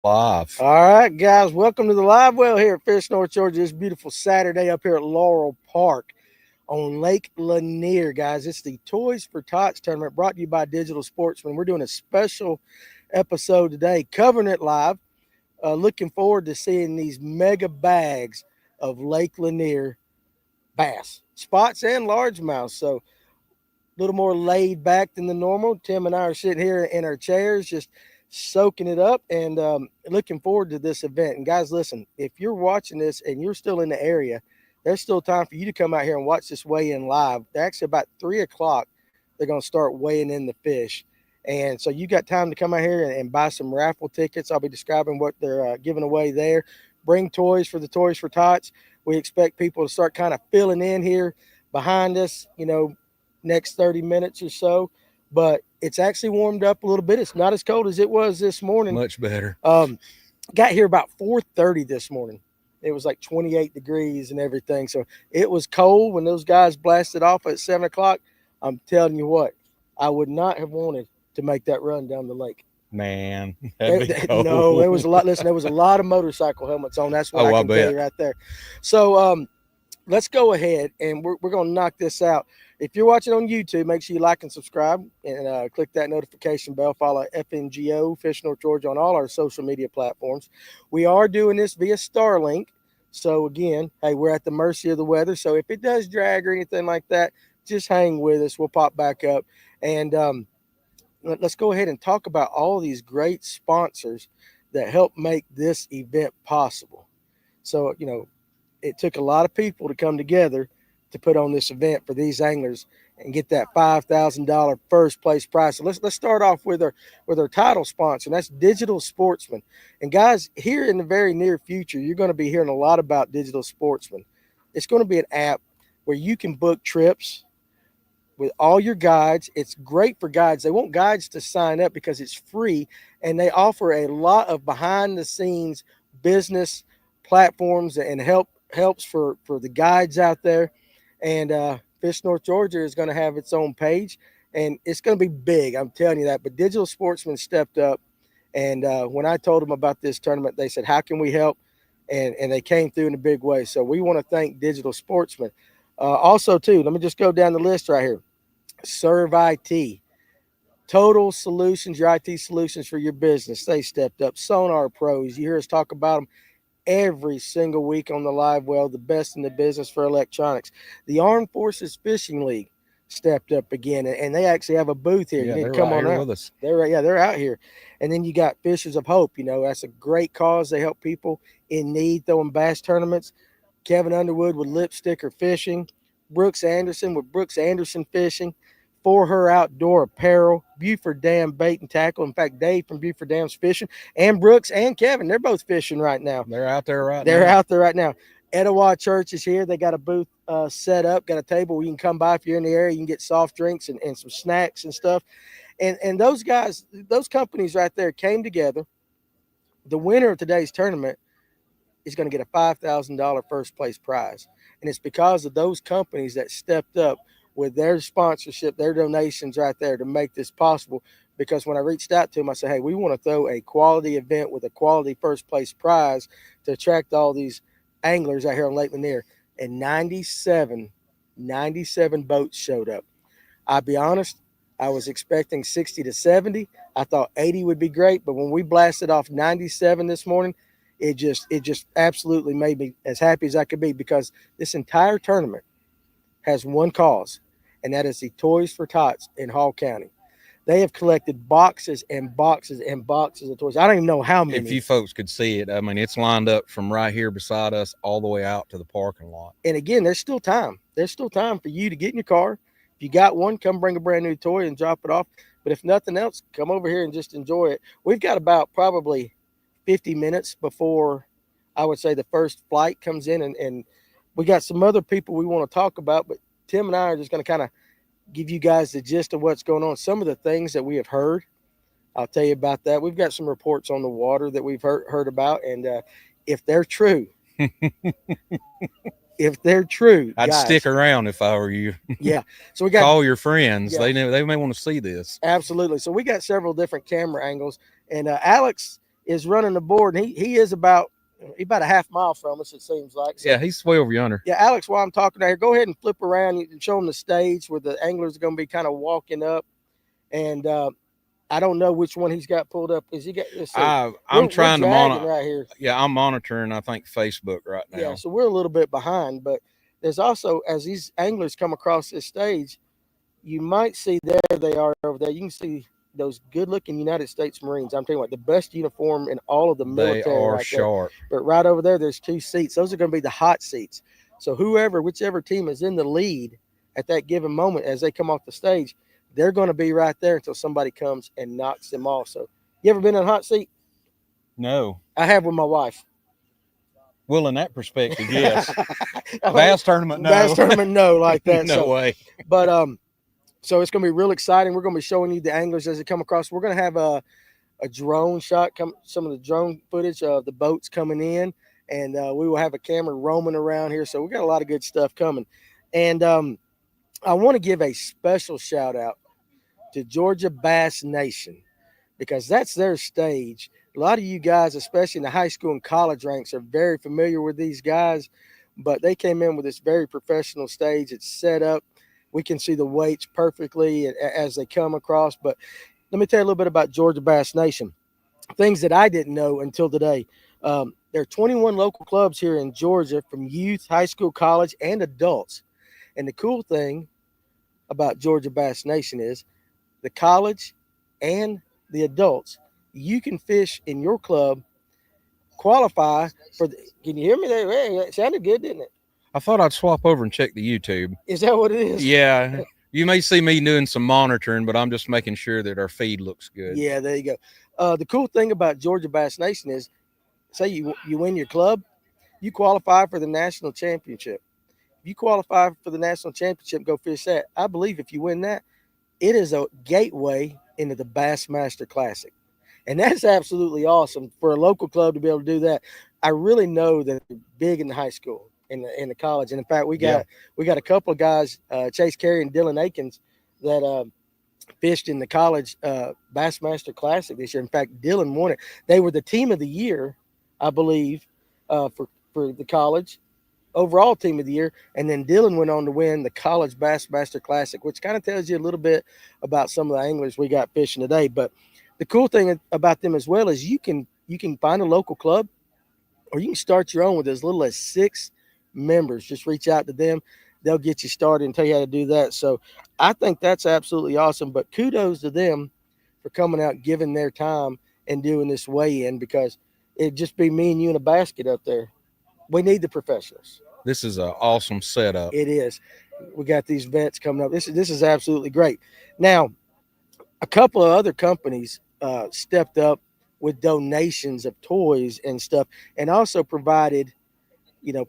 Live. All right, guys, welcome to the live well here at Fish North, Georgia. This beautiful Saturday up here at Laurel Park on Lake Lanier, guys. It's the Toys for Tots tournament brought to you by Digital Sportsman. We're doing a special episode today, covering it live. Looking forward to seeing these mega bags of Lake Lanier bass, spots and largemouth. So a little more laid back than the normal. Tim and I are sitting here in our chairs, just soaking it up and looking forward to this event. And guys, listen, if you're watching this and you're still in the area, there's still time for you to come out here and watch this weigh-in live. They're actually about 3 o'clock. They're going to start weighing in the fish. And so you got time to come out here and buy some raffle tickets. I'll be describing what they're giving away there. Bring toys for the Toys for Tots. We expect people to start kind of filling in here behind us, next 30 minutes or so. But it's actually warmed up a little bit. It's not as cold as it was this morning. Much better. Got here about 4:30 this morning. It was like 28 degrees and everything. So it was cold when those guys blasted off at 7 o'clock. I'm telling you what, I would not have wanted to make that run down the lake. Man, no, there was a lot. Listen, there was a lot of motorcycle helmets on. That's what I can tell you right there. So let's go ahead and we're going to knock this out. If you're watching on YouTube, make sure you like and subscribe and click that notification bell. Follow FNGO, Fish North Georgia, on all our social media platforms. We are doing this via Starlink. So, again, hey, we're at the mercy of the weather. So, if it does drag or anything like that, just hang with us. We'll pop back up. And let's go ahead and talk about all these great sponsors that help make this event possible. So, it took a lot of people to come together to put on this event for these anglers and get that $5,000 first place prize. So let's start off with our title sponsor, and that's Digital Sportsman. And guys, here in the very near future, you're going to be hearing a lot about Digital Sportsman. It's going to be an app where you can book trips with all your guides. It's great for guides. They want guides to sign up because it's free, and they offer a lot of behind the scenes business platforms and helps for the guides out there. And Fish North Georgia is going to have its own page, and it's going to be big. I'm telling you that. But Digital Sportsman stepped up, and when I told them about this tournament, they said, "How can we help?" And they came through in a big way. So we want to thank Digital Sportsman. Also, too, let me just go down the list right here. Serve IT, Total Solutions, your IT solutions for your business. They stepped up. Sonar Pros, you hear us talk about them every single week on the live well, the best in the business for electronics. The Armed Forces Fishing League stepped up again, and they actually have a booth here. Yeah, you need they're to come right on here out with us. They're out here. And then you got Fishers of Hope. That's a great cause. They help people in need, throwing bass tournaments. Kevin Underwood with Lipsticker Fishing, Brooks Anderson with Brooks Anderson Fishing, For Her Outdoor Apparel, Buford Dam Bait and Tackle. In fact, Dave from Buford Dam's fishing, and Brooks and Kevin, they're both fishing right now. They're out there right now. They're out there right now. Etowah Church is here. They got a booth set up, got a table where you can come by if you're in the area. You can get soft drinks and some snacks and stuff. And those guys, those companies right there came together. The winner of today's tournament is going to get a $5,000 first place prize. And it's because of those companies that stepped up with their sponsorship, their donations right there to make this possible. Because when I reached out to them, I said, hey, we want to throw a quality event with a quality first place prize to attract all these anglers out here on Lake Lanier. And 97 boats showed up. I'll be honest, I was expecting 60 to 70. I thought 80 would be great. But when we blasted off 97 this morning, it just absolutely made me as happy as I could be, because this entire tournament has one cause, and that is the Toys for Tots in Hall County. They have collected boxes and boxes and boxes of toys. I don't even know how many. If you folks could see it, I mean, it's lined up from right here beside us all the way out to the parking lot. And again, there's still time. There's still time for you to get in your car. If you got one, come bring a brand new toy and drop it off. But if nothing else, come over here and just enjoy it. We've got about probably 50 minutes before, I would say, the first flight comes in, and we got some other people we want to talk about, but Tim and I are just going to kind of give you guys the gist of what's going on. Some of the things that we have heard, I'll tell you about that. We've got some reports on the water that we've heard about, and if they're true, I'd guys, stick around if I were you. Yeah. So we got call your friends. Yeah. They may want to see this. Absolutely. So we got several different camera angles, and Alex is running the board, and he is about a half mile from us, it seems like. So, yeah, he's 12 yonder. Yeah, Alex, while I'm talking out here, go ahead and flip around and show them the stage where the anglers are going to be kind of walking up. And I don't know which one he's got pulled up. Is he got? I'm trying to monitor right here. Yeah, I'm monitoring, I think, Facebook right now. Yeah, so we're a little bit behind, but there's also, as these anglers come across this stage, you might see there they are over there. You can see those good-looking United States Marines. I'm telling you what, the best uniform in all of the military. They are right sharp. There. But right over there, there's 2 seats. Those are going to be the hot seats. So whichever team is in the lead at that given moment as they come off the stage, they're going to be right there until somebody comes and knocks them off. So you ever been in a hot seat? No. I have with my wife. Well, in that perspective, yes. Bass tournament, no. Bass tournament, no, like that. No way. But so it's going to be real exciting. We're going to be showing you the anglers as they come across. We're going to have a drone shot, some of the drone footage of the boats coming in, and we will have a camera roaming around here. So we got a lot of good stuff coming. And I want to give a special shout out to Georgia Bass Nation, because that's their stage. A lot of you guys, especially in the high school and college ranks, are very familiar with these guys, but they came in with this very professional stage. It's set up. We can see the weights perfectly as they come across. But let me tell you a little bit about Georgia Bass Nation. Things that I didn't know until today. There are 21 local clubs here in Georgia, from youth, high school, college, and adults. And the cool thing about Georgia Bass Nation is the college and the adults, you can fish in your club, qualify for can you hear me there? Hey, it sounded good, didn't it? I thought I'd swap over and check the YouTube. Is that what it is? Yeah. You may see me doing some monitoring, but I'm just making sure that our feed looks good. Yeah, there you go. The cool thing about Georgia Bass Nation is, say you win your club, you qualify for the national championship. If you qualify for the national championship, go fish that. I believe if you win that, it is a gateway into the Bassmaster Classic. And that's absolutely awesome for a local club to be able to do that. I really know that they're big in the high school, in the college. And in fact, we got a couple of guys, Chase Carey and Dylan Akins, that fished in the college Bassmaster Classic this year. In fact, Dylan won it. They were the team of the year, I believe, for the college, overall team of the year. And then Dylan went on to win the college Bassmaster Classic, which kind of tells you a little bit about some of the anglers we got fishing today. But the cool thing about them as well is you can find a local club, or you can start your own with as little as 6 members. Just reach out to them. They'll get you started and tell you how to do that. So I think that's absolutely awesome. But kudos to them for coming out, giving their time, and doing this weigh-in, because it'd just be me and you in a basket up there. We need the professionals. This is an awesome setup. It is. We got these vets coming up. This is absolutely great. Now, a couple of other companies stepped up with donations of toys and stuff, and also provided,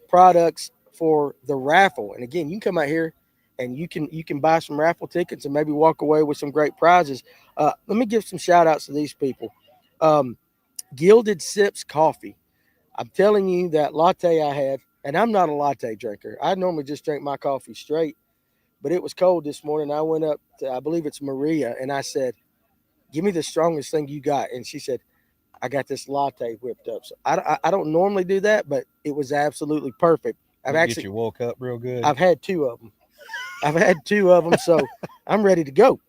products for the raffle. And again, you can come out here and you can buy some raffle tickets and maybe walk away with some great prizes. Let me give some shout outs to these people. Gilded Sips Coffee. I'm telling you, that latte I had, and I'm not a latte drinker. I normally just drink my coffee straight, but it was cold this morning. I went up to, I believe it's Maria, and I said, give me the strongest thing you got. And she said, I got this latte whipped up. So I don't normally do that, but it was absolutely perfect. Get you woke up real good. I've had 2 of them. So I'm ready to go.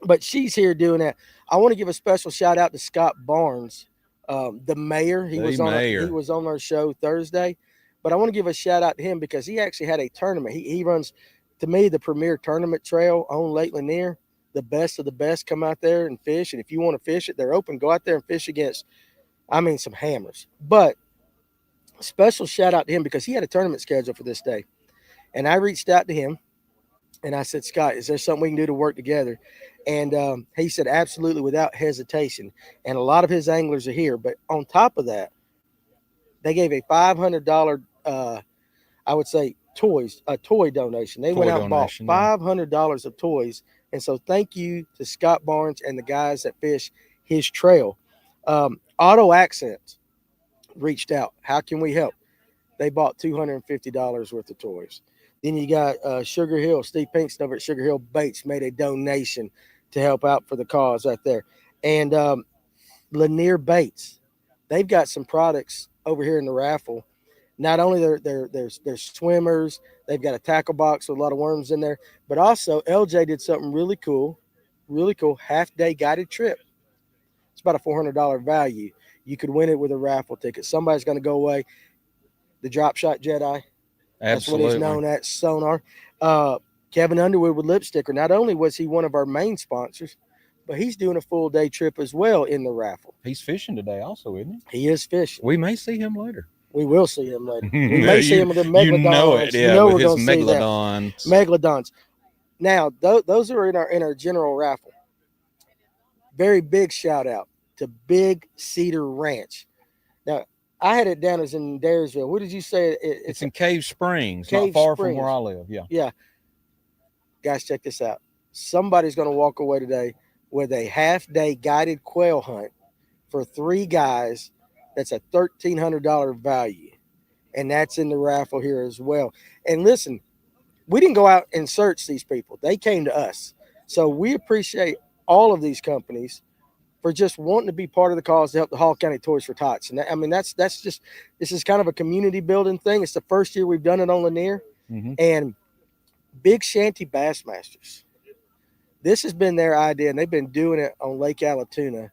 But she's here doing that. I want to give a special shout out to Scott Barnes, the mayor. He was on our show Thursday. But I want to give a shout out to him because he actually had a tournament. He runs, to me, the premier tournament trail on Lake Lanier. The best of the best come out there and fish. And if you want to fish it, they're open. Go out there and fish against, some hammers. But special shout out to him because he had a tournament scheduled for this day. And I reached out to him and I said, Scott, is there something we can do to work together? And he said, absolutely, without hesitation. And a lot of his anglers are here. But on top of that, they gave a $500, I would say, a toy donation. They went out and bought $500 of toys. And so thank you to Scott Barnes and the guys that fish his trail. Auto Accents reached out. How can we help? They bought $250 worth of toys. Then you got Sugar Hill. Steve Pinkston over at Sugar Hill Baits made a donation to help out for the cause right there. And Lanier Baits. they've got some products over here in the raffle. Not only they're swimmers, they've got a tackle box with a lot of worms in there, but also LJ did something really cool, half-day guided trip. It's about a $400 value. You could win it with a raffle ticket. Somebody's going to go away. The Drop Shot Jedi. That's what he's known at, Sonar. Kevin Underwood with Lip Sticker. Not only was he one of our main sponsors, but he's doing a full day trip as well in the raffle. He's fishing today also, isn't he? He is fishing. We may see him later. We will see him later. We may see him with the Megalodons. You know it, yeah, you know with we're his going to see that. Megalodons. Now, those are in our general raffle. Very big shout out to Big Cedar Ranch. Now, I had it down as in Daresville. What did you say? It's in Cave Springs, Cave not far Springs. from where I live. Yeah. Yeah. Guys, check this out. Somebody's going to walk away today with a half-day guided quail hunt for 3 guys. That's a $1,300 value, and that's in the raffle here as well. And listen, we didn't go out and search these people. They came to us. So we appreciate all of these companies for just wanting to be part of the cause to help the Hall County Toys for Tots. And that's just, this is kind of a community building thing. It's the first year we've done it on Lanier. Mm-hmm. And Big Shanty Bassmasters, this has been their idea, and they've been doing it on Lake Allatoona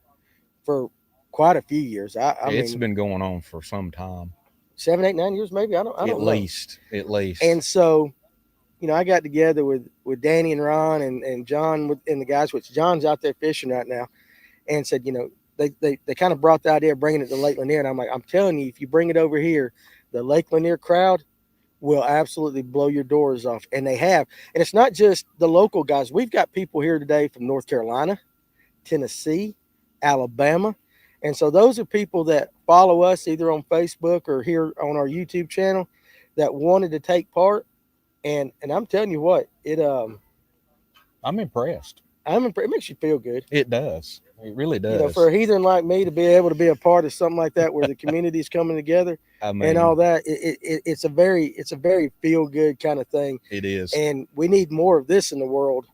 for quite a few years. It's been going on for some time. 7, 8, 9 years, maybe. I don't know. At least. And so, I got together with Danny and Ron and John and the guys, which John's out there fishing right now, and said, they kind of brought the idea of bringing it to Lake Lanier. And I'm like, I'm telling you, if you bring it over here, the Lake Lanier crowd will absolutely blow your doors off. And they have. And it's not just the local guys. We've got people here today from North Carolina, Tennessee, Alabama. And so those are people that follow us either on Facebook or here on our YouTube channel that wanted to take part. And I'm telling you what, I'm impressed. It makes you feel good. It does. It really does. For a heathen like me to be able to be a part of something like that, where the community is coming together and all that, it's a very feel good kind of thing. It is. And we need more of this in the world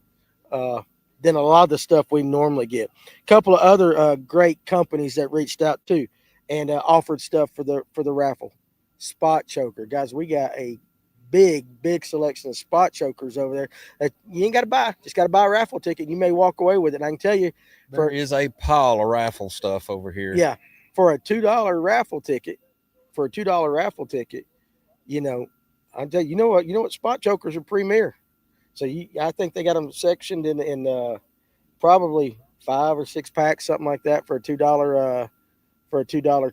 than a lot of the stuff we normally get. A couple of other great companies that reached out too and offered stuff for the raffle. Spot choker, guys. We got a big selection of spot chokers over there that you ain't got to buy. Just got to buy a raffle ticket. You may walk away with it. And I can tell you, there is a pile of raffle stuff over here. Yeah, for a $2 raffle ticket, I'll tell you, you know what, spot chokers are premier. So I think they got them sectioned in probably 5 or 6 packs, something like that, for a $2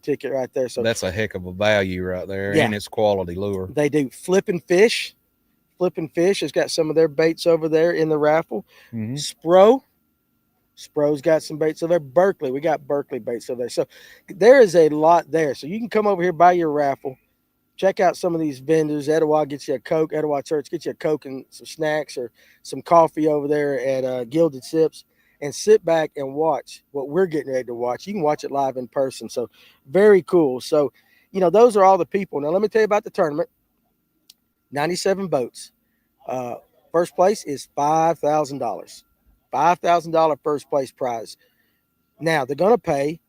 ticket right there. So that's a heck of a value right there, and it's quality lure. They do Flippin' Fish. Flippin' Fish has got some of their baits over there in the raffle. Mm-hmm. Spro's got some baits over there. Berkeley, we got Berkeley baits over there. So there is a lot there. So you can come over here, buy your raffle, check out some of these vendors. Etowah gets you a Coke. Etowah Church gets you a Coke and some snacks or some coffee over there at Gilded Sips, and sit back and watch what we're getting ready to watch. You can watch it live in person. So very cool. So, those are all the people. Now, let me tell you about the tournament. 97 boats. First place is $5,000. $5,000 first place prize. Now, they're going to pay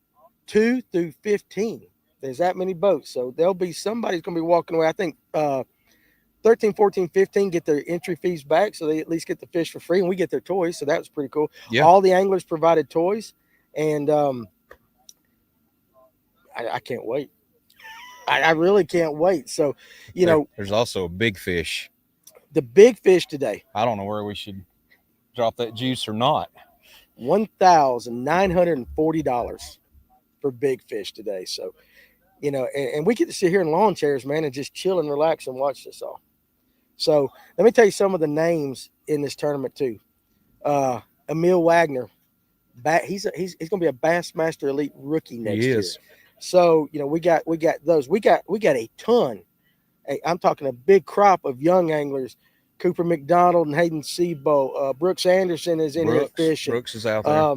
2 through 15. There's that many boats. So there'll be somebody's going to be walking away. I think 13, 14, 15 get their entry fees back, so they at least get the fish for free, and we get their toys. So that was pretty cool. Yeah. All the anglers provided toys, and I can't wait. I really can't wait. So, there's also a big fish. The big fish today. I don't know where we should drop that juice or not. $1,940 for big fish today. So, and we get to sit here in lawn chairs, man, and just chill and relax and watch this all. So let me tell you some of the names in this tournament too. Emil Wagner, he's going to be a Bassmaster Elite rookie next year. So we got those. We got a ton. I'm talking a big crop of young anglers. Cooper McDonald and Hayden Sebo. Brooks Anderson is in here fishing. Brooks is out there.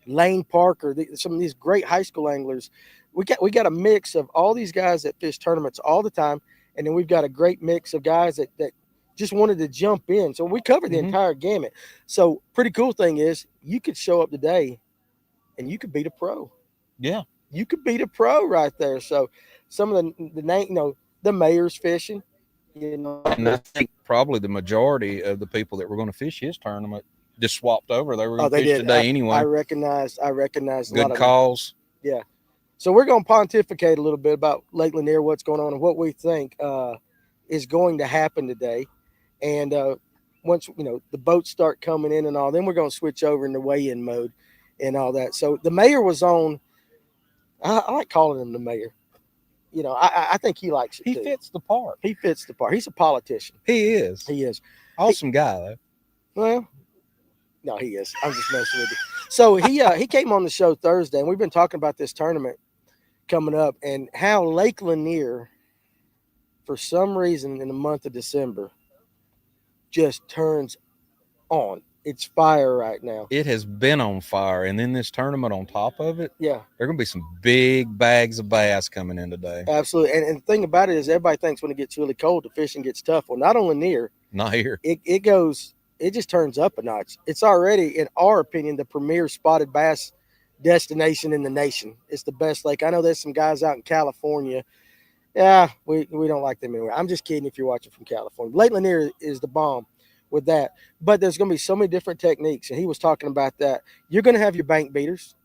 Lane Parker. Some of these great high school anglers. We got a mix of all these guys that fish tournaments all the time, and then we've got a great mix of guys that just wanted to jump in. So we covered the entire gamut. So pretty cool thing is you could show up today and you could beat a pro. Yeah. you could beat a pro right there. So some of the mayor's fishing, And I think probably the majority of the people that were going to fish his tournament just swapped over. They were going to they fish did. today anyway. I recognized a Good lot of calls. them. Yeah. So we're going to pontificate a little bit about Lake Lanier, what's going on, and what we think is going to happen today. And once the boats start coming in and all, then we're going to switch over into weigh-in mode and all that. So the mayor was on. I like calling him the mayor. I think he likes it. He fits the part. He fits the part. He's a politician. He is. He is. Awesome guy, though. Well, no, he is. I'm just messing with you. So he came on the show Thursday, and we've been talking about this tournament coming up and how Lake Lanier, for some reason in the month of December, just turns on. It's fire right now. It has been on fire, and then this tournament on top of it. Yeah, there are going to be some big bags of bass coming in today. Absolutely, and the thing about it is, everybody thinks when it gets really cold, the fishing gets tough. Well, not on Lanier. Not here. It goes. It just turns up a notch. It's already, in our opinion, the premier spotted bass destination in the nation. It's the best lake. I know there's some guys out in California. Yeah, we don't like them anyway. I'm just kidding if you're watching from California. Lake Lanier is the bomb with that. But there's going to be so many different techniques, and he was talking about that. You're going to have your bank beaters.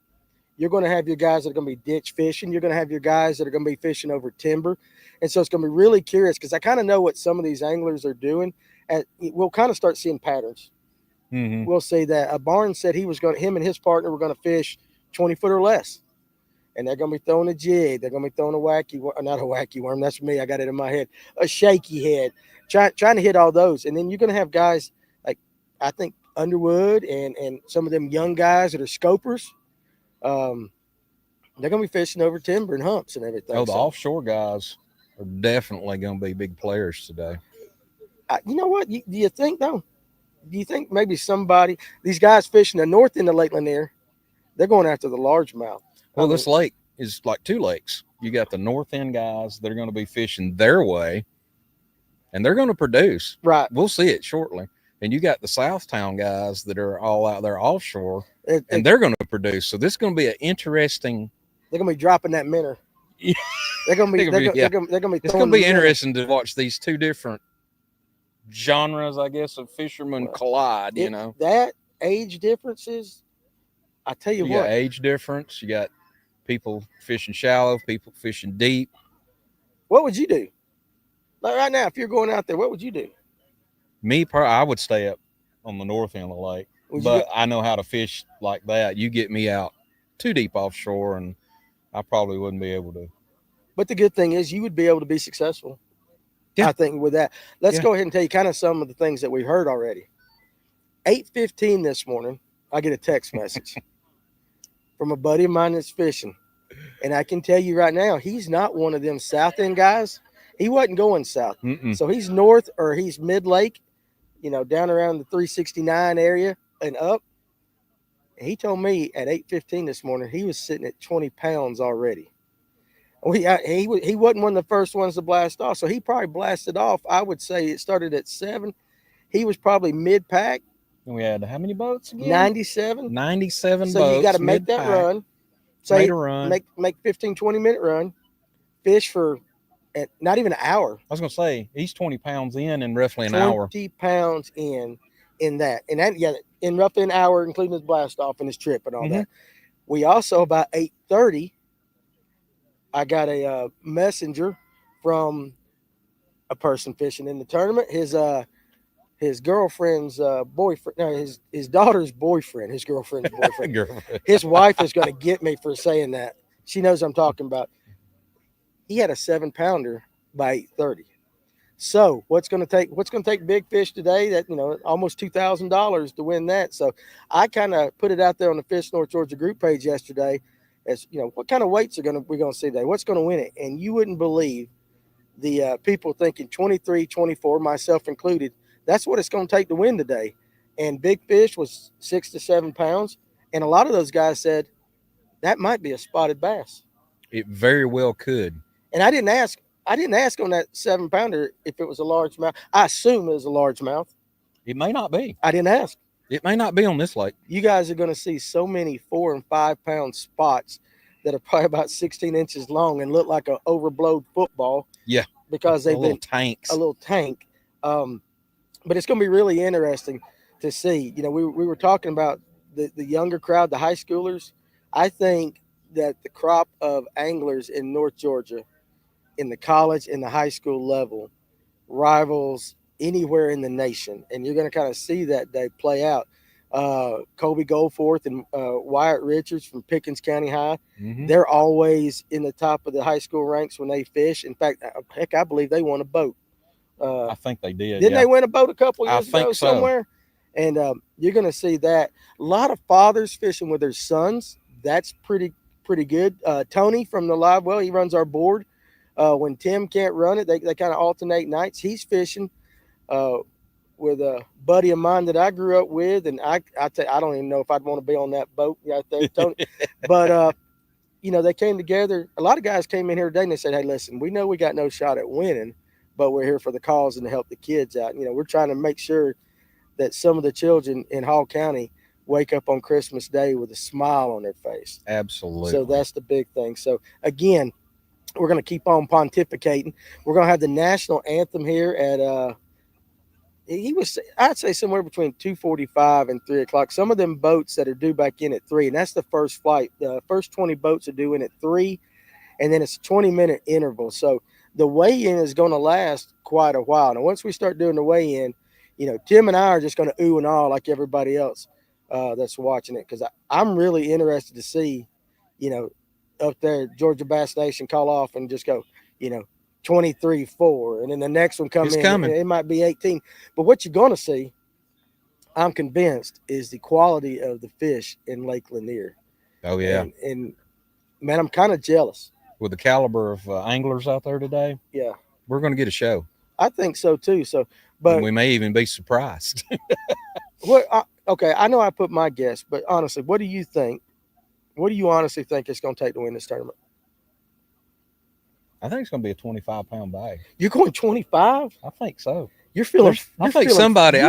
You're going to have your guys that are going to be ditch fishing. You're going to have your guys that are going to be fishing over timber. And so it's going to be really curious because I kind of know what some of these anglers are doing. We'll kind of start seeing patterns. Mm-hmm. We'll see that. Barnes said him and his partner were going to fish 20 foot or less. And they're going to be throwing a jig. They're going to be throwing not a wacky worm. That's me. I got it in my head. A shaky head. Trying to hit all those. And then you're going to have guys like, I think, Underwood and some of them young guys that are scopers. They're going to be fishing over timber and humps and everything. Oh, the offshore guys are definitely going to be big players today. You know what? Do you think, though? Do you think maybe these guys fishing the north end of Lake Lanier, they're going after the largemouth? Well, this lake is like two lakes. You got the north end guys that are going to be fishing their way, and they're going to produce. Right. We'll see it shortly. And you got the Southtown guys that are all out there offshore, and they're going to produce. So this is going to be an interesting. They're going to be dropping that minnow. Yeah. They're going to be. They're going to be. It's going to be interesting to watch these two different genres, I guess, of fishermen collide. That age differences. I tell you what. Got age difference. You got people fishing shallow, people fishing deep. What would you do? Like right now, if you're going out there, what would you do? Me, I would stay up on the north end of the lake, but I know how to fish like that. You get me out too deep offshore, and I probably wouldn't be able to. But the good thing is you would be able to be successful. Yeah. I think with that. Let's go ahead and tell you kind of some of the things that we heard already. 8:15 this morning, I get a text message from a buddy of mine that's fishing. And I can tell you right now, he's not one of them south end guys. He wasn't going south. Mm-mm. So he's north or he's mid-lake, down around the 369 area and up. And he told me at 8:15 this morning, he was sitting at 20 pounds already. He wasn't one of the first ones to blast off. So he probably blasted off. I would say it started at 7. He was probably mid-pack. And we had how many boats again? 97. 97 so boats. So you got to make that run. So made a run. Make 15, 20-minute run. Fish for not even an hour. I was going to say, he's 20 pounds in roughly an hour. 20 pounds in that. And that, in roughly an hour, including his blast off and his trip and all that. We also, about 8:30, I got a messenger from a person fishing in the tournament. His girlfriend's boyfriend, no, his daughter's boyfriend, his girlfriend's boyfriend. His wife is going to get me for saying that. She knows I'm talking about. He had a 7-pounder by 8:30. So what's going to take big fish today? That almost $2,000 to win that. So I kind of put it out there on the Fish North Georgia group page yesterday. As what kind of weights we're going to see today? What's going to win it? And you wouldn't believe the people thinking 23, 24, myself included. That's what it's going to take to win today. And big fish was 6 to 7 pounds. And a lot of those guys said that might be a spotted bass. It very well could. And I didn't ask on that 7-pounder if it was a largemouth. I assume it was a largemouth. It may not be. I didn't ask. It may not be on this lake. You guys are going to see so many 4 and 5 pound spots that are probably about 16 inches long and look like an overblowed football. Yeah. Because they've been tanks. A little tank. But it's going to be really interesting to see. You know, we were talking about the younger crowd, the high schoolers. I think that the crop of anglers in North Georgia, in the college and the high school level, rivals anywhere in the nation. And you're going to kind of see that day play out. Kobe Goldforth and Wyatt Richards from Pickens County High, they're always in the top of the high school ranks when they fish. In fact, heck, I believe they won a boat. I think they did. Didn't they win a boat a couple years ago somewhere? And you're going to see that. A lot of fathers fishing with their sons. That's pretty good. Tony from the Live Well, he runs our board. When Tim can't run it, they kind of alternate nights. He's fishing with a buddy of mine that I grew up with, and I don't even know if I'd want to be on that boat out there, Tony. But you know, they came together. A lot of guys came in here today and they said, "Hey, listen, we know we got no shot at winning, but we're here for the cause and to help the kids out. You know, we're trying to make sure that some of the children in Hall County wake up on Christmas Day with a smile on their face." Absolutely. So that's the big thing. So again, we're going to keep on pontificating. We're going to have the national anthem here at I'd say somewhere between 2:45 and 3 o'clock. Some of them boats that are due back in at 3, and that's the first flight. The first 20 boats are due in at 3, and then it's a 20-minute interval. So the weigh-in is going to last quite a while. Now, once we start doing the weigh-in, you know, Tim and I are just going to ooh and ah like everybody else that's watching it, because I'm really interested to see, you know, up there, Georgia Bass Nation call off and just go, you know, 23-4, and then the next one coming. It might be 18. But what you're going to see, I'm convinced, is the quality of the fish in Lake Lanier. Oh, yeah. And man, I'm kind of jealous. With the caliber of anglers out there today, yeah, we're going to get a show. I think so, too. But and we may even be surprised. Okay, I know I put my guess, but honestly, what do you think? What do you honestly think it's going to take to win this tournament? I think it's going to be a 25-pound bag. You're going 25? I think so. You're feeling. I think somebody's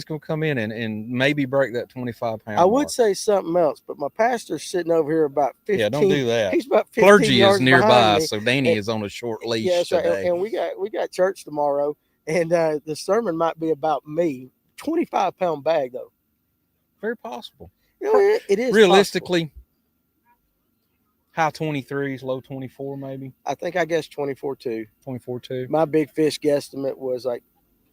going to come in and maybe break that 25-pound. I would say something else, but my pastor's sitting over here about 15. Yeah, don't do that. He's about 15 Clergy yards is nearby, me, so Danny is on a short leash. Yeah, today. right. And we got church tomorrow, and the sermon might be about me. 25-pound bag, though. Very possible. You know, it is realistically. Possible. High 23s, low 24 maybe. I guess 24-2. 24-2. My big fish guesstimate was like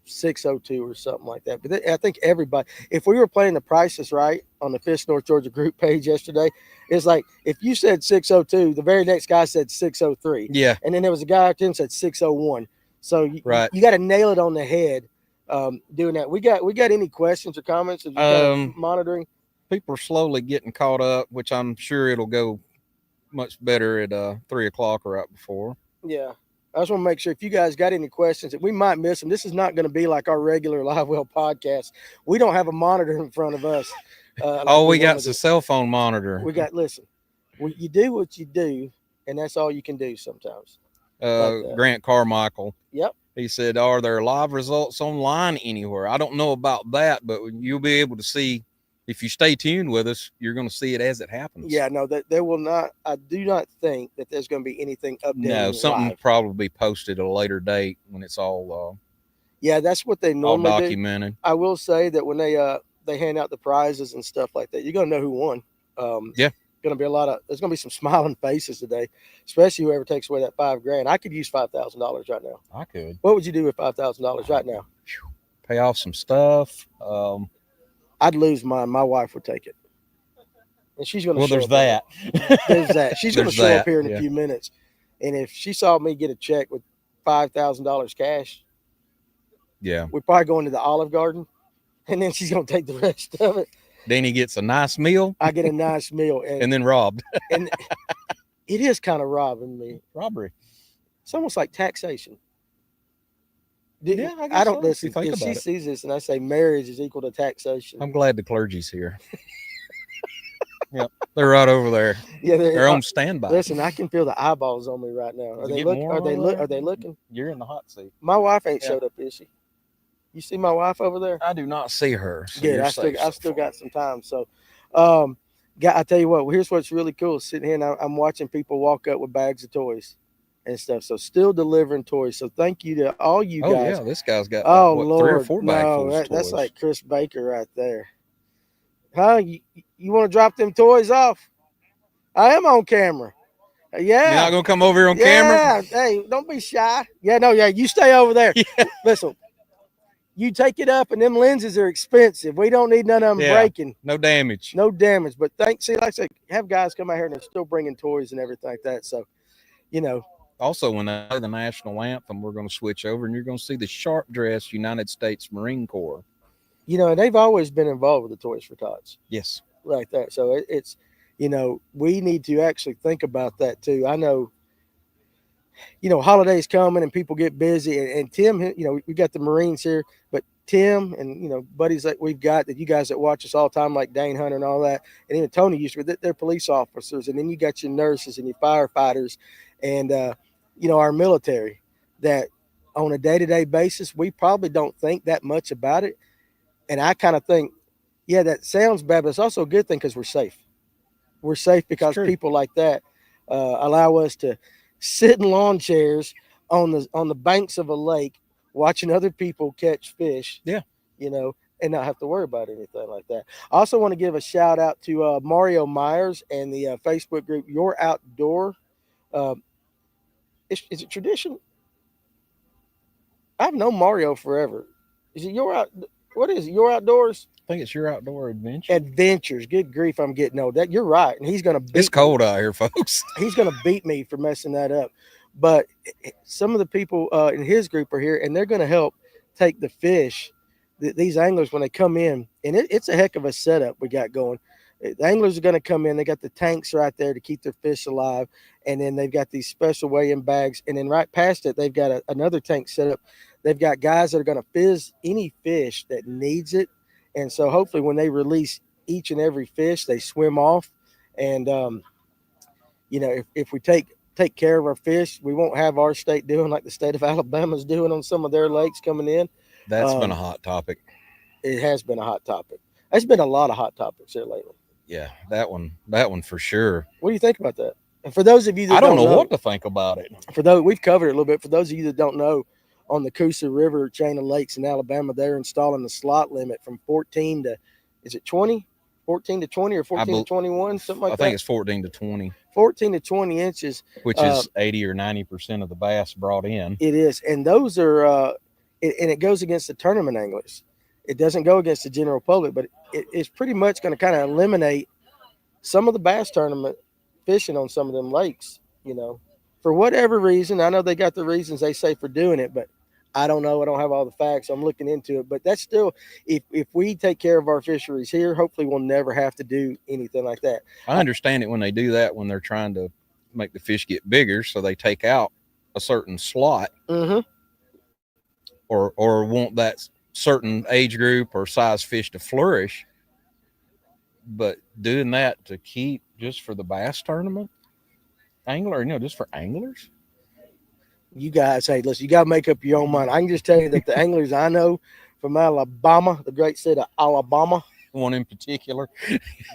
602 or something like that. But I think everybody, if we were playing the prices right on the Fish North Georgia group page yesterday, it's like if you said 602, the very next guy said 603. Yeah. And then there was a guy out there that said 601. So you got to nail it on the head doing that. We got any questions or comments? Of you monitoring? People are slowly getting caught up, which I'm sure it'll go much better at 3 o'clock or right before. Yeah, I just want to make sure if you guys got any questions, we might miss them. This is not going to be like our regular Live Well podcast. We don't have a monitor in front of us. All we got is a cell phone monitor. You do what you do, and that's all you can do sometimes. Grant Carmichael. Yep. He said, "Are there live results online anywhere?" I don't know about that, but you'll be able to see. If you stay tuned with us, you're going to see it as it happens. Yeah, no, that there will not. I do not think that there's going to be anything updated. No, something will probably be posted at a later date when it's all. Yeah, that's what they normally all documented. Do. I will say that when they hand out the prizes and stuff like that, you're going to know who won. Yeah, going to be there's going to be some smiling faces today, especially whoever takes away that $5,000. I could use $5,000 right now. I could. What would you do with $5,000 right now? Pay off some stuff. I'd lose mine. My wife would take it. And she's going to show up. There's that. She's going to show up here in a few minutes. And if she saw me get a check with $5,000 cash, we'd probably go into the Olive Garden, and then she's going to take the rest of it. Then he gets a nice meal. I get a nice meal. And then robbed. And it is kind of robbing me. Robbery. It's almost like taxation. Yeah, I don't listen. If she sees this and I say marriage is equal to taxation, I'm glad the clergy's here. Yep, they're right over there. Yeah, they're on standby. Listen, I can feel the eyeballs on me right now. Are they looking? You're in the hot seat. My wife ain't showed up, is she? You see my wife over there? I do not see her. So I still got some time. So, I tell you what, here's what's really cool. Sitting here and I'm watching people walk up with bags of toys and stuff. So still delivering toys. So thank you to all you guys. Oh yeah, this guy's got oh what, Lord, 3 or 4 bagfuls of that's toys. like Chris Baker right there. Huh? You want to drop them toys off? I am on camera. Yeah. You're not gonna come over here on camera? camera? Hey, don't be shy. Yeah, no, yeah. You stay over there. Yeah. Listen, you take it up, and them lenses are expensive. We don't need none of them breaking. No damage. No damage. But see, like I said, have guys come out here and they're still bringing toys and everything like that. So, you know. Also, when they play the national anthem, we're going to switch over, and you're going to see the sharp dress United States Marine Corps. You know, they've always been involved with the Toys for Tots. Yes. Like that. So it's, you know, we need to actually think about that too. I know, you know, holidays coming and people get busy. And Tim, you know, we got the Marines here, but Tim and, you know, buddies that we've got that you guys that watch us all the time, like Dane Hunter and all that, and even Tony used to, they're police officers. And then you got your nurses and your firefighters and, you know, our military that on a day-to-day basis, we probably don't think that much about it. And I kind of think, yeah, that sounds bad, but it's also a good thing because we're safe. We're safe because people like that allow us to sit in lawn chairs on the banks of a lake watching other people catch fish. Yeah. You know, and not have to worry about anything like that. I also want to give a shout out to Mario Myers and the Facebook group Your Outdoor. Is it tradition? I've known Mario forever. Is it what is it? Your Outdoors? I think it's Your Outdoor Adventure. Adventures. Good grief, I'm getting old. That you're right, and he's gonna beat It's cold out here, folks. He's gonna beat me for messing that up. But some of the people in his group are here, and they're gonna help take the fish. These anglers when they come in, and it's a heck of a setup we got going. The anglers are going to come in. They got the tanks right there to keep their fish alive. And then they've got these special weigh-in bags. And then right past it, they've got another tank set up. They've got guys that are going to fizz any fish that needs it. And so hopefully when they release each and every fish, they swim off. And, you know, if we take care of our fish, we won't have our state doing like the state of Alabama is doing on some of their lakes coming in. That's been a hot topic. It has been a hot topic. There's been a lot of hot topics here lately. Yeah, that one for sure. What do you think about that? And for those of you that I don't know what to think about it. For those, we've covered it a little bit. For those of you that don't know, on the Coosa River chain of lakes in Alabama, they're installing the slot limit from 14 to, is it 20? 14 to 20 or 14 to 21, something like that? I think it's 14 to 20. 14 to 20 inches. Which is 80 or 90% of the bass brought in. It is. And those are, and it goes against the tournament anglers. It doesn't go against the general public, but it's pretty much going to kind of eliminate some of the bass tournament fishing on some of them lakes, you know, for whatever reason. I know they got the reasons they say for doing it, but I don't know. I don't have all the facts. I'm looking into it, but that's still, if we take care of our fisheries here, hopefully we'll never have to do anything like that. I understand it when they do that, when they're trying to make the fish get bigger. So they take out a certain slot or want that certain age group or size fish to flourish. But doing that to keep just for the bass tournament angler, you know, just for anglers. You guys, hey, listen, you got to make up your own mind. I can just tell you that the anglers I know from Alabama, the great state of Alabama, one in particular,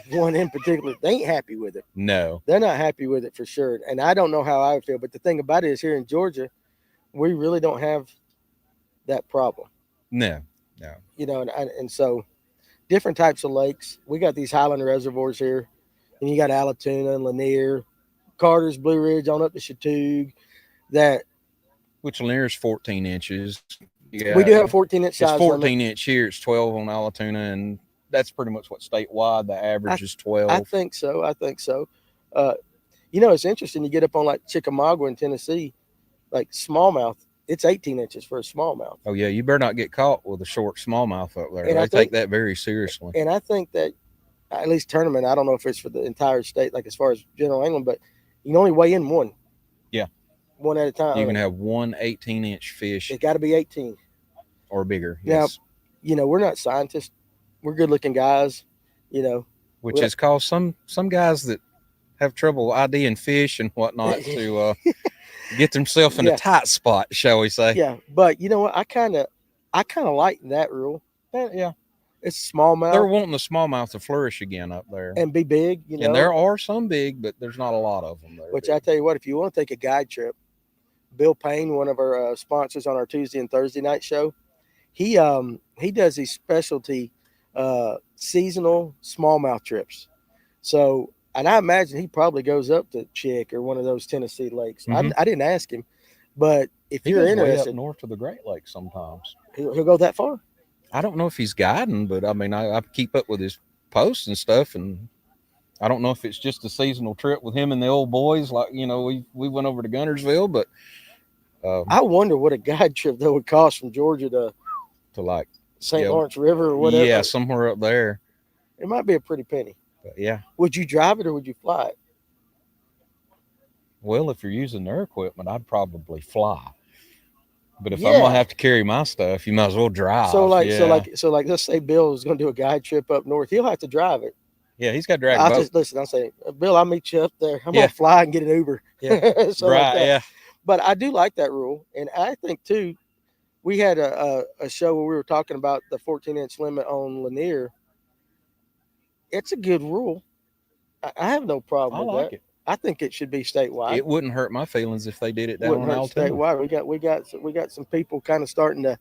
they ain't happy with it. No, they're not happy with it for sure. And I don't know how I would feel. But the thing about it is here in Georgia, we really don't have that problem. No. You know, and so different types of lakes. We got these highland reservoirs here, and you got Allatoona and Lanier, Carter's, Blue Ridge, on up to Chattooga. Which Lanier's 14 inches. We do have 14-inch size. It's 14-inch here. It's 12 on Allatoona, and that's pretty much what statewide the average is 12. I think so. You know, it's interesting. You get up on like Chickamauga in Tennessee, like smallmouth. It's 18 inches for a smallmouth. Oh, yeah. You better not get caught with a short smallmouth up there. They take that very seriously. And I think that, at least tournament, I don't know if it's for the entire state, like as far as general angling, but you can only weigh in one. Yeah. One at a time. You can have one 18-inch fish. It's got to be 18. Or bigger. Now, yes. You know, we're not scientists. We're good-looking guys, you know. Which has caused some guys that have trouble IDing fish and whatnot to get themselves in a tight spot, shall we say? Yeah, but you know what? I kind of like that rule. Yeah, It's smallmouth. They're wanting the smallmouth to flourish again up there and be big, And there are some big, but there's not a lot of them there. Which I tell you what, if you want to take a guide trip, Bill Payne, one of our sponsors on our Tuesday and Thursday night show, he does these specialty seasonal smallmouth trips. So, and I imagine he probably goes up to Chick or one of those Tennessee lakes. Mm-hmm. I didn't ask him, but if he you're goes interested, way up north to the Great Lakes sometimes. He'll go that far. I don't know if he's guiding, but I mean, I keep up with his posts and stuff, and I don't know if it's just a seasonal trip with him and the old boys. Like, you know, we went over to Guntersville, but I wonder what a guide trip that would cost from Georgia to like St. Lawrence River or whatever. Yeah, somewhere up there. It might be a pretty penny. But yeah. Would you drive it or would you fly it? Well, if you're using their equipment, I'd probably fly. But if I'm gonna have to carry my stuff, you might as well drive. So let's say Bill is gonna do a guide trip up north. He'll have to drive it. Yeah, he's got to drag a boat. I'll say, Bill, I'll meet you up there. I'm gonna fly and get an Uber. Yeah. So right. But I do like that rule, and I think too. We had a show where we were talking about the 14-inch limit on Lanier. It's a good rule. I have no problem with that. It. I think it should be statewide. It wouldn't hurt my feelings if they did it down on Altoona. Statewide. We got some people kind of starting to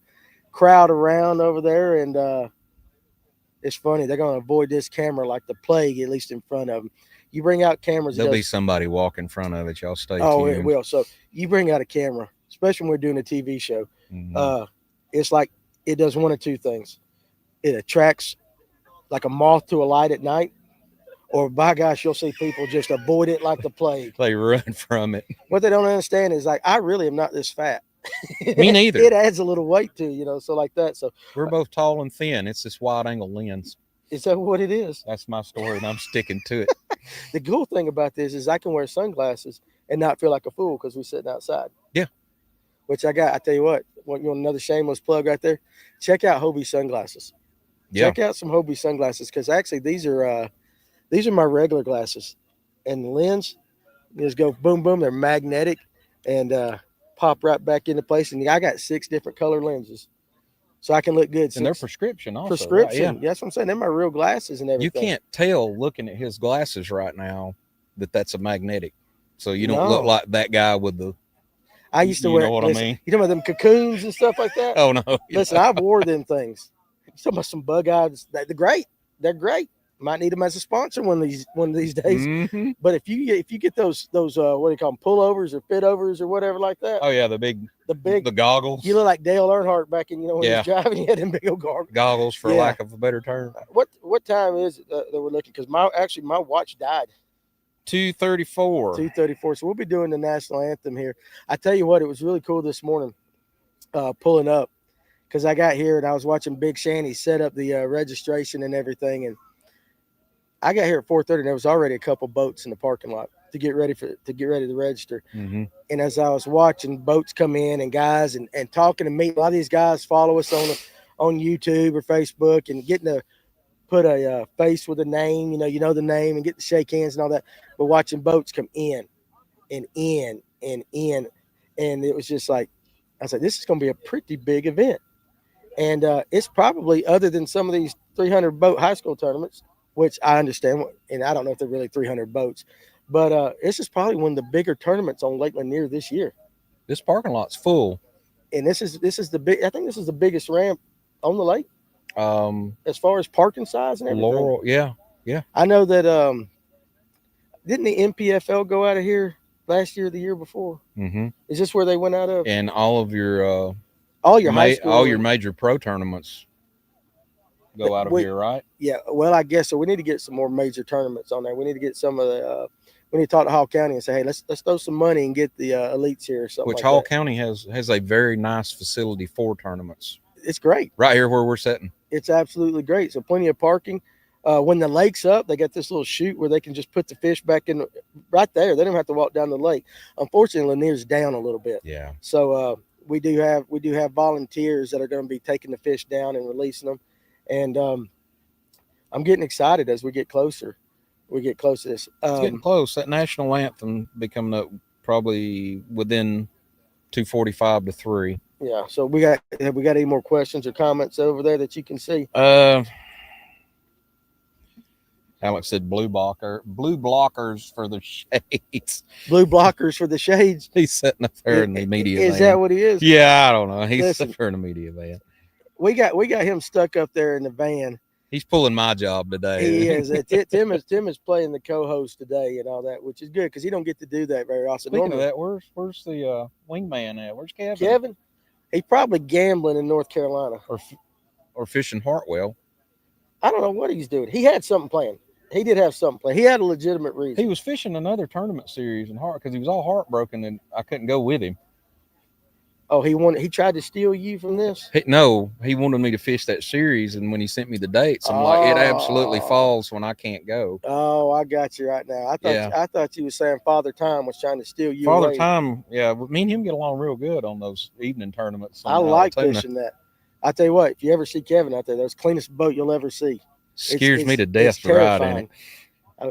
crowd around over there, and it's funny. They're going to avoid this camera like the plague, at least in front of them. You bring out cameras. There'll be somebody walk in front of it. Y'all stay tuned. Oh, it will. So you bring out a camera, especially when we're doing a TV show. Mm-hmm. It's like it does one of two things. It attracts like a moth to a light at night, or by gosh, you'll see people just avoid it like the plague. They run from it. What they don't understand is like, I really am not this fat. Me neither. It adds a little weight to, so like that. So we're both tall and thin. It's this wide angle lens. Is that what it is? That's my story, and I'm sticking to it. The cool thing about this is I can wear sunglasses and not feel like a fool because we're sitting outside. Yeah. Which I got. I tell you what, you want another shameless plug right there? Check out Hobie sunglasses. Yeah. Check out some Hobie sunglasses because actually these are my regular glasses, and the lens just go boom boom. They're magnetic and pop right back into place. And I got 6 different color lenses, so I can look good. And they're prescription also. Prescription. Right? Yeah. That's what I'm saying. They're my real glasses and everything. You can't tell looking at his glasses right now that that's a magnetic. So you don't look like that guy with the. I used to wear. You know what I mean? You know about them cocoons and stuff like that? Oh no! Listen, I've wore them things. You talking about some bug eyes? They're great. They're great. Might need them as a sponsor one of these days. Mm-hmm. But if you get those what do you call them, pullovers or fit overs or whatever like that? Oh yeah, the goggles. You look like Dale Earnhardt back in when he was driving. He had them big old goggles for lack of a better term. What time is it that we're looking? Because my watch died. 2:34. 2:34. So we'll be doing the national anthem here. I tell you what, it was really cool this morning, pulling up, because I got here and I was watching Big Shanny set up the registration and everything, and I got here at 4:30 and there was already a couple boats in the parking lot to get ready to register. Mm-hmm. And as I was watching boats come in and guys and talking to me, a lot of these guys follow us on YouTube or Facebook and getting to put a face with a name, you know the name, and get to shake hands and all that. But watching boats come in and in and in, and it was just like, I was like, this is going to be a pretty big event. And it's probably, other than some of these 300 boat high school tournaments, which I understand, and I don't know if they're really 300 boats, but this is probably one of the bigger tournaments on Lake Lanier this year. This parking lot's full, and this is the big. I think this is the biggest ramp on the lake. As far as parking size and everything. Laurel, yeah. I know that. Didn't the NPFL go out of here last year or the year before? Mm-hmm. Is this where they went out of? And all of your high school, all your major pro tournaments go out of here, right? Yeah. Well, I guess so. We need to get some more major tournaments on there. We need to get some of the. We need to talk to Hall County and say, hey, let's throw some money and get the elites here or something. Which Hall County has a very nice facility for tournaments. It's great. Right here where we're sitting. It's absolutely great. So plenty of parking. When the lake's up, they got this little chute where they can just put the fish back in right there. They don't have to walk down the lake. Unfortunately, Lanier's down a little bit. Yeah. So we do have volunteers that are going to be taking the fish down and releasing them. And I'm getting excited as we get closer. We get close to this. It's getting close. That national anthem be coming up probably within 2:45 to 3. Yeah. So have we got any more questions or comments over there that you can see? Alex said blue blockers for the shades. Blue blockers for the shades. He's sitting up there in the media van. Is that what he is? Yeah, I don't know. He's up there in the media van. We got him stuck up there in the van. He's pulling my job today. He is. Tim is playing the co-host today and all that, which is good because he don't get to do that very often. Speaking of that, where's the wingman at? Where's Kevin? Kevin? He's probably gambling in North Carolina or fishing Hartwell. I don't know what he's doing. He had something planned. He did have something planned. He had a legitimate reason. He was fishing another tournament series in Hart because he was all heartbroken and I couldn't go with him. Oh, he tried to steal you from this? No, he wanted me to fish that series, and when he sent me the dates, I'm like, it absolutely falls when I can't go. Oh, I got you right now. I thought you were saying Father Time was trying to steal you Father away. Time, yeah, me and him get along real good on those evening tournaments. I like fishing that. I tell you what, if you ever see Kevin out there, that's the cleanest boat you'll ever see. Scares me to death to ride in it.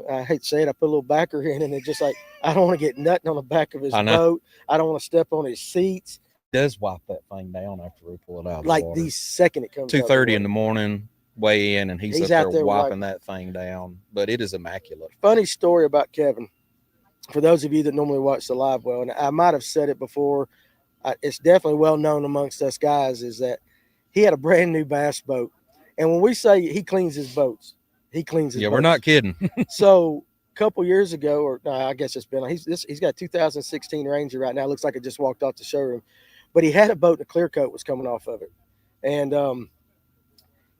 I hate to say it, I put a little backer in, and it's just like I don't want to get nothing on the back of his boat. I don't want to step on his seats. Does wipe that thing down after we pull it out of like the water. The second it comes 2:30 in the morning, weigh in, and he's up there wiping that thing down. But it is immaculate. Funny story about Kevin. For those of you that normally watch the live well, and I might have said it before, it's definitely well known amongst us guys, is that he had a brand new bass boat. And when we say he cleans his boats, he cleans his boats. We're not kidding. So a couple years ago, or no, I guess it's been, he's got a 2016 Ranger right now. Looks like it just walked off the showroom. But he had a boat and a clear coat was coming off of it. And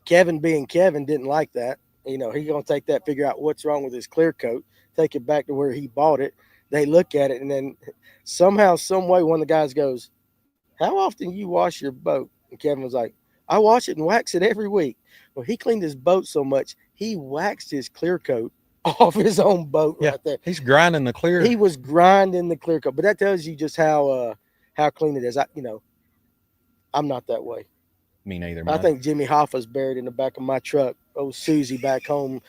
Kevin being Kevin didn't like that. He's going to take that, figure out what's wrong with his clear coat, take it back to where he bought it. They look at it, and then somehow, some way, one of the guys goes, "How often you wash your boat?" And Kevin was like, "I wash it and wax it every week." Well, he cleaned his boat so much, he waxed his clear coat off his own boat right there. He's grinding the clear. He was grinding the clear coat. But that tells you just how clean it is. I'm not that way. Me neither, man. I think Jimmy Hoffa's buried in the back of my truck. Oh, Susie back home.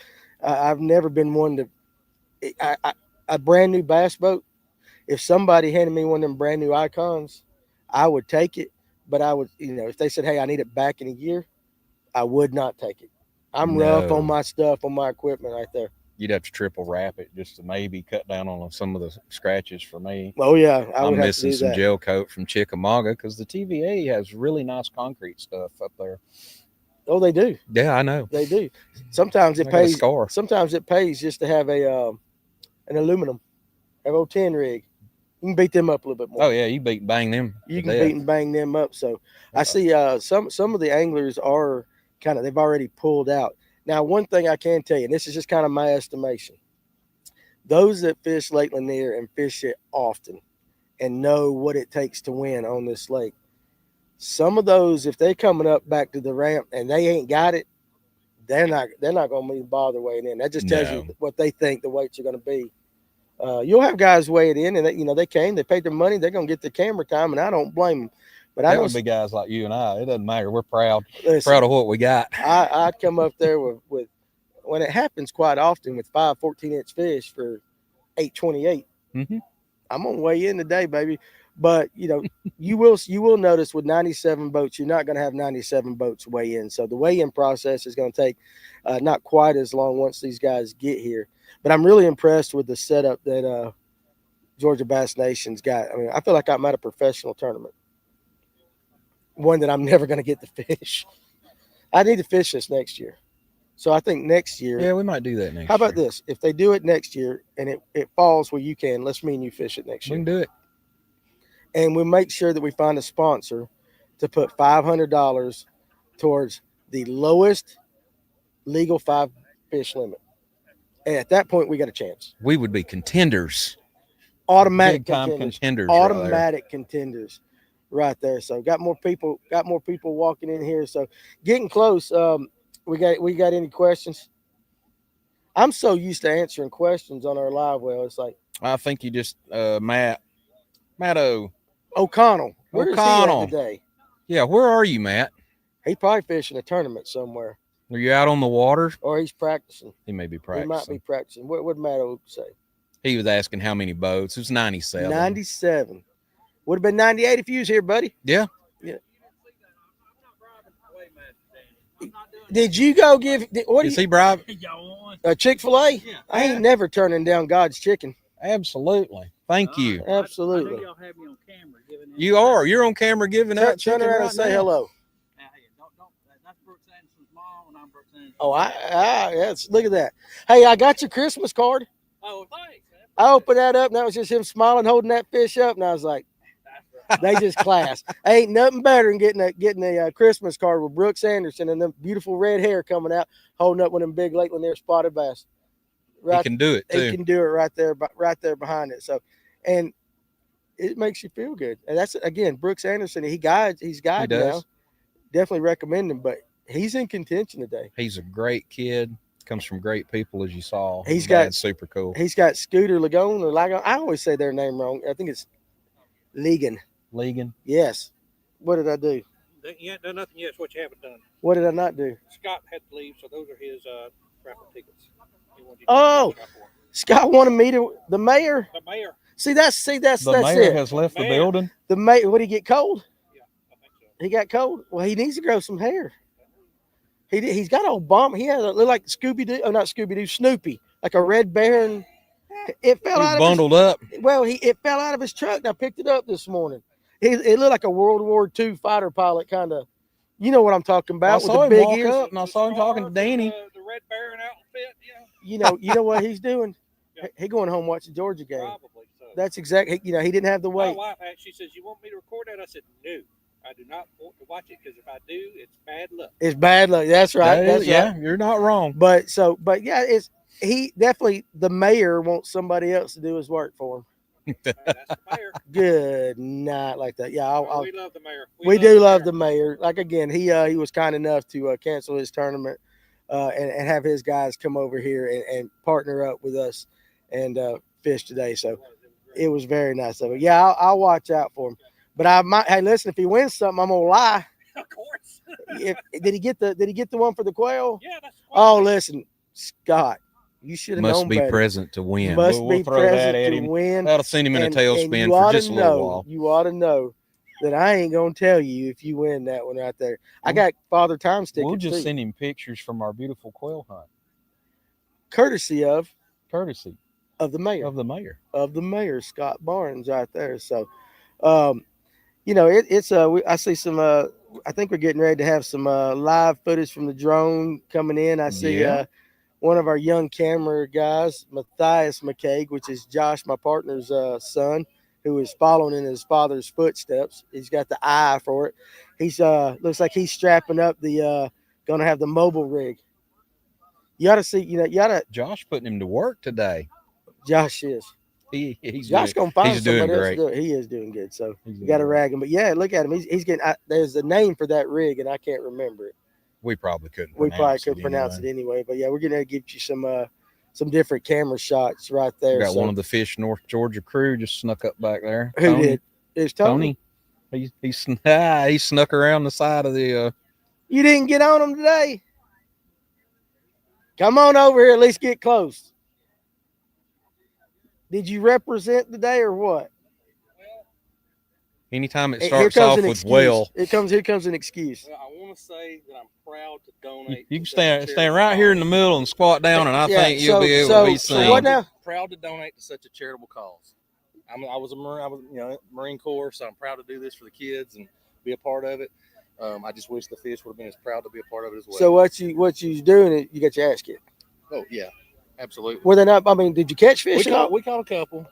I've never been one to a brand new bass boat. If somebody handed me one of them brand new Icons, I would take it. But I would, if they said, "Hey, I need it back in a year," I would not take it. I'm rough on my stuff, on my equipment right there. You'd have to triple wrap it just to maybe cut down on some of the scratches for me. Oh, yeah. I'm missing some gel coat from Chickamauga because the TVA has really nice concrete stuff up there. Oh, they do. Yeah, I know. They do. Sometimes it pays. Sometimes it pays just to have an aluminum, have an 010 rig. You can beat them up a little bit more. Oh, yeah, you beat and bang them. You can beat and bang them up. So I see some of the anglers are they've already pulled out. Now, one thing I can tell you, and this is just kind of my estimation, those that fish Lake Lanier and fish it often and know what it takes to win on this lake, some of those, if they're coming up back to the ramp and they ain't got it, they're not going to even bother weighing in. That just tells you what they think the weights are going to be. You'll have guys weigh it in, and they paid their money, they're going to get the camera time, and I don't blame them. But I don't be guys like you and I. It doesn't matter. We're proud of what we got. I come up there with when it happens quite often with 5 14-inch fish for $8.28. Mm-hmm. I'm gonna weigh in today, baby. But you will notice with 97 boats, you're not gonna have 97 boats weigh in. So the weigh in process is gonna take not quite as long once these guys get here. But I'm really impressed with the setup that Georgia Bass Nation's got. I mean, I feel like I'm at a professional tournament. One that I'm never going to get to fish. I need to fish this next year. So I think next year. Yeah, we might do that next year. How about this? If they do it next year and it falls where you can, let's me and you fish it next year. We can do it. And we'll make sure that we find a sponsor to put $500 towards the lowest legal 5 fish limit. And at that point, we got a chance. We would be contenders. Automatic contenders. Automatic contenders. Right there. So got more people walking in here. So getting close. We got any questions? I'm so used to answering questions on our live well. It's like I think you just Matt O'Connell. Where is he at today? Yeah, where are you, Matt? He's probably fishing a tournament somewhere. Are you out on the water? Or he's practicing. He may be practicing. He might be practicing. What did Matt O say? He was asking how many boats. It was 97. 97. Would have been 98 if you was here, buddy. Yeah. Yeah. I'm not driving. Wait a minute, Danny. I'm not doing Did you go give? What Is he bribe? Chick-fil-A? Yeah. I ain't never turning down God's chicken. Absolutely. Thank you. Absolutely. I know y'all have me on camera giving it. You are. You're on camera giving out Turn chicken around right and say now. hello. Don't. That's Brooks Anderson's mom, and I'm Brooks Anderson's Oh, dad. yes. Look at that. Hey, I got your Christmas card. Oh, thanks. I opened that up, and that was just him smiling, holding that fish up, and I was like, they just class. Ain't nothing better than getting a Christmas card with Brooks Anderson and them beautiful red hair coming out, holding up one of them big Lake Lanier spotted bass. Right, he can do it too. He can do it right there behind it. So, and it makes you feel good. And that's again, Brooks Anderson. He's guiding now. Definitely recommend him, but he's in contention today. He's a great kid. Comes from great people, as you saw. He's got super cool. He's got Scooter Lagon or Lagon. I always say their name wrong. I think it's Legan. Yes. What did I do? You ain't done nothing yet. It's what you haven't done. What did I not do? Scott had to leave, so those are his raffle tickets. Oh, Scott wanted me to the mayor. The mayor. See that's the mayor it. Has left the building. The mayor. Would he get cold? Yeah, I think so. He got cold. Well, he needs to grow some hair. He's got Obama. He has a look like Scooby-Doo. Oh, not Scooby-Doo. Snoopy, like a red bear. And it fell out. Bundled up. Well, it fell out of his truck, and I picked it up this morning. It looked like a World War II fighter pilot kind of. You know what I'm talking about? I saw him walk up, and I saw him talking to Danny. The red bear and outfit. Yeah. You know what he's doing? Yeah. He going home watch the Georgia game. Probably so. That's exactly. He didn't have the weight. My wife actually says, "You want me to record that?" I said, "No, I do not want to watch it because if I do, it's bad luck." It's bad luck. That's right. That's yeah, right. You're not wrong. But yeah, he definitely the mayor wants somebody else to do his work for him. That's the mayor. Good night, like that. Yeah, we love the mayor. We do love the mayor. Like again, he was kind enough to cancel his tournament and have his guys come over here and partner up with us and fish today. So it was very nice of it. Yeah, I'll watch out for him. But I might. Hey, listen, if he wins something, I'm gonna lie. Of course. Did he get the one for the quail? Yeah, that's. Oh, listen, Scott. You should have known Must be better. present to win. Must we'll be throw present that at to him. win. That'll send him in a tailspin you for just a little while. You ought to know that I ain't gonna tell you if you win that one right there. I got Father Time tickets. We'll just too. send him pictures from our beautiful quail hunt, courtesy of the mayor Scott Barnes right there. So, I see some. I think we're getting ready to have some live footage from the drone coming in. I see one of our young camera guys, Matthias McCaig, which is Josh, my partner's son, who is following in his father's footsteps. He's got the eye for it. He's looks like he's strapping up the going to have the mobile rig. You ought to see, Josh putting him to work today. Josh is. He's Josh gonna find he's doing somebody great. else to do it. He is doing good. So you got to rag him. But yeah, look at him. He's getting. There's a name for that rig, and I can't remember it. We probably couldn't. We probably could pronounce it anyway. But yeah, we're gonna give you some different camera shots right there. We got one of the Fish North Georgia crew just snuck up back there. Who Tony. did? It's Tony. He snuck around the side of the. You didn't get on him today. Come on over here. At least get close. Did you represent today or what? Anytime it starts off with well, here comes an excuse. Well, I want to say that I'm proud to donate. You can stand right here in the middle and squat down, and I think you'll be able to be seen. So what now? Proud to donate to such a charitable cause. I was a Marine. I was Marine Corps, so I'm proud to do this for the kids and be a part of it. I just wish the fish would have been as proud to be a part of it as well. So what you doing? You got your ass kicked. Oh yeah, absolutely. Were they not? I mean, did you catch fish? We caught a couple.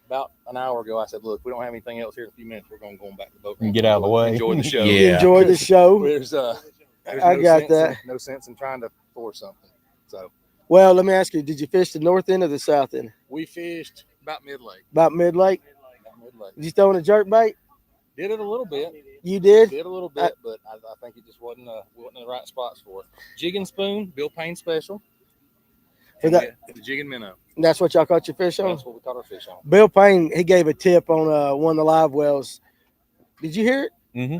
About an hour ago, I said, "Look, we don't have anything else here in a few minutes. We're going back to the boat and get out of the way. Enjoy the show. Enjoy the show. There's I got that. No sense in trying to force something. So, well, let me ask you: did you fish the north end or the south end? We fished about mid-lake. About mid-lake. Did you throw in a jerk bait? Did it a little bit. You did? Did a little bit, but I think it just wasn't in the right spots for it. Jig and spoon, Bill Payne special. And the jig and minnow. And that's what y'all caught your fish on? That's what we caught our fish on. Bill Payne, he gave a tip on one of the live wells. Did you hear it? Mm-hmm.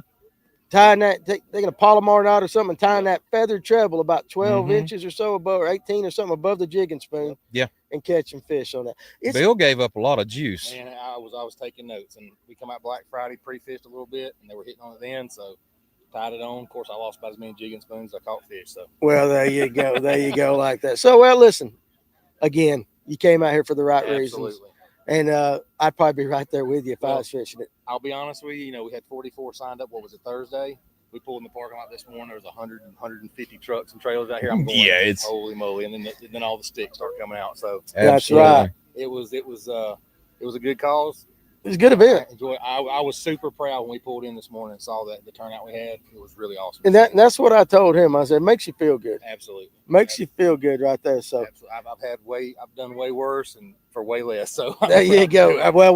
Tying that, taking a Palomar knot or something, tying that feathered treble about 12 inches or so above, or 18 or something above the jigging spoon. Yeah. And catching fish on that. Bill gave up a lot of juice. And I was taking notes, and we come out Black Friday, pre-fished a little bit, and they were hitting on it then. So tied it on. Of course, I lost about as many jigging spoons as I caught fish. So, well, there you go. There you go, like that. So, well, listen, again, you came out here for the right reasons. And I'd probably be right there with you if I was fishing it. I'll be honest with you. You know, we had 44 signed up. What was it, Thursday? We pulled in the parking lot this morning. There was 150 trucks and trailers out here. I'm going, it's holy moly! And then all the sticks start coming out. So that's right. It was a good cause. It was a good event. I was super proud when we pulled in this morning and saw that the turnout we had. It was really awesome. And that's what I told him. I said, it makes you feel good. Absolutely. Makes you feel good right there. So I've done way worse and for way less. So there you go. Well,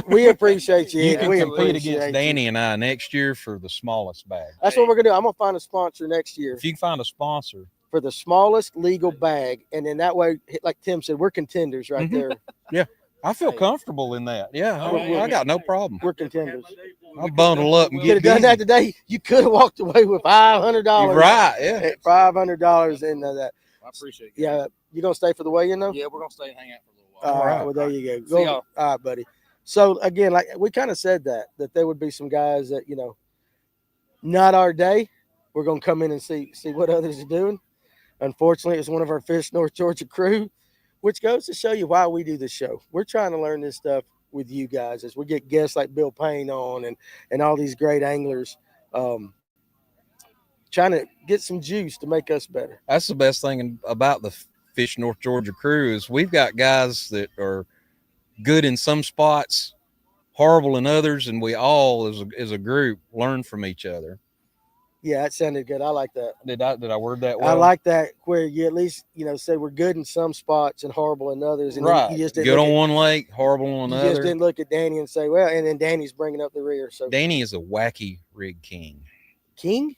we appreciate you. You can we compete against Danny and I next year for the smallest bag. That's what we're gonna do. I'm gonna find a sponsor next year. If you can find a sponsor for the smallest legal bag, and then that way, like Tim said, we're contenders right there. Yeah. I feel comfortable in that. Yeah, I got no problem. We're contenders. I'll bundle up and get it done that today. You could have walked away with $500. Right? Yeah, $500 in that. I appreciate it. Yeah, you gonna stay for the weigh-in though? Yeah, we're gonna stay and hang out for a little while. All right. Well, there you go. See y'all. All right, buddy. So again, like we kind of said that there would be some guys that not our day. We're gonna come in and see what others are doing. Unfortunately, it's one of our Fish North Georgia crew. Which goes to show you why we do this show. We're trying to learn this stuff with you guys as we get guests like Bill Payne on and all these great anglers, trying to get some juice to make us better. That's the best thing about the Fish North Georgia crew is we've got guys that are good in some spots, horrible in others, and we all as a group learn from each other. Yeah, that sounded good. I like that. Did I word that well? I like that where you at least, say we're good in some spots and horrible in others. And right. You just good on one lake, horrible on another. You just didn't look at Danny and say, well, and then Danny's bringing up the rear. So Danny is a wacky rig king. King.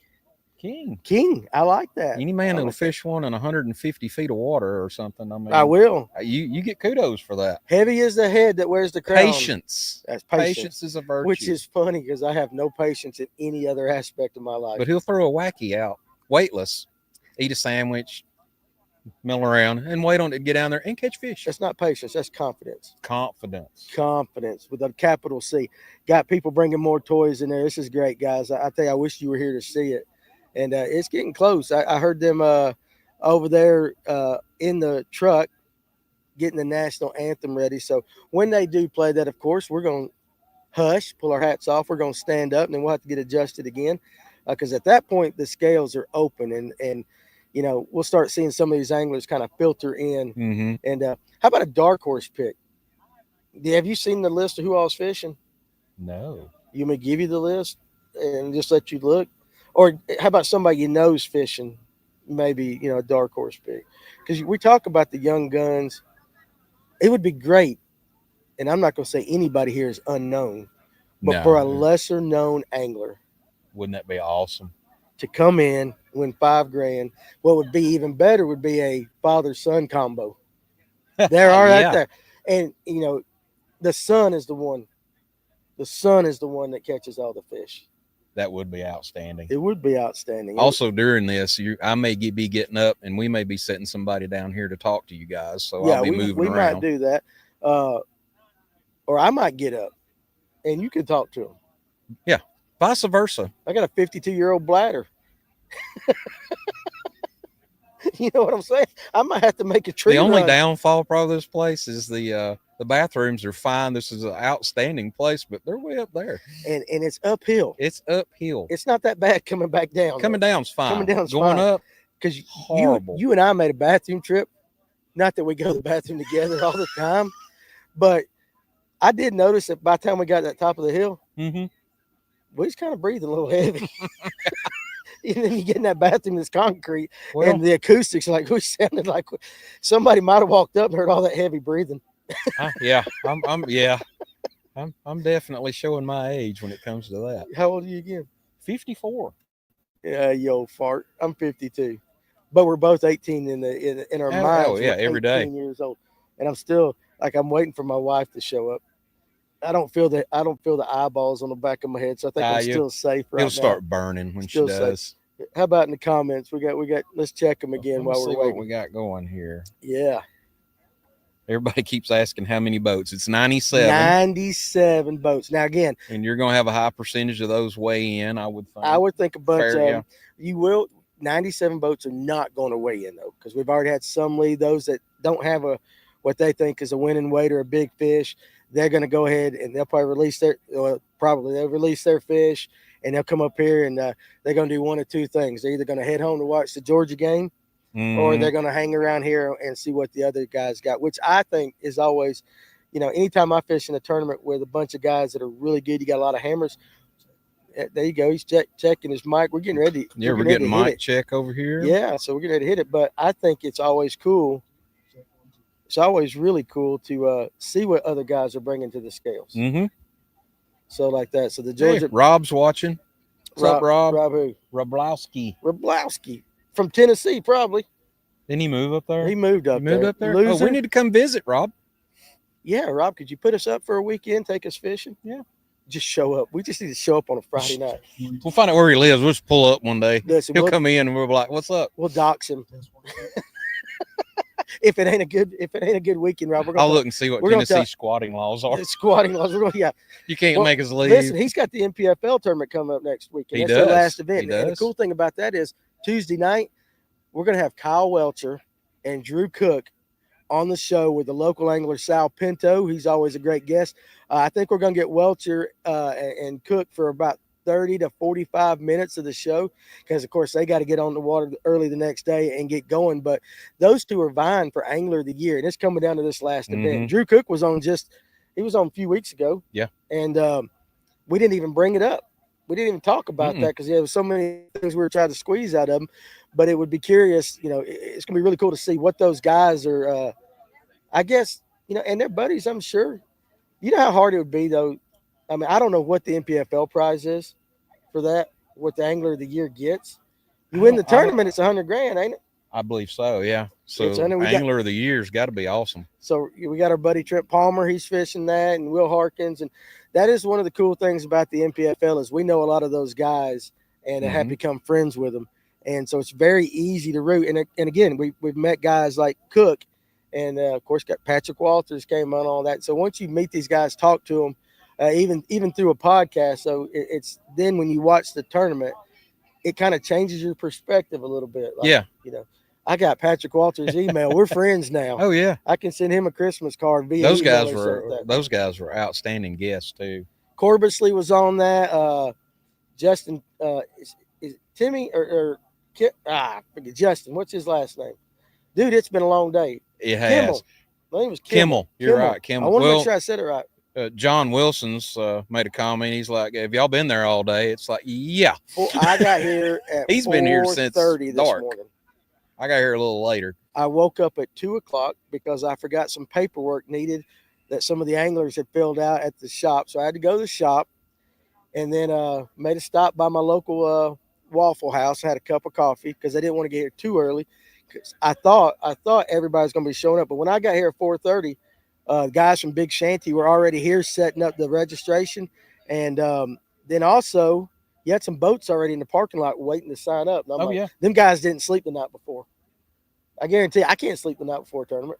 I like that. Any man that'll fish one in 150 feet of water or something. I mean, I will. You get kudos for that. Heavy is the head that wears the crown. Patience. That's patience is a virtue. Which is funny because I have no patience in any other aspect of my life. But he'll throw a wacky out, weightless, eat a sandwich, mill around, and wait on it to get down there and catch fish. That's not patience. That's confidence. Confidence with a capital C. Got people bringing more toys in there. This is great, guys. I tell you, I wish you were here to see it. And it's getting close. I heard them over there in the truck getting the national anthem ready. So when they do play that, of course, we're going to hush, pull our hats off. We're going to stand up, and then we'll have to get adjusted again. Because at that point, the scales are open. And we'll start seeing some of these anglers kind of filter in. Mm-hmm. And how about a dark horse pick? Have you seen the list of who all's fishing? No. You may give you the list and just let you look. Or how about somebody is fishing, maybe, a dark horse pick? Because we talk about the young guns. It would be great, and I'm not going to say anybody here is unknown, but for a lesser-known angler. Wouldn't that be awesome? To come in, win $5,000. What would be even better would be a father-son combo. There are right there. And, the son is the one. The son is the one that catches all the fish. That would be outstanding. It would be outstanding. Also, during this, I may be getting up, and we may be setting somebody down here to talk to you guys. So I'll be moving around. We might do that. Or I might get up, and you can talk to them. Yeah, vice versa. I got a 52-year-old bladder. You know what I'm saying? I might have to make a tree. The only run. downfall probably of this place is the bathrooms are fine. This is an outstanding place, but they're way up there. And it's uphill. It's uphill. It's not that bad coming back down. Coming down's fine. Coming down's going fine. Up, because horrible. You and I made a bathroom trip. Not that we go to the bathroom together all the time, but I did notice that by the time we got to the top of the hill, we was kind of breathing a little heavy. And then you get in that bathroom that's concrete, and the acoustics we sounded like somebody might have walked up and heard all that heavy breathing. I'm definitely showing my age when it comes to that. How old are you again? 54. Yeah, you old fart. I'm 52, but we're both 18 in our minds. Oh yeah, every day. 18 years old, and I'm still I'm waiting for my wife to show up. I don't feel the eyeballs on the back of my head, so I think I'm still safe right now. He'll start burning when she does. Safe. How about in the comments? We got. Let's check them again while we're waiting. What we got going here. Yeah. Everybody keeps asking how many boats. It's 97. 97 boats. Now, again. And you're going to have a high percentage of those weigh in, I would think. I would think a bunch Fair, of yeah. You will. 97 boats are not going to weigh in, though, because we've already had some lead. Those that don't have what they think is a winning weight or a big fish, they're going to go ahead and they'll probably release they'll release their fish, and they'll come up here and they're going to do one of two things. They're either going to head home to watch the Georgia game, or they're going to hang around here and see what the other guys got, which I think is always, anytime I fish in a tournament with a bunch of guys that are really good, you got a lot of hammers. There you go. He's checking his mic. We're getting ready. Yeah, we're getting mic check over here. Yeah, so we're getting ready to hit it. But I think it's always cool. It's always really cool to see what other guys are bringing to the scales. Mm-hmm. So like that. So the Georgia. Hey, Rob's watching. What's up, Rob? Rob who? Roblowski. From Tennessee, probably. Didn't he move up there? He moved up there. Oh, we need to come visit, Rob. Yeah, Rob, could you put us up for a weekend, take us fishing? Yeah. Just show up. We just need to show up on a Friday night. We'll find out where he lives. We'll just pull up one day. Listen, He'll come in and we'll be like, "What's up?" We'll dox him. If it ain't a good weekend, Rob, I'll look and see what Tennessee squatting laws are. Squatting laws. You can't make us leave. Listen, he's got the MPFL tournament coming up next weekend. That's the last event. And the cool thing about that is Tuesday night, we're going to have Kyle Welcher and Drew Cook on the show with the local angler Sal Pinto. He's always a great guest. I think we're going to get Welcher and Cook for about 30 to 45 minutes of the show because, of course, they got to get on the water early the next day and get going. But those two are vying for Angler of the Year, and it's coming down to this last event. Drew Cook was on a few weeks ago. Yeah. And we didn't even bring it up. We didn't even talk about that because there was so many things we were trying to squeeze out of them. But it would be curious, it's going to be really cool to see what those guys are, I guess, and their buddies, I'm sure. You know how hard it would be, though. I mean, I don't know what the MPFL prize is for that, what the Angler of the Year gets. You win the tournament, it's $100,000, ain't it? I believe so, yeah. So Angler of the Year's got to be awesome. So we got our buddy Trent Palmer. He's fishing that, and Will Harkins. And that is one of the cool things about the MPFL is we know a lot of those guys and have become friends with them. And so it's very easy to root. And again, we've met guys like Cook and, of course, got Patrick Walters came on, all that. So once you meet these guys, talk to them, even through a podcast. So it's then when you watch the tournament, it kind of changes your perspective a little bit. Like, I got Patrick Walters' email. We're friends now. Oh, yeah. I can send him a Christmas card. Those guys were outstanding guests, too. Corbesley was on that. Justin, is Timmy or forget Justin. What's his last name? Dude, it's been a long day. It has. My name was Kimmel. You're right, Kimmel. I want to make sure I said it right. John Wilson's made a comment. He's like, "Have y'all been there all day?" It's like, "Yeah." Well, I got here at He's been here since dark. This morning. I got here a little later. I woke up at 2:00 because I forgot some paperwork needed that some of the anglers had filled out at the shop. So I had to go to the shop, and then made a stop by my local Waffle House. I had a cup of coffee because I didn't want to get here too early. Cause I thought everybody's going to be showing up, but when I got here at 4:30. Guys from Big Shanty were already here setting up the registration. And then also, you had some boats already in the parking lot waiting to sign up. And I'm like, them guys didn't sleep the night before. I guarantee you, I can't sleep the night before a tournament.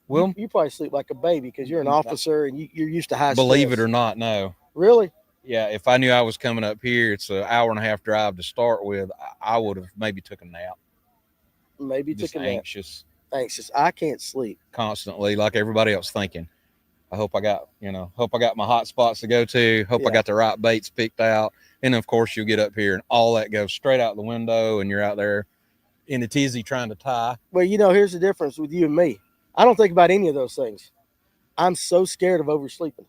Well, you probably sleep like a baby because you're an officer and you're used to high stress. Believe it or not, no. Really? Yeah, if I knew I was coming up here, it's an hour and a half drive to start with, I would have maybe took a nap. Just took a anxious. I can't sleep constantly like everybody else thinking. I hope I got my hot spots to go to. Hope I got the right baits picked out. And of course you'll get up here and all that goes straight out the window and you're out there in a tizzy trying to tie. Well, here's the difference with you and me. I don't think about any of those things. I'm so scared of oversleeping.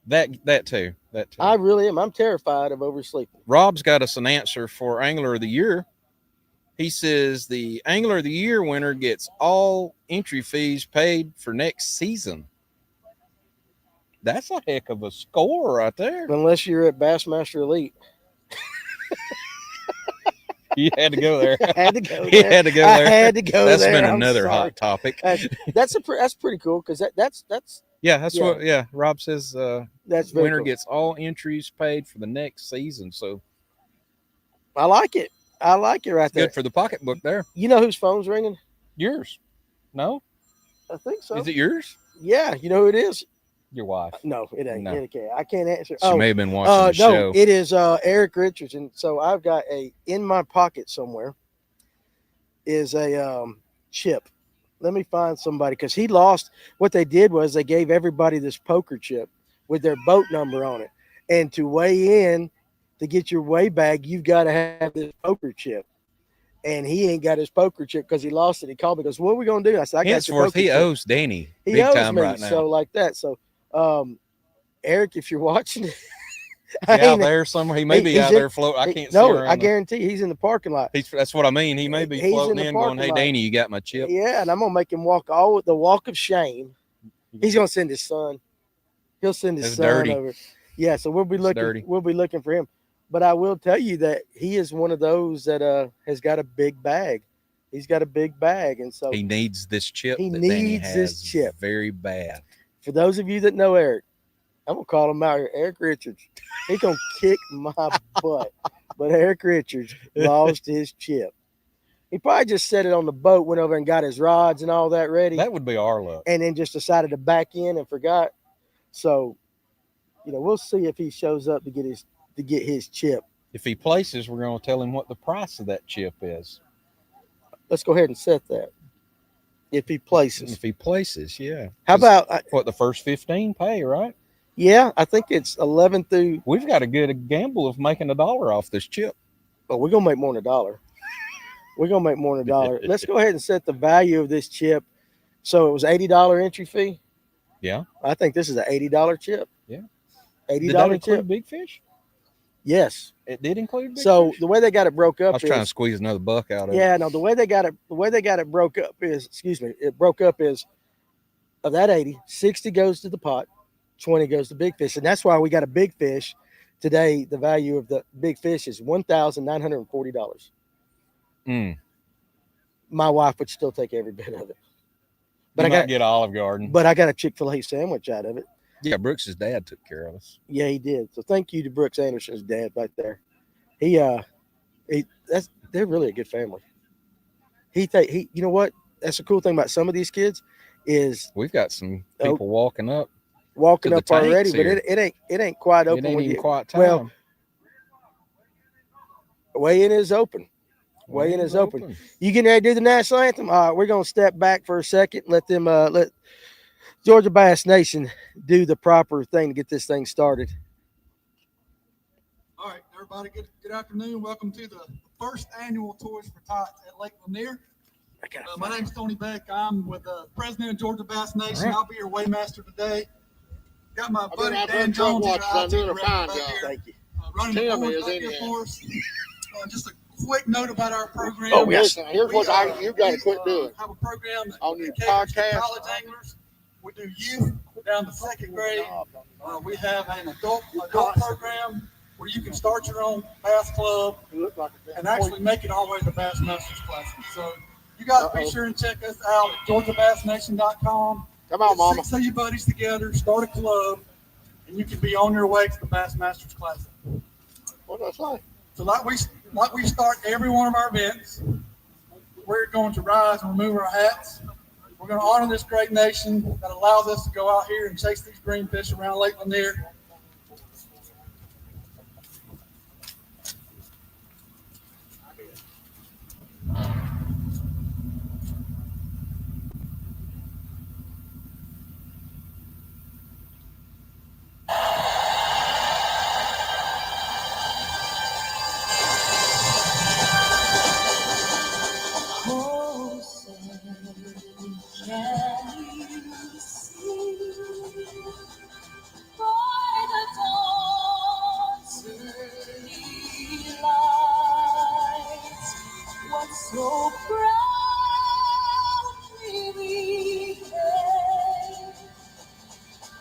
That too. I really am. I'm terrified of oversleeping. Rob's got us an answer for Angler of the Year. He says the Angler of the Year winner gets all entry fees paid for next season. That's a heck of a score right there. Unless you're at Bassmaster Elite. You had to go there. I had to go there. You had to go there. I had to go That's there. Been another hot topic. That's pretty cool because that's what Rob says. That's winner cool. Gets all entries paid for the next season. So I like it. I like it right there. Good for the pocketbook there. You know whose phone's ringing? Yours. No? I think so. Is it yours? Yeah, you know who it is? Your wife? No, it ain't. No. I can't answer. She may have been watching the show. It is Eric Richardson. So I've got in my pocket somewhere is a chip. Let me find somebody, because he lost. What they did was they gave everybody this poker chip with their boat number on it. And to weigh in, to get your weigh bag, you've got to have this poker chip. And he ain't got his poker chip because he lost it. He called me, goes, "What are we going to do?" I said, "I got your poker he chip." owes Danny He big owes time me, right now. so like that. So, Eric, if you're watching, out there somewhere. He may be out there floating. I can't see around. I guarantee he's in the parking lot. That's what I mean. He may be floating in going, "Hey, Danny, you got my chip?" Yeah, and I'm going to make him walk the walk of shame. He's going to send his son. He'll send his son over. Yeah, so we'll be looking for him. But I will tell you that he is one of those that has got a big bag. He's got a big bag, and so he needs this chip. He needs this chip very bad. For those of you that know Eric, I'm gonna call him out here, Eric Richards. He gonna kick my butt. But Eric Richards lost his chip. He probably just set it on the boat, went over and got his rods and all that ready. That would be our luck. And then just decided to back in and forgot. So, we'll see if he shows up to get his chip. If he places, we're going to tell him what the price of that chip is. Let's go ahead and set that. If he places. Yeah. How about the first 15 pay, right? Yeah, I think it's 11 through. We've got a good gamble of making $1 off this chip. Oh, we're gonna make more than $1. We're gonna make more than $1. Let's go ahead and set the value of this chip. So it was $80 entry fee. Yeah. I think this is an $80 chip. Yeah. $80 Did that include chip. big fish? Yes. It did include big fish? The way they got it broke up I was trying to squeeze another buck out of it. Yeah, no, the way they got it broke up is, of that 80, 60 goes to the pot, 20 goes to big fish. And that's why we got a big fish today. The value of the big fish is $1,940. My wife would still take every bit of it. But I got to get Olive Garden. But I got a Chick-fil-A sandwich out of it. Yeah, Brooks's dad took care of us. Yeah, he did. So thank you to Brooks Anderson's dad right there. They're really a good family. You know what? That's the cool thing about some of these kids is we've got some people walking up already, but it ain't quite open. It ain't even quite time. Well, weigh-in is open. Weigh-in is open. You getting ready to do the national anthem? All right, we're gonna step back for a second. Let them let Georgia Bass Nation do the proper thing to get this thing started. All right, everybody, good afternoon. Welcome to the first annual Toys for Tots at Lake Lanier. My name's Tony Beck. I'm with the president of Georgia Bass Nation. Right. I'll be your weighmaster today. Got my buddy Dan Jones here. Thank you. Running the board back here for us. Just a quick note about our program. Oh, yes. Here's what you got to quit doing. Have a program that on your podcast. College anglers. We do youth down to second grade. We have an adult program where you can start your own bass club and actually make it all the way to Bassmasters classes. So you guys be sure and check us out at GeorgiaBassNation.com. Come on, Mama. 6 of you buddies together, start a club, and you can be on your way to the Bassmasters Classic. What did I say? So like we start every one of our events, we're going to rise and remove our hats. We're going to honor this great nation that allows us to go out here and chase these green fish around Lake Lanier. So proudly we came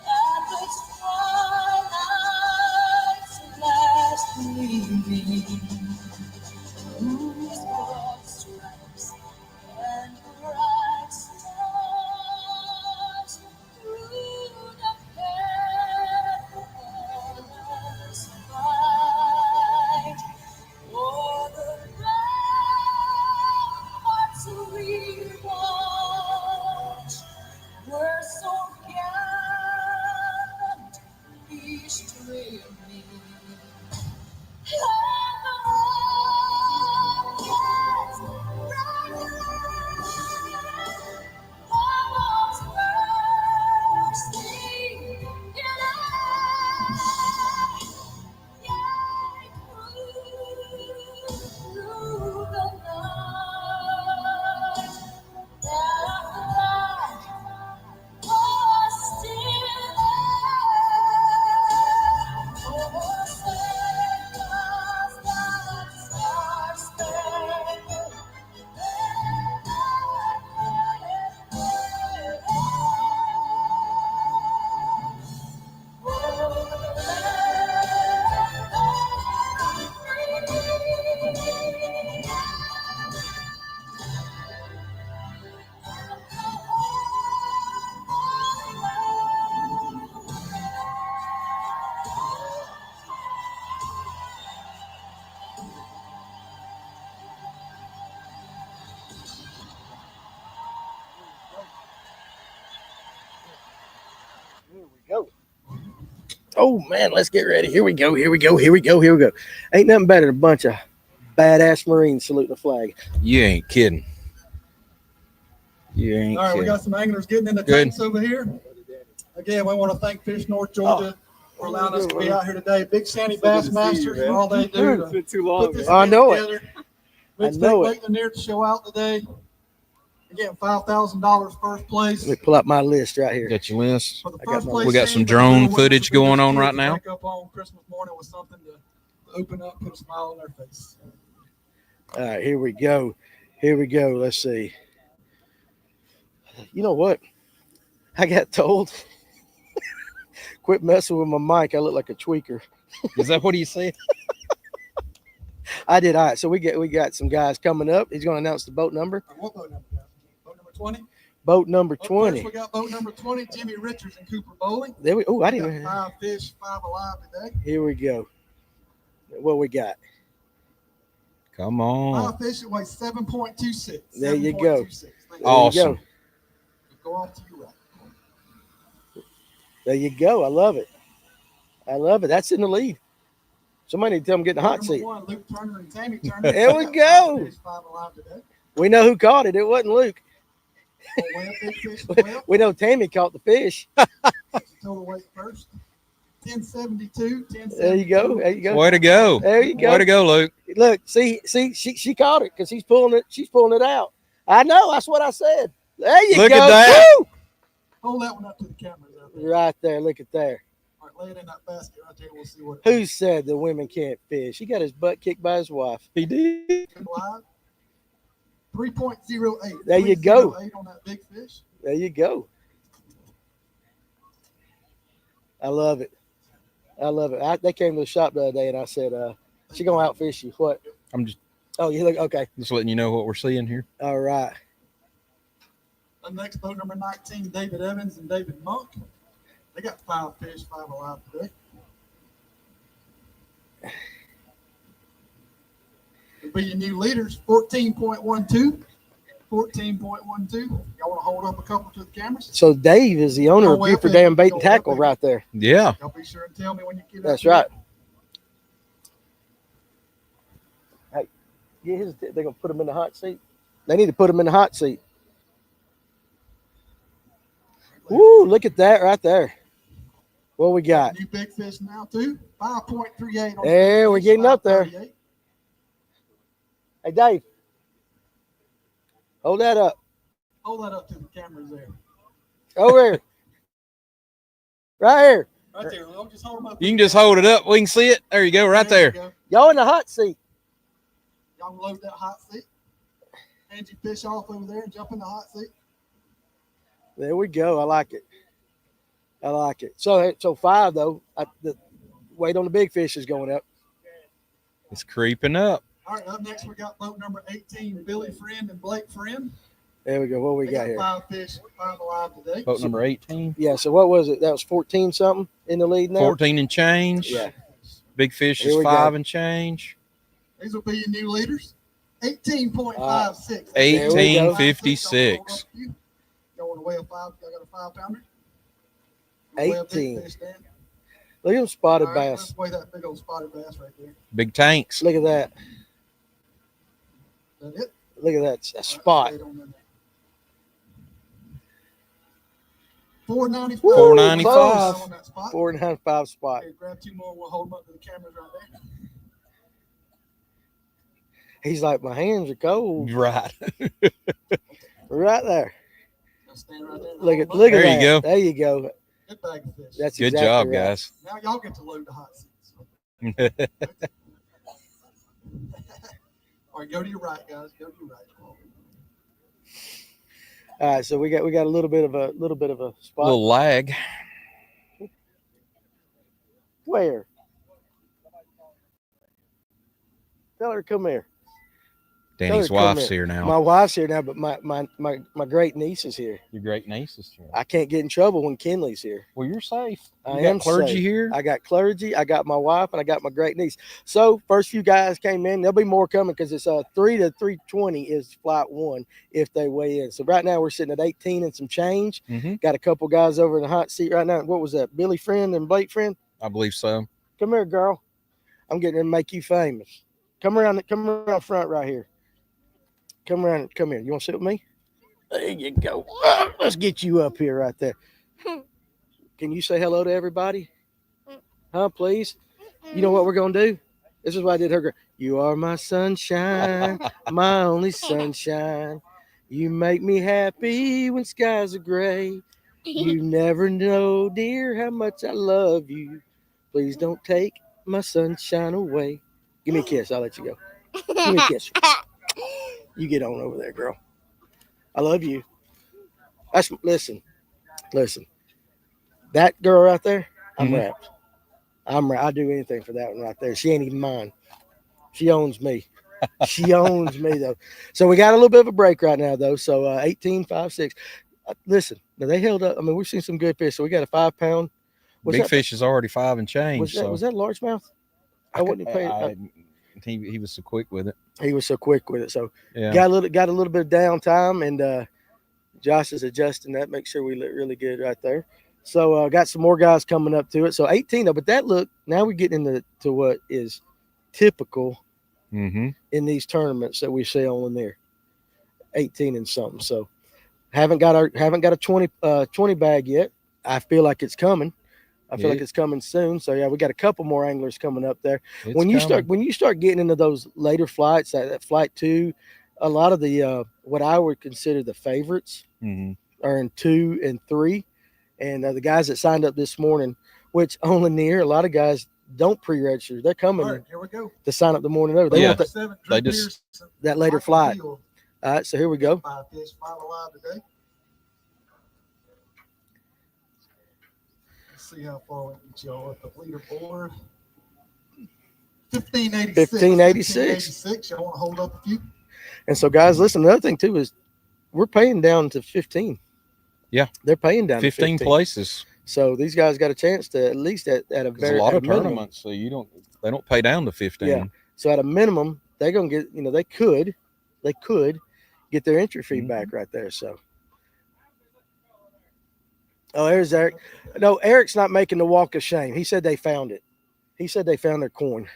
at the twilight's last gleaming, whose broad stripes and bright stars through the perilous fight o'er the we watch me. Let the road gets brighter. Almost bursting in light. Yeah, through the night. That the light was still there. Oh, save us, that star spangled Here we go. Oh man, let's get ready. Here we go. Ain't nothing better than a bunch of badass Marines saluting the flag. You ain't kidding. All right, we got some anglers getting in the tanks over here. Again, we want to thank Fish North Georgia for allowing us to be out here today. Big Sandy Bassmasters for all they do to It's been too long. put this I event know it. together. I Big know Stick Lanier to show out today. Again, $5,000 first place. Let me pull up my list right here. Got your list. For the I got first my- place We got team, some but drone everyone footage was the biggest going on kids right to now. Wake up on Christmas morning with something to open up, put a smile on their face. All right, here we go. Let's see. You know what? I got told. Quit messing with my mic. I look like a tweaker. Is that what you said? I did. All right. So we got some guys coming up. He's going to announce the boat number. What boat number? Boat number 20? Boat number Up 20. First, we got boat number 20, Jimmy Richards and Cooper Bowling. There we. Oh, I We didn't. got 5 fish, 5 alive today. Here we go. What we got? Come on. 5 fish that weigh 7.26. There you go. 7.26. Awesome. Go off to your right. There you go. I love it. That's in the lead. Somebody need to tell them get in the hot Number seat. 1, Luke Turner and Tammy Turner. There we Got go. 5 fish, 5 alive today. We know who caught it. It wasn't Luke. Full weight, big fish as well. We know Tammy caught the fish. Total weight first. 1072, 1072. There you go. Way to go. There you go. Way to go, Luke. Look, see, she caught it because she's pulling it out. I know. That's what I said. There you Look go. at that. Woo! Hold that one up to the cameras out there. Right there. Look at there. All right, lay it in that basket right there. We'll see what Who said the women can't fish? He got his butt kicked by his wife. He did. live. 3.08. There you go. 3.08 on that big fish. There you go. I love it. They came to the shop the other day and I said, she gonna outfish you. What? I'm just Oh, you look okay. letting you know what we're seeing here. All right. The next boat number 19, David Evans and David Monk. They got 5 fish, 5 alive today. It'll be your new leaders, 14.12. 14.12. Y'all want to hold up a couple to the cameras? So Dave is the owner Go of way up Buford there. Dam Bait Go and way up Tackle there. right there. Yeah. Y'all be sure and tell me when you get That's up there. right. Hey, they're gonna put him in the hot seat. They need to put him in the hot seat. Woo! Look at that right there. What we got? New big fish now too. 5.38. on There, the we're fish, getting up there. 5.38. Hey, Dave, hold that up. Hold that up to the cameras there. Over here. Right here. Right there. I'll just hold them up. You can just hold it up. We can see it. There you go, right you there. go. Y'all in the hot seat. Y'all can load that hot seat. Hand your fish off over there and jump in the hot seat. There we go. I like it. So 5 though. The weight on the big fish is going up. It's creeping up. All right, up next we got boat number 18, Billy Friend and Blake Friend. There we go. What we They got here? 5 fish, 5 alive today. Boat number 18. Yeah. So what was it? That was 14 something in the lead now. 14 and change. Yeah. Big fish Here is we go. 5 and change. These will be your new leaders. 18.56. 18.56. Y'all want to weigh a 5? Y'all got a 5 pounder? 18. Look at them spotted All right, bass. let's weigh that big old spotted bass right there. Big tanks. Look at that. Is that it? Look at that. A All right, spot. stay on there. 495. Woo, 495. On that spot. 495 spot. Okay, grab two more. We'll hold them up to the cameras right there. He's like, my hands are cold. Right. Right there. Now stand right there. Look at There you that. go. There you go. Good bag of fish. That's Good exactly job, right. guys. Now y'all get to load the hot seats. All right, go to your right, guys. Go to your right. All right, so we got a little bit of a spot. Little lag. Where? Tell her to come here. Danny's Tell her to come wife's here now. My wife's here now, but my great niece is here. Your great niece is here. I can't get in trouble when Kinley's here. Well, you're safe. I You am got clergy safe. here. I got clergy, I got my wife, and I got my great niece. So first few guys came in. There'll be more coming because it's 3 to 320 is flight 1 if they weigh in. So right now we're sitting at 18 and some change. Mm-hmm. Got a couple guys over in the hot seat right now. What was that? Billy Friend and Blake Friend? I believe so. Come here, girl. I'm getting to make you famous. Come around front right here. Come here. You want to sit with me? There you go. Let's get you up here right there. Can you say hello to everybody? Huh, please? You know what we're going to do? This is what I did her girl. You are my sunshine, my only sunshine. You make me happy when skies are gray. You never know, dear, how much I love you. Please don't take my sunshine away. Give me a kiss. I'll let you go. Give me a kiss. You get on over there, girl. I love you. Listen. That girl right there, I'm wrapped. I'll do anything for that one right there. She ain't even mine. She owns me. She owns me though. So we got a little bit of a break right now though. So 18, 5, 6. Listen, now they held up. I mean, we've seen some good fish. So we got a 5 pound. Big fish is already 5 and change. Was that largemouth? I wouldn't pay. He was so quick with it. He was so quick with it. So Yeah. got a little bit of downtime, and Josh is adjusting that. Make sure we look really good right there. So got some more guys coming up to it. So 18 though, but that look now we're getting into what is typical in these tournaments that we see on there. 18 and something. So haven't got a 20 bag yet. I feel like it's coming. I feel like it's coming soon. So yeah, we got a couple more anglers coming up there. When you start getting into those later flights, that flight 2, a lot of the what I would consider the favorites are in 2 and 3. And the guys that signed up this morning, which on Lanier, a lot of guys don't pre-register. They're coming Here we go. to sign up the morning over. They want They just that later flight. All right, so here we go. 5 fish, 5 alive today. Let's see how far we can get y'all at the leaderboard. 1586. 1586. Y'all want to hold up a few? And so, guys, listen, another thing, too, is we're paying down to 15. Yeah. They're paying down 15 to 15 places. So these guys got a chance to at least at a very a lot of minimum. tournaments, so they don't pay down to 15. Yeah. So at a minimum, they're gonna get, they could get their entry fee back right there. So there's Eric. No, Eric's not making the walk of shame. He said they found it. He said they found their coin.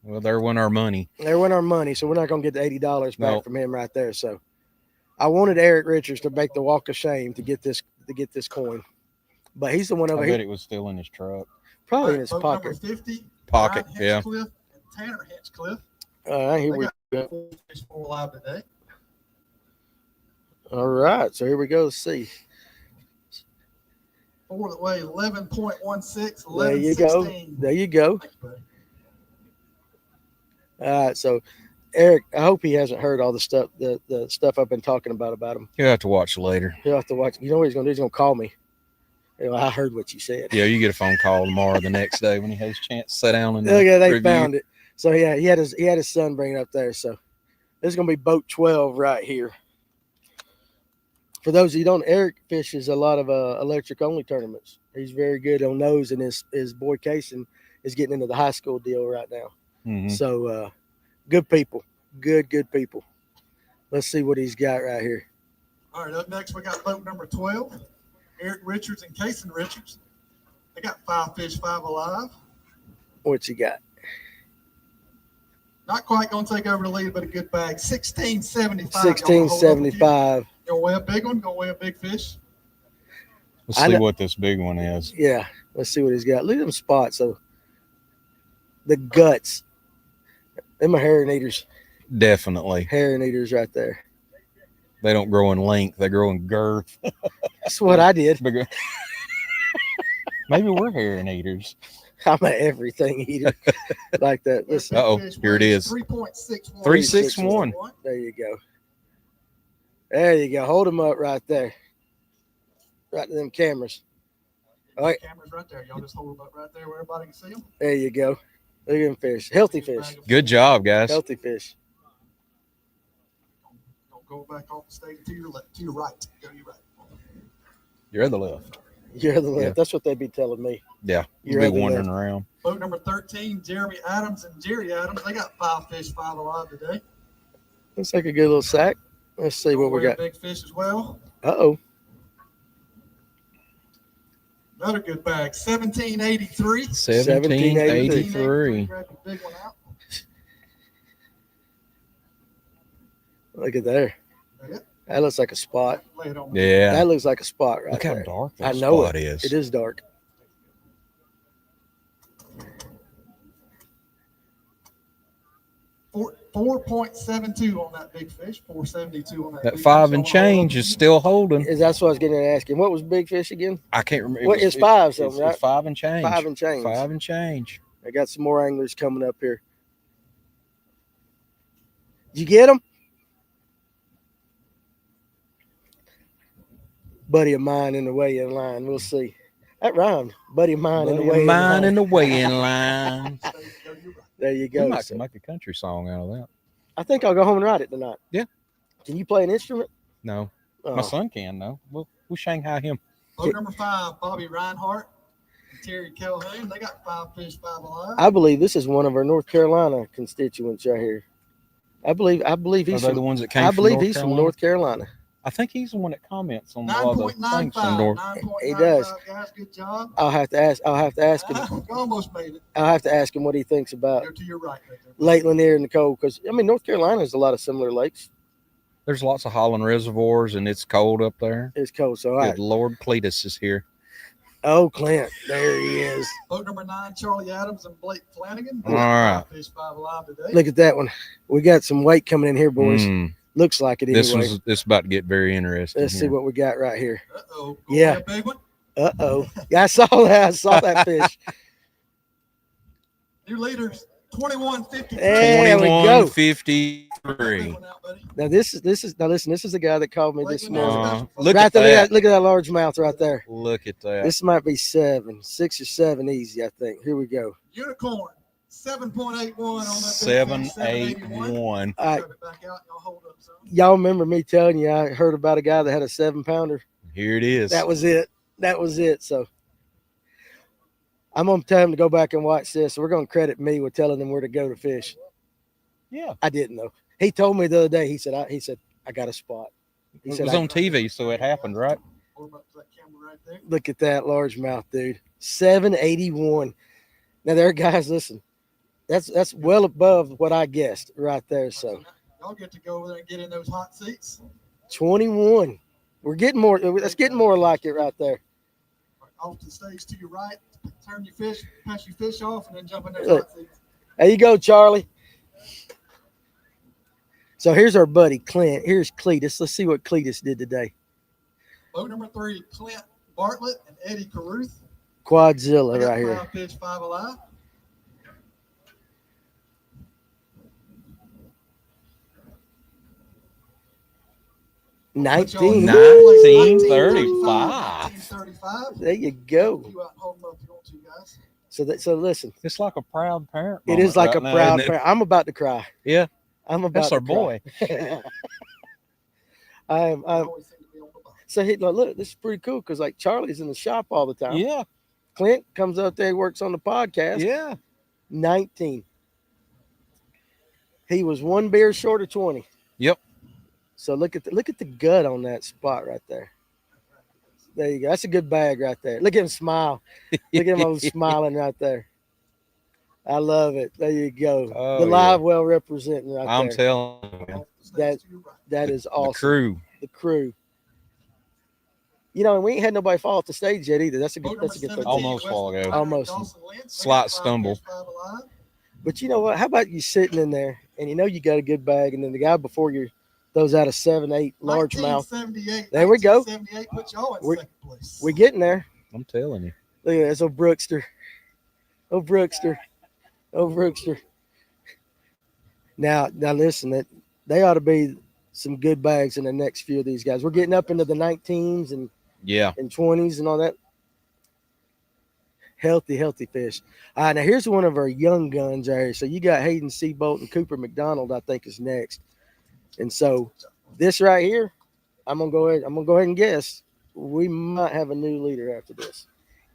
Well, there went our money. There went our money, so we're not gonna get the $80 back from him right there. So I wanted Eric Richards to make the walk of shame to get this coin. But he's the one over I here. bet it was still in his truck. Probably in his Boat pocket. number 50. Pocket, Ryan yeah. Hinchcliffe and Tanner Hinchcliffe. All right, here They we got go. 4 fish, 4 alive today. All right, so here we go. Let's see. 4 that weigh 11.16, There you go. 11.16. There you go. Thanks, buddy. All right, so Eric, I hope he hasn't heard all the stuff, the stuff I've been talking about him. You'll have to watch later. He'll have to watch. You know what he's gonna do? He's gonna call me. I heard what you said. Yeah, you get a phone call tomorrow, the next day when he has a chance to sit down and Look at they review. found it. So yeah, he had his son bring it up there. So this is gonna be boat 12 right here. For those of you who don't, Eric fishes a lot of electric only tournaments. He's very good on those, and his boy Casey is getting into the high school deal right now. Mhm. So good people, good people. Let's see what he's got right here. All right, up next we got boat number 12. Eric Richards and Kason Richards. They got 5 fish, 5 alive. What you got? Not quite going to take over the lead, but a good bag. 16.75. 16.75. Gonna weigh a big one. Gonna weigh a big fish. Let's see what this big one is. Yeah, let's see what he's got. Look at them spots. So the guts. Them are herring eaters. Definitely. Herring eaters right there. They don't grow in length. They grow in girth. That's what I did. Maybe we're herring eaters. I'm an everything eater like that. Listen. Uh-oh, here it is. 3.61. 361. There you go. There you go. Hold them up right there. Right to them cameras. All right. Cameras right there. Y'all just hold them up right there where everybody can see them. There you go. Look at them fish. Healthy fish. Good job, guys. Healthy fish. Don't go back off the stage to your left, to your right. Go to your right. You're at the left. You're the left. Yeah. That's what they'd be telling me. Yeah. You're You'll at be the wandering left. around. Boat number 13, Jeremy Adams and Jerry Adams. They got 5 fish, 5 alive today. Looks like a good little sack. Let's see what we got. Big fish as well. Uh-oh. Another good bag. 1783. 1783. Grab the big one out. Look at there. Yeah. That looks like a spot. Lay it on. Yeah. That looks like a spot right Look how there. dark I that know spot it. is. It is dark. Four 4.72 on that big fish. 4.72 on that. That big 5 fish. and change is still holding. That's what I was getting to ask him. What was big fish again? I can't remember. What is 5 something, right? It's 5 and change. 5 and change. 5 and change. I got some more anglers coming up here. Did you get them? Buddy of mine in the weigh-in line. We'll see. That rhymed. Buddy of mine in the weigh-in line. in the weigh-in line. There you We go. might So make a country song out of that. I think I'll go home and write it tonight. Yeah. Can you play an instrument? No, Oh. my son can though. We'll Shanghai him. Boat number 5, Bobby Reinhardt and Terry Calhoun. They got 5 fish, 5 alive. I believe this is one of our North Carolina constituents right here. I believe Are he's they the from, ones that came I from believe North he's from Carolina? North Carolina. I think he's the one that comments on a lot of the things 9.95. from North. 9.95, He does. guys. Good job. I'll have to ask him. You almost made it. I'll have to ask him what he thinks about Go to your right. Right there. Lake Lanier and the Cove, because I mean North Carolina has a lot of similar lakes. There's lots of Holland reservoirs, and it's cold up there. It's cold, so all right. Good Lord, Cletus is here. Oh, Clint, there he is. Boat number 9, Charlie Adams and Blake Flanagan. All right. 5 fish, 5 alive today. Look at that one. We got some weight coming in here, boys. Mm, Looks like it anyway. this about to get very interesting. Let's see here. what we got right here. Uh-oh. Yeah. A big one. Uh-oh. Yeah, I saw that. I saw that fish. New leaders, 21.53. There we go. 21.53. Now this is now listen, this is the guy that called me this morning. Look Right at there, that. look at that large mouth right there. Look at that. This might be 6 or 7 easy, I think. Here we go. Unicorn, 7.81 on that. 781. All right. Grab it back out. Y'all hold up, son. Y'all remember me telling you I heard about a guy that had a 7-pounder? Here it is. That was it. That was it. So I'm gonna tell him to go back and watch this. So we're gonna credit me with telling them where to go to fish. Yeah. I didn't know. He told me the other day. He said I got a spot. He It said was on TV, so it happened, right? Hold up to that camera right there. look at that largemouth, dude. 781. Now there, guys, listen. That's well above what I guessed right there. So Y'all get to go over there and get in those hot seats. 21. We're getting more. That's getting more like it right there. Off to the stage to your right. Turn your fish, pass your fish off, and then jump in those Look. hot seats. There you go, Charlie. So here's our buddy Clint. Here's Cletus. Let's see what Cletus did today. Boat number 3, Clint Bartlett and Eddie Caruth. Quadzilla They got right here. 5 fish, 5 alive. Nineteen. Y'all- 1935. 1935. There you go. You out and hold them up if you want to, guys. So listen. It's like a proud parent. It is like moment a right now, proud isn't it? parent. I'm about to cry. Yeah. I'm about That's to our cry. boy. I'm Always seem to be on the boat. so he look, this is pretty cool because like Charlie's in the shop all the time. Yeah. Clint comes out there, works on the podcast. Yeah. 19. He was 1 beer short of 20. Yep. So look at the gut on that spot right there. There you go. That's a good bag right there. Look at him smile. Look at him smiling right there. I love it. There you go. Oh, the live well representing right I'm there. telling you, man. That is awesome. The crew. The crew. You know, and we ain't had nobody fall off the stage yet either. That's a good thing. Almost fall ago. Almost. Slight stumble. But you know what? How about you sitting in there and you know you got a good bag, and then the guy before you throws out a 7-8 largemouth. There we go. Put y'all in second place. We're getting there. I'm telling you. Look at this old Brookster. Oh, Brookster. Oh, Brookster. Now listen, they ought to be some good bags in the next few of these guys. We're getting up into the 19s and 20s and all that. Healthy fish. All right, now here's one of our young guns right here. So you got Hayden Seabolt and Cooper McDonald, I think, is next. And so this right here, I'm gonna go ahead and guess we might have a new leader after this.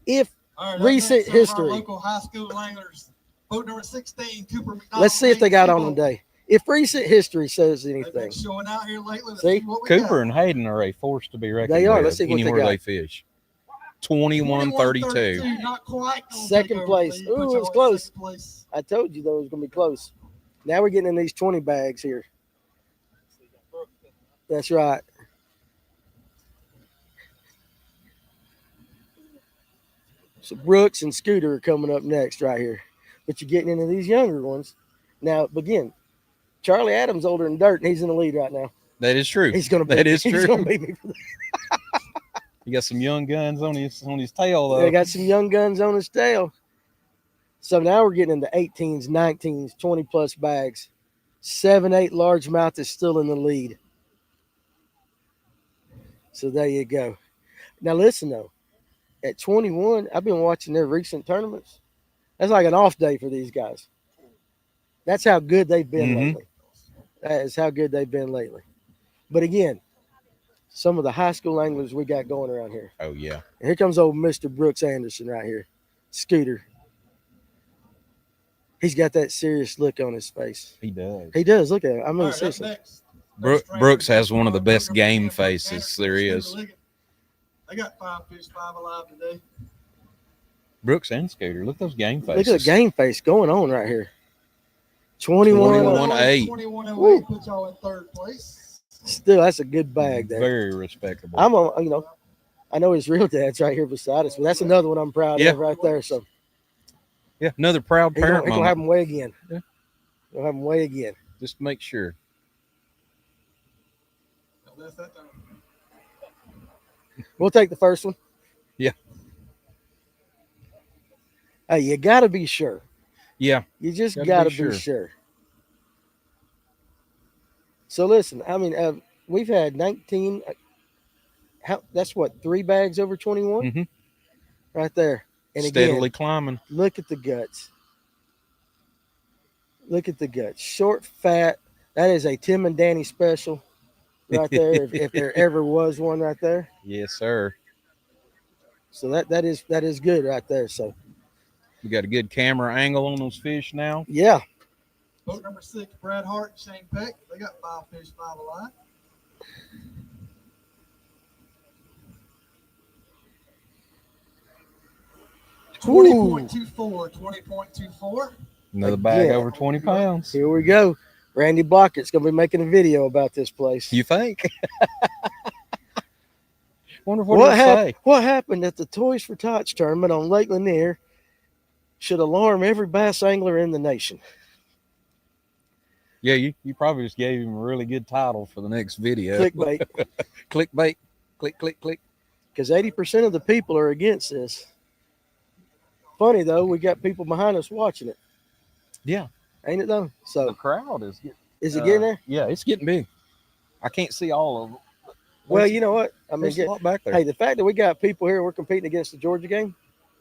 If recent history. Local high school anglers, boat number 16, Cooper McDonald. Let's see if they got on today. If recent history says anything. Showing out here lately. See, Cooper and Hayden are a force to be reckoned They are. with Let's see what anywhere they they fish. 21-32. Not quite. Second place. Ooh, it's close. I told you though it was gonna be close. Now we're getting in these 20 bags here. That's right. So Brooks and Scooter are coming up next right here. But you're getting into these younger ones. Now, again, Charlie Adams older than dirt, and he's in the lead right now. That is true. He's gonna beat That is He's true. gonna beat me for that. He got some young guns on his tail though. They got some young guns on his tail. So now we're getting into 18s, 19s, 20 plus bags. 7-8 largemouth is still in the lead. So there you go. Now listen though, at 21, I've been watching their recent tournaments. That's like an off day for these guys. That's how good they've been lately. That is how good they've been lately. But again, some of the high school anglers we got going around here. Oh yeah. And here comes old Mr. Brooks Anderson right here. Scooter. He's got that serious look on his face. He does. He does. Look at him. I mean, Right, seriously. Brooks has one of the best game faces there is. They got 5 fish, 5 alive today. Brooks and Scooter. Look at those game faces. Look at the game face going on right here. 21. 21-8. 21-8 put y'all in third place. Still, that's a good bag there. Very respectable. I'm on, I know his real dad's right here beside us, but that's another one I'm proud of right there. So yeah, another proud he's parent gonna have moment. him weigh again. Yeah. He'll have him weigh again. Just to make sure. That's that time. We'll take the first one. Yeah. Hey, you got to be sure. Yeah. You just Gotta got to be be sure. So listen, I mean, we've had 19. That's what, 3 bags over 21? Mm-hmm. Right there. And Steadily again, climbing. look at the guts. Look at the guts. Short, fat. That is a Tim and Danny special right there, if there ever was one right there. Yes, sir. So that is good right there. So We got a good camera angle on those fish now. yeah. Boat number 6, Brad Hart, Shane Peck. They got 5 fish, 5 alive. Ooh. 20.24. Another bag Again. over 20 pounds. Here we go. Randy Blockett's going to be making a video about this place. You think? Wonder what he'll say. What happened at the Toys for Tots tournament on Lake Lanier should alarm every bass angler in the nation. Yeah, you probably just gave him a really good title for the next video. Clickbait. Clickbait. Click, click, click. Because 80% of the people are against this. Funny, though, we got people behind us watching it. Yeah. Ain't it, though? The So, crowd is getting, is it getting there? yeah, it's getting big. I can't see all of them. Well, you know what? I mean, There's a lot back there. hey, the fact that we got people here, we're competing against the Georgia game,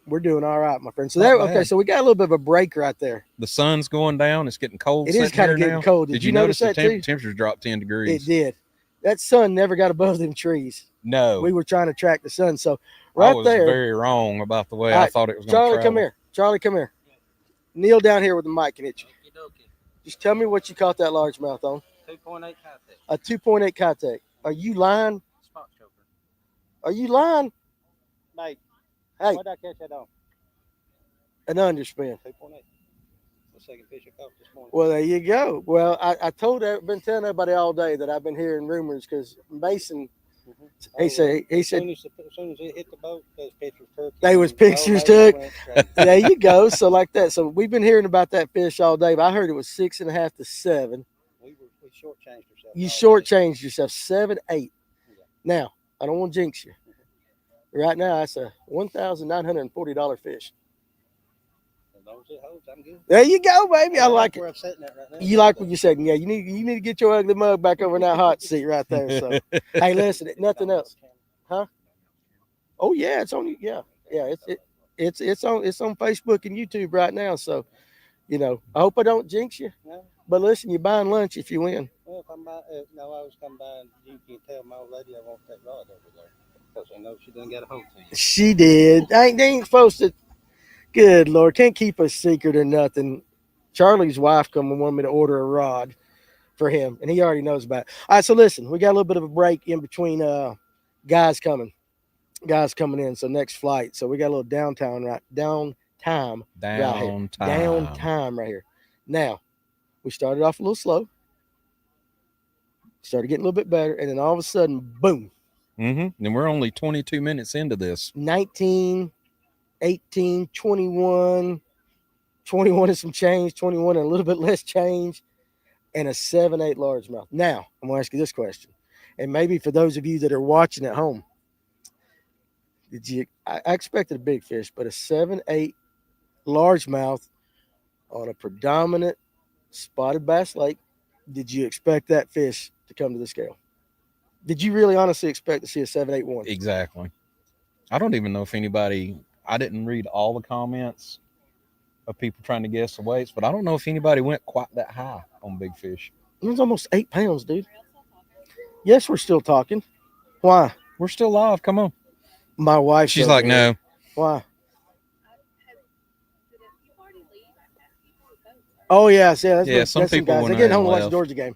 we're doing all right, my friend. So Not there, bad. okay, so we got a little bit of a break right there. The sun's going down. It's getting cold. It is sitting kind of here getting now. cold. Did you notice that the too? temperatures dropped 10 It degrees? did. That sun never got above them trees. No. We were trying to track the sun. So I right was there, very wrong about the way All I right, thought it was going to Charlie, come here. Charlie, come here. Kneel down here with the mic and hit you. Just tell me what you caught that largemouth on. 2.8 contact. A 2.8 contact. Are you lying? Spot choker. Are you lying? bait. Hey, What did I catch that on? an underspin. 2.8. The second fish I caught this morning. Well, there you go. Well, I told her, been telling everybody all day that I've been hearing rumors because Mason, he said As soon as it hit the boat, those pictures took. They was pictures took. There you go. So like that. So we've been hearing about that fish all day, but I heard it was 6.5 to 7. We shortchanged ourselves. You shortchanged yourself 7, 8. Now, I don't want to jinx you. Right now, that's a $1,940 fish. As long as it holds, I'm good. There you go, baby. I like it. Where I'm sitting at right now. You like what you said. Yeah, you need to get your ugly mug back over in that hot seat right there. So, hey, listen, nothing else, huh? Oh yeah, it's on. Yeah, it's on Facebook and YouTube right now. So, I hope I don't jinx you. No. But listen, you're buying lunch if you win. Well, if I'm buying, I was coming by, and you can tell my old lady I want that rod over there because I know she done got a hold of it. She did. They ain't supposed to. Good Lord, can't keep a secret or nothing. Charlie's wife come and wanted me to order a rod for him, and he already knows about it. All right, so listen, we got a little bit of a break in between guys coming in. So next flight. So we got a little downtime right here. Now, we started off a little slow, started getting a little bit better, and then all of a sudden, boom. And we're only 22 minutes into this. 19, 18, 21 and some change, 21 and a little bit less change, and a 7-8 largemouth. Now, I'm going to ask you this question, and maybe for those of you that are watching at home, I expected a big fish, but a 7-8 largemouth on a predominant spotted bass lake, did you expect that fish to come to the scale? Did you really honestly expect to see a 7-8-1? Exactly. I don't even know if anybody, I didn't read all the comments of people trying to guess the weights, but I don't know if anybody went quite that high on big fish. It was almost 8 pounds, dude. Yes, we're still talking. Why? We're still live. Come on. My wife. She's like, no. Why? Oh, yeah. Yeah, some people guys. went They're getting home to watch the left. Georgia game.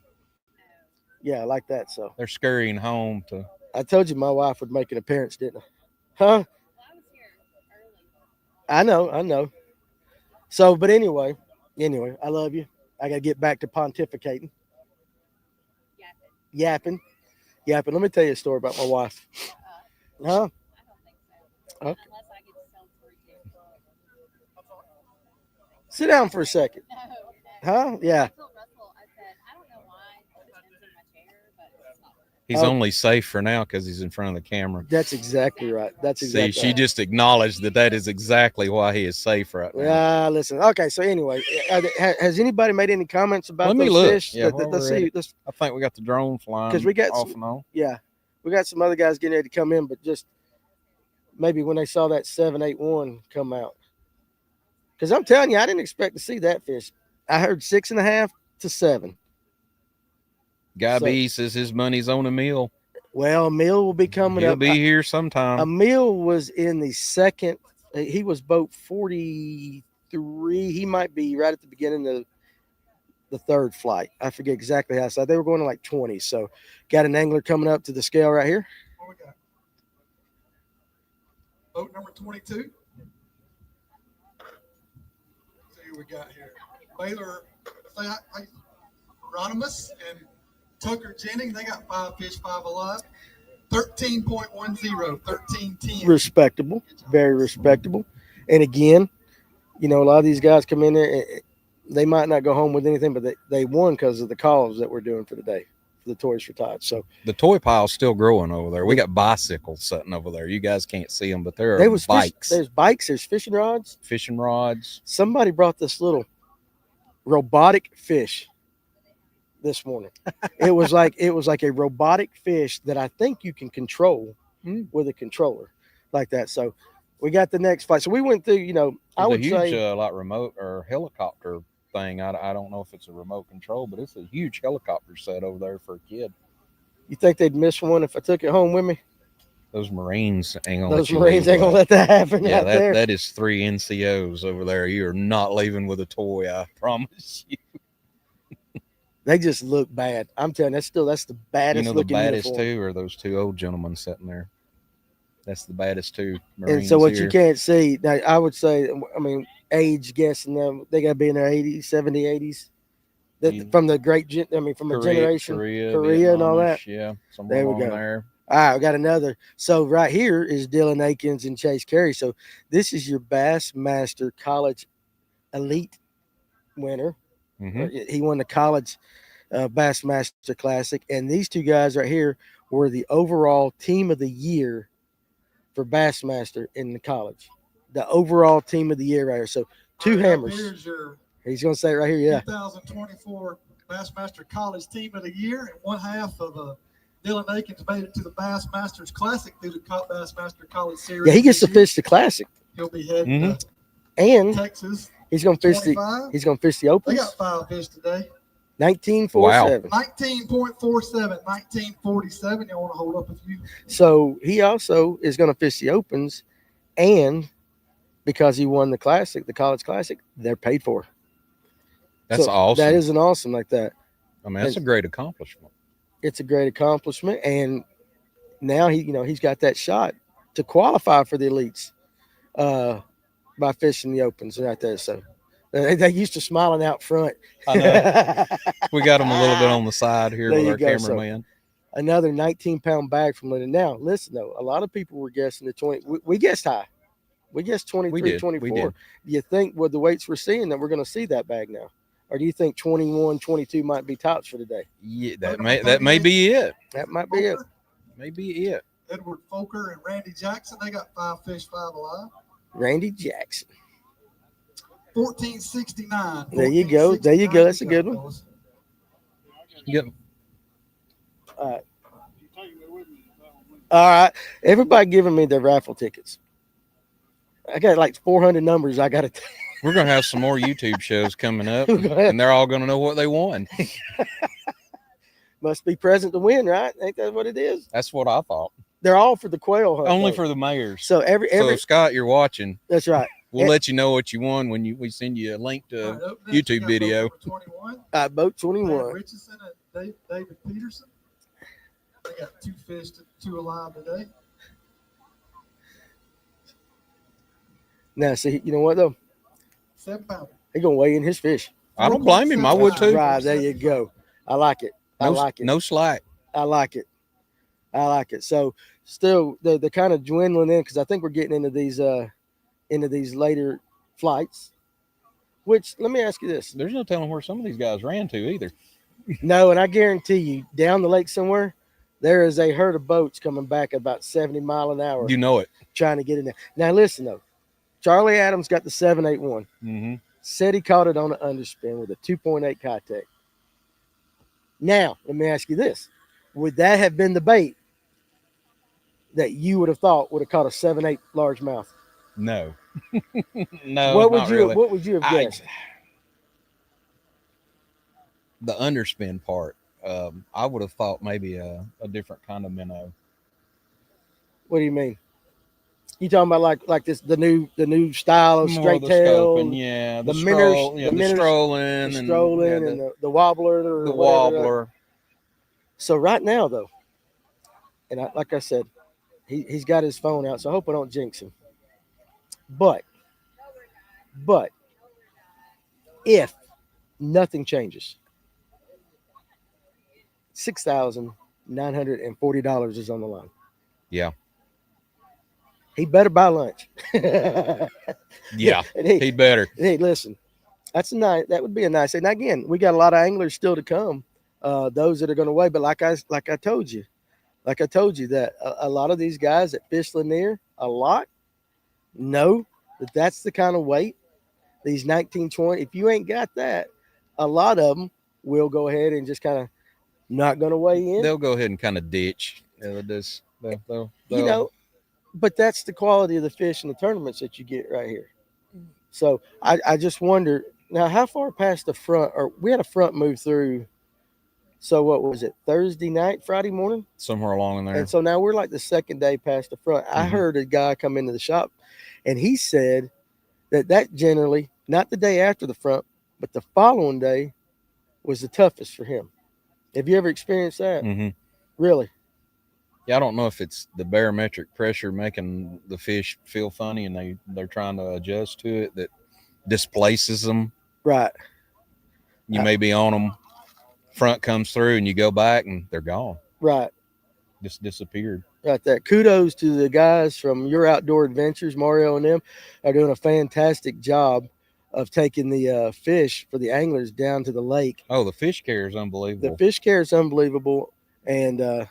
Yeah, I like that. So They're scurrying home to. I told you my wife would make an appearance, didn't I? Huh? I know. So, but anyway, I love you. I got to get back to pontificating. Yapping. Let me tell you a story about my wife. Huh? Okay. Sit down for a second. Huh? Yeah. He's only safe for now because he's in front of the camera. That's exactly right. See, she just acknowledged that is exactly why he is safe right now. Yeah, listen. Okay, so anyway, has anybody made any comments about those fish? Yeah, let's see. I think we got the drone flying because we got off and on. Yeah, we got some other guys getting ready to come in, but just maybe when they saw that 7-8-1 come out. Because I'm telling you, I didn't expect to see that fish. I heard 6.5 to 7. Guy B says his money's on Emil. Well, Emil will be coming He'll up. be here sometime. Emil was in the second. He was boat 43. He might be right at the beginning of the third flight. I forget exactly how. So they were going to like 20. So got an angler coming up to the scale right here. What we got? Boat number 22. See who we got here. Baylor, Rodimus and Tucker Jennings, they got 5 fish, 5 alive. 13.10, 13.10. Respectable, very respectable. And again, a lot of these guys come in there, they might not go home with anything, but they won because of the calls that we're doing for the day, for the Toys for Tots. So the toy pile's still growing over there. We got bicycles sitting over there. You guys can't see them, but there are bikes. There's bikes. There's fishing rods. Somebody brought this little robotic fish this morning. It was like a robotic fish that I think you can control with a controller like that. So we got the next flight. So we went through, I would say like remote or helicopter thing. I don't know if it's a remote control, but it's a huge helicopter set over there for a kid. You think they'd miss one if I took it home with me? Those Marines ain't gonna let that happen. Yeah, out there. That is 3 NCOs over there. You are not leaving with a toy, I promise you. They just look bad. I'm telling you, that's the baddest looking the baddest uniform. too are those 2 old gentlemen sitting there. That's the baddest two Marines And so what here. you can't see, now I would say, I mean, age guessing them, they got to be in their 80s, 70s, 80s. From the from a generation, Korea and all that. Vietnamish, yeah, somewhere There we along go. there. All right, we got another. So right here is Dylan Akins and Chase Carey. So this is your Bassmaster College Elite winner. Mhm. He won the college Bassmaster Classic, and these two guys right here were the overall team of the year for Bassmaster in the college. The overall team of the year right here. So two hammers. Here's your He's going to say it right here, yeah. 2024 Bassmaster College Team of the Year, and one half of Dylan Akins made it to the Bassmasters Classic through the Bassmaster College Series. Yeah, he gets to fish the Classic, He'll be heading to and Texas. he's going to fish 25. He's going to fish the They Opens. got 5 fish today. 19.47. 19.47, 19.47. Y'all want to hold up a few? So he also is going to fish the Opens, and because he won the Classic, the College Classic, they're paid for. That's So awesome. That is an awesome like that. I mean, that's a great accomplishment. It's a great accomplishment, and now he's got that shot to qualify for the elites by fishing the Opens right there. So they used to smiling out front. I know. We got them a little bit on the side here There with you our go. So, cameraman. another 19-pound bag from Lanier. Now, listen though, a lot of people were guessing the 20. We guessed high. We guessed 23, We did. 24. We did. Do you think with the weights we're seeing that we're going to see that bag now? Or do you think 21, 22 might be tops for today? Yeah, that may be it. That might be it. Maybe it. Edward Folker and Randy Jackson, they got 5 fish, 5 alive. Randy Jackson. 1469. There you go. There you go. That's a good one. Yep. All right. Everybody giving me their raffle tickets. I got like 400 numbers. I got to. We're gonna have some more YouTube shows coming up, Go ahead. and they're all gonna know what they won. Must be present to win, right? Ain't that what it is? That's what I thought. They're all for the quail hunt. Only though. for the mayors. So every So Scott, you're watching. that's right. We'll let you know what you won when we send you a link to All right, up next, we YouTube got video. boat number 21. Boat Brad 21. Richardson and David Peterson. They got 2 fish, 2 alive today. Now, see, you know what though? 7 pounder. He's gonna weigh in his fish. I don't blame him. I would too. Right, there you go. I like it. I like it. No slack. I like it. I like it. So still they're kind of dwindling in because I think we're getting into these later flights. Which let me ask you this. There's no telling where some of these guys ran to either. No, and I guarantee you, down the lake somewhere, there is a herd of boats coming back at about 70 miles an hour You know it. trying to get in there. Now listen though, Charlie Adams got the 781. Mm-hmm. Said he caught it on an underspin with a 2.8 contact. Now, let me ask you this. Would that have been the bait that you would have thought would have caught a 7.8 largemouth? No. No. What would not you really. What would you have guessed? The underspin part. I would have thought maybe a different kind of minnow. What do you mean? You talking about like this the new style of More straight the tail, scoping, yeah, the stroll, minnows, yeah, the the minnows, strolling, the and strolling, yeah, and the wobbler, or the whatever. wobbler. So right now though, and like I said, he's got his phone out, so I hope I don't jinx him. But if nothing changes, $6,940 is on the line. Yeah. He better buy lunch. Yeah. And he better. Hey, listen, that's a nice. That would be a nice. And again, we got a lot of anglers still to come. Those that are going to weigh. But like I told you that a lot of these guys that fish Lanier a lot know that that's the kind of weight. These 1920. If you ain't got that, a lot of them will go ahead and just kind of not going to weigh in. They'll go ahead and kind of ditch. They'll You know, but that's the quality of the fish in the tournaments that you get right here. So I just wonder now how far past the front, or we had a front move through. So what was it? Thursday night, Friday morning? somewhere along in there. And so now we're like the second day past the front. I heard a guy come into the shop and he said that generally, not the day after the front, but the following day was the toughest for him. Have you ever experienced that? Mm-hmm. Really? Yeah, I don't know if it's the barometric pressure making the fish feel funny and they're trying to adjust to it that displaces them. Right. You may be on them, front comes through, and you go back and they're gone. Right. Just disappeared. Right there. Kudos to the guys from Your Outdoor Adventures. Mario and them are doing a fantastic job of taking the fish for the anglers down to the lake. Oh, the fish care is unbelievable. The fish care is unbelievable. And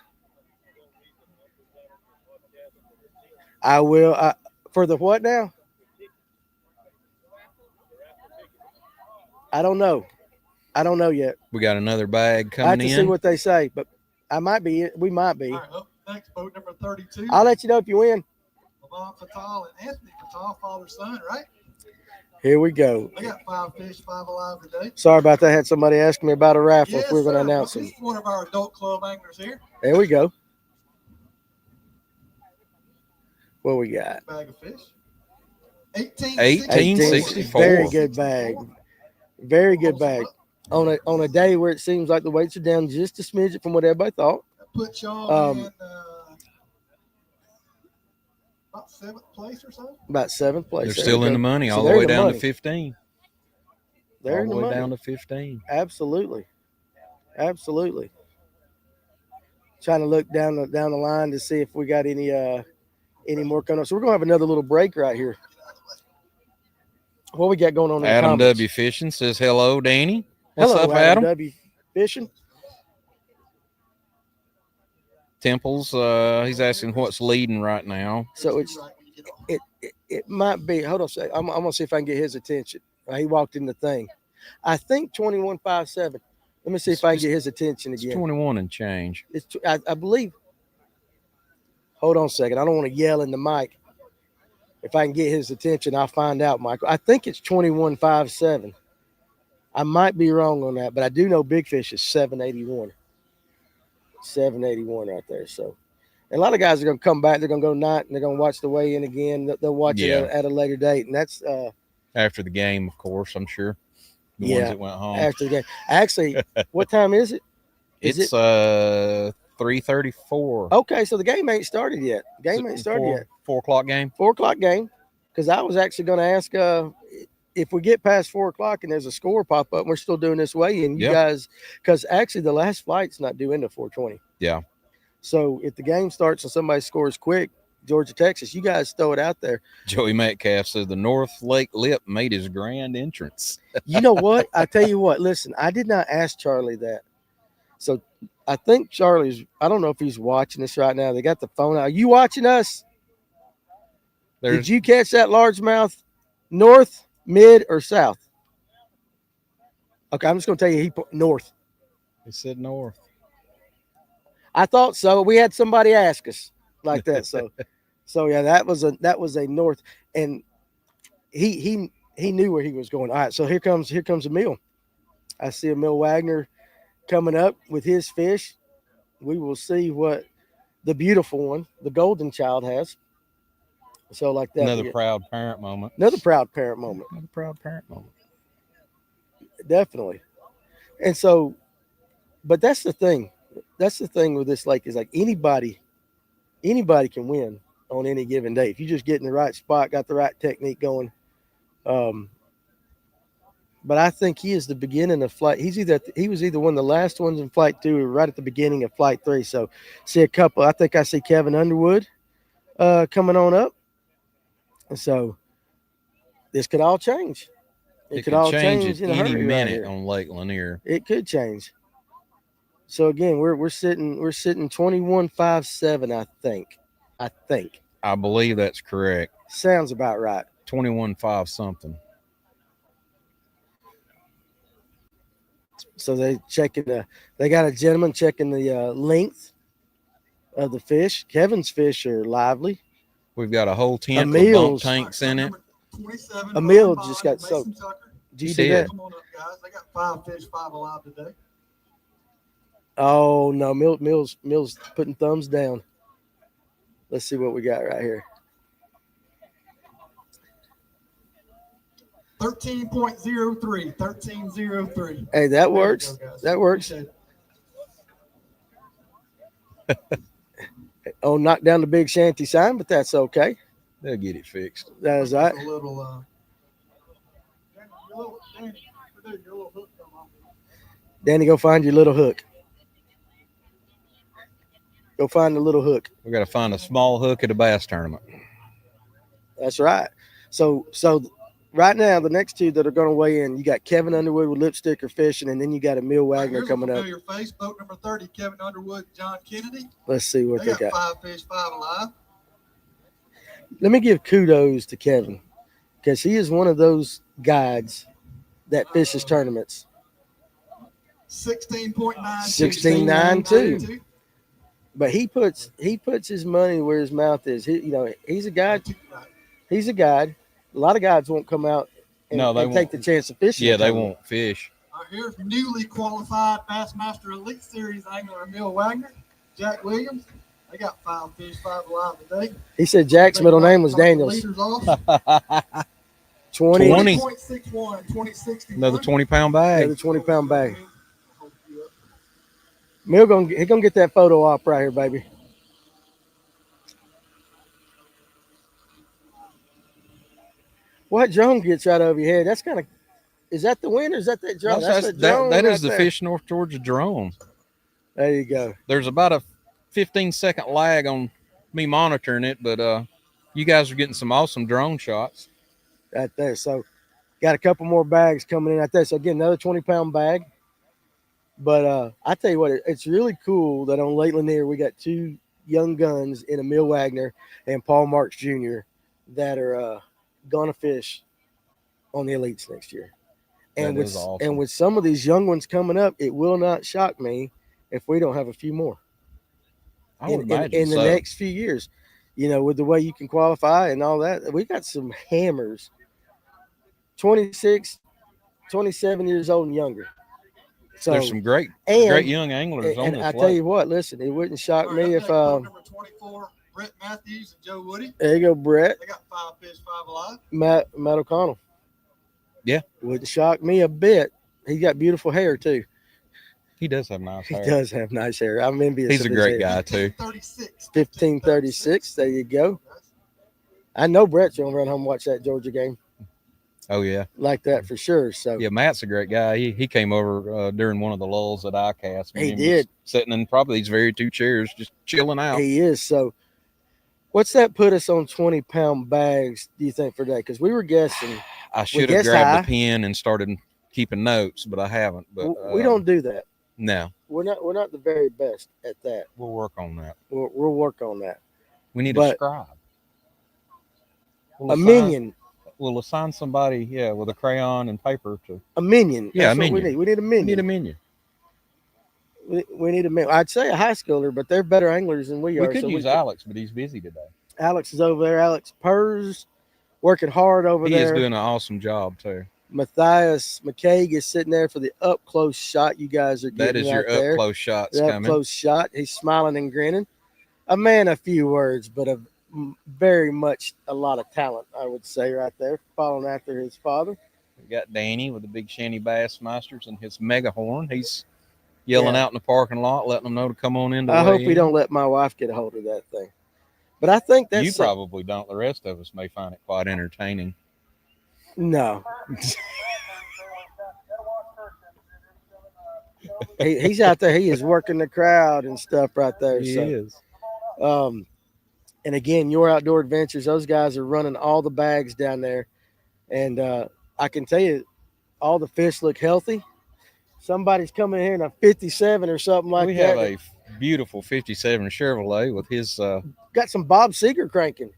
I will for the what now? I don't know. I don't know yet. We got another bag I have coming to in. see what they say, but I might be. We might be. All right, up next, boat number 32. I'll let you know if you win. Lavon Fatal and Anthony Fatal, father son, right? Here we go. They got 5 fish, 5 alive today. Sorry about that. I had somebody ask me about a raffle Yes, if we were going to sir. announce This them. is one of our adult club anglers here. There we go. What we got? Bag of fish. 1864. Very good bag. Very good bag. On a day where it seems like the weights are down just a smidget from what everybody thought. That puts y'all in about 7th place or so. About 7th place. They're There still we in go. the money, So all the they're way in the down money. to 15. They're all in the the way money. down to 15. Absolutely. Absolutely. Trying to look down the line to see if we got any more coming up. So we're gonna have another little break right here. What we got going on in the Adam comments? W. Fishing says, hello, Danny. What's Hello, up, Adam? W. Fishing. Temples, he's asking what's leading right now. So it might be. Hold on a second. I'm gonna see if I can get his attention. He walked in the thing. I think 21.57. Let me see if I can get his attention It's again. 21 and change. It's I believe. Hold on a second. I don't want to yell in the mic. If I can get his attention, I'll find out, Michael. I think it's 21.57. I might be wrong on that, but I do know Big Fish is 781. 781 right there. So, and a lot of guys are going to come back. They're going to go night and they're going to watch the weigh-in again. They'll watch it at a later date, and that's after the game, of course. I'm sure the ones that went home after the game. Actually, what time is it? It's 3:34. Okay, so the game ain't started yet. Game ain't started yet. 4 o'clock game. 4 o'clock game. Because I was actually going to ask if we get past 4 o'clock and there's a score pop up, and we're still doing this weigh-in, you guys, because actually the last flight's not due into 4:20. Yeah. So if the game starts and somebody scores quick, Georgia, Texas, you guys throw it out there. Joey Metcalf says the North Lake Lip made his grand entrance. You know what? I tell you what. Listen, I did not ask Charlie that. So I think Charlie's. I don't know if he's watching this right now. They got the phone out. Are you watching us? Did you catch that largemouth? North, mid, or south? Okay, I'm just going to tell you he put north. He said north. I thought so. We had somebody ask us like that. So yeah, that was a north, and he knew where he was going. All right, so here comes Emil. I see Emil Wagner coming up with his fish. We will see what the beautiful one, the golden child, has. So like that. Another proud parent moment. Another proud parent moment. Another proud parent moment. Definitely. And so, but that's the thing. That's the thing with this lake is like anybody can win on any given day. If you just get in the right spot, got the right technique going. But I think he is the beginning of flight. He was either one of the last ones in flight 2 or right at the beginning of flight 3. So see a couple. I think I see Kevin Underwood coming on up. And so this could all change. It could all change in a hurry any minute right on Lake Lanier. It could change. So again, we're sitting 21.57, I think. I believe that's correct. Sounds about right. 21.5 something. So they got a gentleman checking the length of the fish. Kevin's fish are lively. We've got a whole tent with bunk tanks in it. Emil just got soaked. Did you see that? Come on up, guys. They got 5 fish, 5 alive today. Oh no, Mills putting thumbs down. Let's see what we got right here. 13.03. 13.03. Hey, that works. That works. Oh, knock down the big shanty sign, but that's okay. They'll get it fixed. That is right. A little, Danny, your little hook come off. Danny, go find your little hook. Go find the little hook. We got to find a small hook at a bass tournament. That's right. So right now, the next two that are going to weigh in, you got Kevin Underwood with Lipstick or Fishing, and then you got Emil Wagner Here's coming a up. familiar face, boat number 30, Kevin Underwood, John Kennedy. Let's see what They they got. 5 fish, 5 alive. Let me give kudos to Kevin because he is one of those guides that fishes tournaments. 16.9. 16.9 too. But he puts his money where his mouth is. He's a guide. He's a guide. A lot of guides won't come out and, No, they and take the won't. chance of fishing. Yeah, the they tournament. won't fish. Here's newly qualified Bassmaster Elite Series angler Emil Wagner, Jack Williams. They got 5 fish, 5 alive today. He said Jack's middle name was Daniels. Leaders off. 20. 20.61, 2061. Another 20-pound bag. Another 20-pound bag. Mill he gonna get that photo op right here, baby. What drone gets right over your head? That's kind of. Is that the wind or is that drone? That's the drone that right is the there. Fish North Georgia drone. There you go. There's about a 15-second lag on me monitoring it, but you guys are getting some awesome drone shots. Right there. So got a couple more bags coming in right there. So again, another 20-pound bag. But I tell you what, it's really cool that on Lake Lanier we got 2 young guns in Emil Wagner and Paul Marks Jr. that are gonna fish on the elites next year. And That is awesome. and with some of these young ones coming up, it will not shock me if we don't have a few more I would in imagine the so. next few years. With the way you can qualify and all that, we got some hammers. 26, 27 years old and younger. So There's some great young anglers on and this I tell lake. you what, listen, it wouldn't shock All right, me up if next, boat number 24, Brett Matthews and Joe Woody. there you go, Brett, They got 5 fish, 5 alive. Matt O'Connell. Yeah. Wouldn't shock me a bit. He's got beautiful hair too. He does have nice He hair. does have nice hair. I'm envious. He's of a his great hair. guy too. 36. 1536. There you go. I know Brett's gonna run home and watch that Georgia game Oh yeah, like that for sure. So yeah. Matt's a great guy. He came over during one of the lulls at ICAST. He and did. was sitting in probably these very 2 chairs, just chilling out. he is. So what's that put us on 20-pound bags, do you think, for that? Because we were guessing. I should have guessed grabbed high. the pen and started keeping notes, but I haven't. But We don't do that. No, We're not the very best at that. we'll work on that. We'll work on that. We need But- a scribe. A minion. We'll assign somebody, with a crayon and paper to. A minion. Yeah, That's a what we minion. need. We need a We minion. need a minion. We need a minion. I'd say a high schooler, but they're better anglers than we We are. could so use Alex, but he's busy today. Alex is over there. Alex Purrs working hard over He there. is doing an awesome job too. Matthias McCaig is sitting there for the up close shot you guys are getting That is your right there. up close shots The up coming. close shot. He's smiling and grinning. A man of few words, but very much a lot of talent, I would say, right there, following after his father. We got Danny with the Big Shanty Bassmasters and his mega horn. He's yelling Yeah. out in the parking lot, letting them know to come on in. I hope he don't let my wife get a hold of that thing. But I think that's You probably don't. The rest of us may find it quite entertaining. no. He's out there. He is working the crowd and stuff right there. He so, is. And again, Your Outdoor Adventures, those guys are running all the bags down there. And I can tell you, all the fish look healthy. Somebody's coming here in a 57 or something like We that. have a beautiful 57 Chevrolet with his. Got some Bob Seger cranking.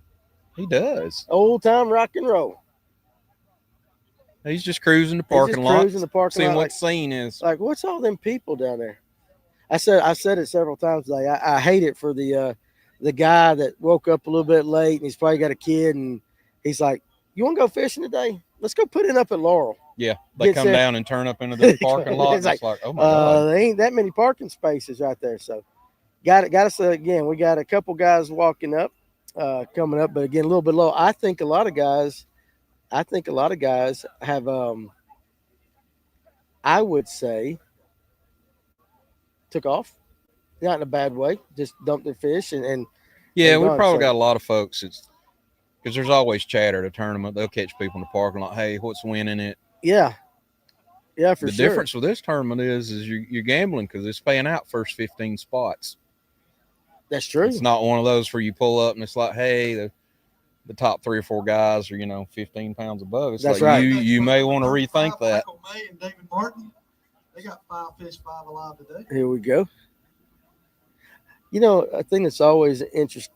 He does. Old time rock and roll. He's just cruising the He's just parking lot, cruising the parking seeing lot what like- scene is. Like, what's all them people down there? I said it several times today. I hate it for the guy that woke up a little bit late and he's probably got a kid and he's like, "You want to go fishing today? Let's go put it up at Laurel." Yeah, they Gets come there. down and turn up into the parking lot. It's And it's like, oh my god! There ain't that many parking spaces right there. So, got us again. We got a couple guys walking up, coming up, but again a little bit low. I think a lot of guys have I would say took off. not in a bad way. Just dump their fish and Yeah, we gone, probably so- got a lot of folks. It's because there's always chatter at a tournament. They'll catch people in the parking lot. Hey, what's winning it? Yeah, for The sure. difference with this tournament is you're gambling because it's paying out first 15 spots. That's true. It's not one of those where you pull up and it's like, hey, the top 3 or 4 guys are 15 pounds above. It's That's like right. you may want to rethink that. Michael May and David Martin, they got 5 fish, 5 alive today. Here we go. A thing that's always interests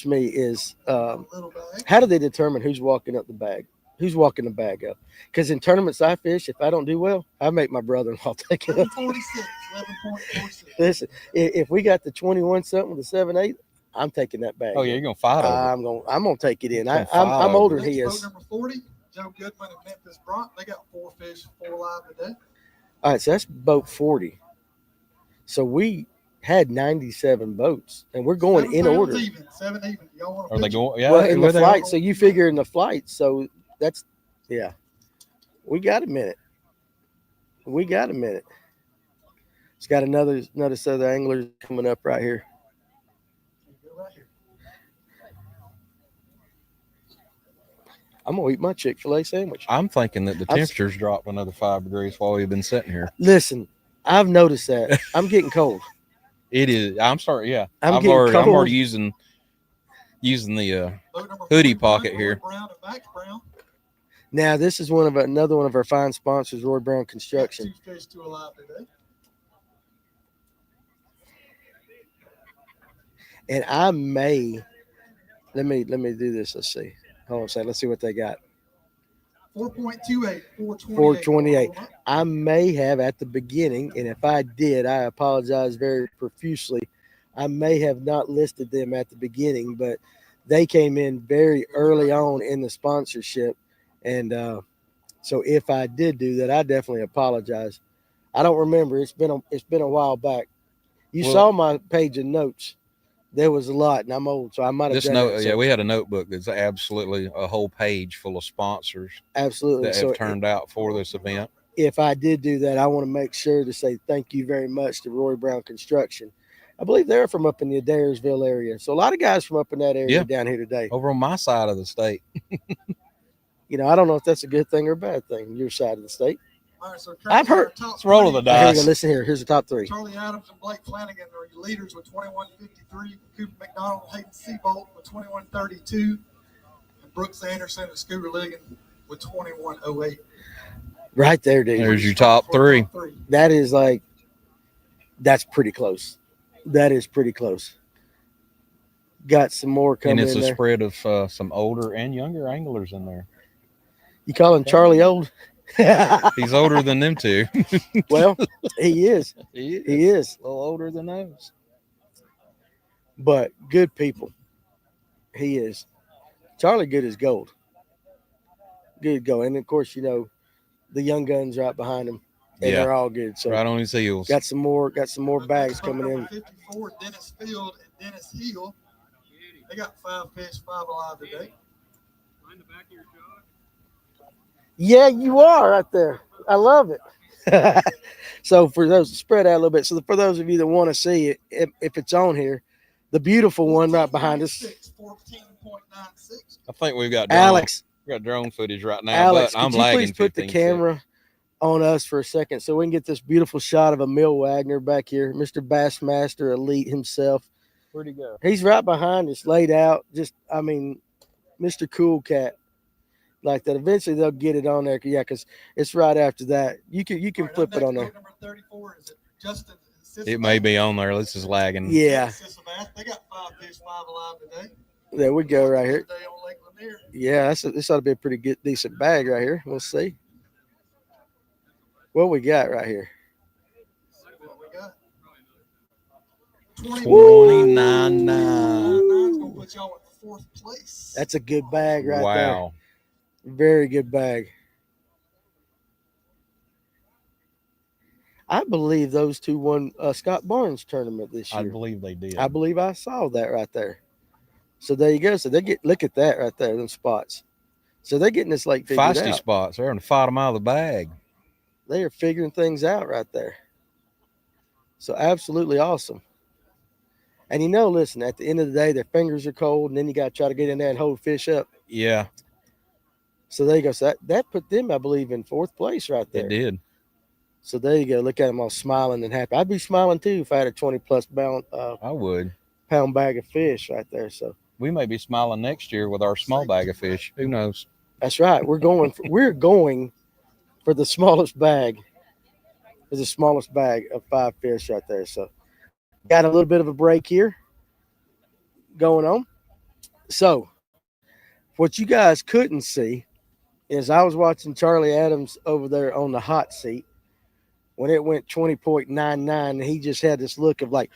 me is Little bag. how do they determine who's walking up the bag? Who's walking the bag up? Because in tournaments I fish, if I don't do well, I make my brother-in-law take it up. 11.46. Listen, if we got the 21 something with the 7-8, I'm taking that bag. Oh yeah, you're gonna fight over it. I'm gonna take it in. Gonna I'm fight older over than he Boat is. number 40, Joe Goodman and Memphis Bronx. They got 4 fish, 4 alive today. All right, so that's boat 40. So we had 97 boats, and we're going 7 in pounds order. Even, 7 even. Y'all want Are they to going? Yeah, Well, in the where they flight, are? so you figure in the flight. So that's we got a minute. It's got another set of anglers coming up right here. right here. I'm gonna eat my Chick-fil-A sandwich. I'm thinking that the I've- temperature's dropped another 5 degrees while we've been sitting here. Listen, I've noticed that. I'm getting cold. It is. I'm sorry. Yeah, I'm I'm getting already cold. using the Boat number hoodie 41, pocket Roy here. Brown and Max Brown. Now this is another one of our fine sponsors, Roy Brown Got Construction. 2 fish, 2 alive today. And I may let me do this. Let's see. Hold on a second. Let's see what they got. 4.28, 428. 428. I may have at the beginning, and if I did, I apologize very profusely. I may have not listed them at the beginning, but they came in very early on in the sponsorship. And so if I did do that, I definitely apologize. I don't remember. It's been a while back. You Well- saw my page of notes. There was a lot, and I'm old, so I might have this done note. that. So Yeah, we had a notebook that's absolutely a whole page full of sponsors absolutely. that So have turned out for this event. if I did do that, I want to make sure to say thank you very much to Roy Brown Construction. I believe they're from up in the Adairsville area. So a lot of guys from up in that area Yeah. down here today. Over on my side of the state, I don't know if that's a good thing or a bad thing, your side of the state. All right, so I've heard- Let's roll of the Here we go. dice. Listen here. Here's the top 3. Charlie Adams and Blake Flanagan are your leaders with 21.53. Cooper McDonald and Hayden Seabolt with 21.32. And Brooks Anderson and Scooter Ligon with 21.08. Right there, dude. There's your top 3. That is that's pretty close. That is pretty close. Got some more And coming it's in a there. spread of some older and younger anglers in there. You calling Charlie old? He's older than them two. Well, he is. He is. He is. A little older than those. But good people. He is. Charlie good as gold. Good gold. And of course, the young guns right behind him. And Yeah. they're all good. So Right on his heels. got some more bags coming in. 54, Dennis Field and Dennis Hill. They got 5 fish, 5 alive today. Yeah, you are right there. I love it. So for those, spread out a little bit. So for those of you that want to see it, if it's on here, the beautiful one right behind us, 14.96. I think we've got drone, Alex. we got drone footage right now, Alex, but I'm could you lagging. please put the 15 camera on us for a second so we can get this beautiful shot of Emil Wagner back here, Mr. Bassmaster Elite himself. Where'd he go? He's right behind us, laid out. Mr. Cool Cat, like that. Eventually they'll get it on there, because it's right after that. You can flip it on there. Number 34 is it Justin? It may be on there. This is lagging. Yeah, They got 5 fish, 5 alive today. there we go, right here. Today on Lake Lanier. Yeah, this ought to be a pretty good, decent bag right here. We'll see what we got right here. What we got? 29.9. That's gonna put y'all in 4th place. That's a good bag right there. Wow. Very good bag. I believe those two won Scott Barnes tournament this I year. believe they did. I believe I saw that right there. So there you go. So look at that right there, them spots. So they're getting this lake figured Feisty out. spots. They're going to fight them out of the bag. They are figuring things out right there. So absolutely awesome. And listen, at the end of the day, their fingers are cold, and then you got to try to get in there and hold fish up. Yeah, So there you go. So that put them, I believe, in 4th place right there. it did. So there you go. Look at them all smiling and happy. I'd be smiling too if I had a 20-plus I would. pound bag of fish right there. So We may be smiling next year with our small bag of fish. Who knows? that's right. We're going for the smallest bag. For the smallest bag of 5 fish right there. So got a little bit of a break here going on. So what you guys couldn't see is I was watching Charlie Adams over there on the hot seat when it went 20.99, and he just had this look of like,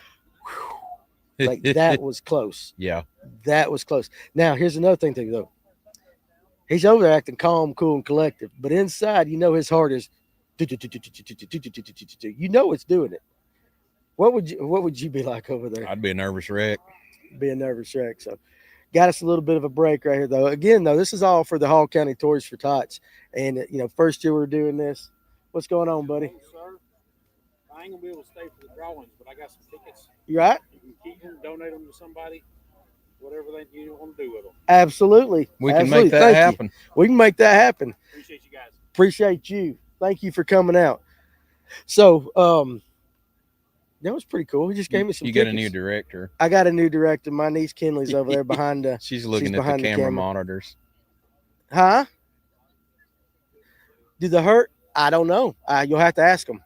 whew, like that was close. Yeah. That was close. Now, here's another thing, though. He's over there acting calm, cool, and collective, but inside, his heart is, it's doing it. What would you be like over there? I'd be a nervous wreck. Be a nervous wreck. So, got us a little bit of a break right here, though. Again, though, this is all for the Hall County Toys for Tots, and first year we're doing this. What's going on, buddy? Sir, I ain't gonna be able to stay for the drawings, but I got some tickets. You right? You can keep them, donate them to somebody, whatever you want to do with them. Absolutely. We can Absolutely. make that Thank you. happen. We can make that happen. Appreciate you guys. Appreciate you. Thank you for coming out. So, that was pretty cool. He just gave me some You tickets. got a new director. I got a new director. My niece Kinley's over there behind the. She's looking at behind the the camera camera. monitors. Huh? Do they hurt? I don't know. You'll have to ask them.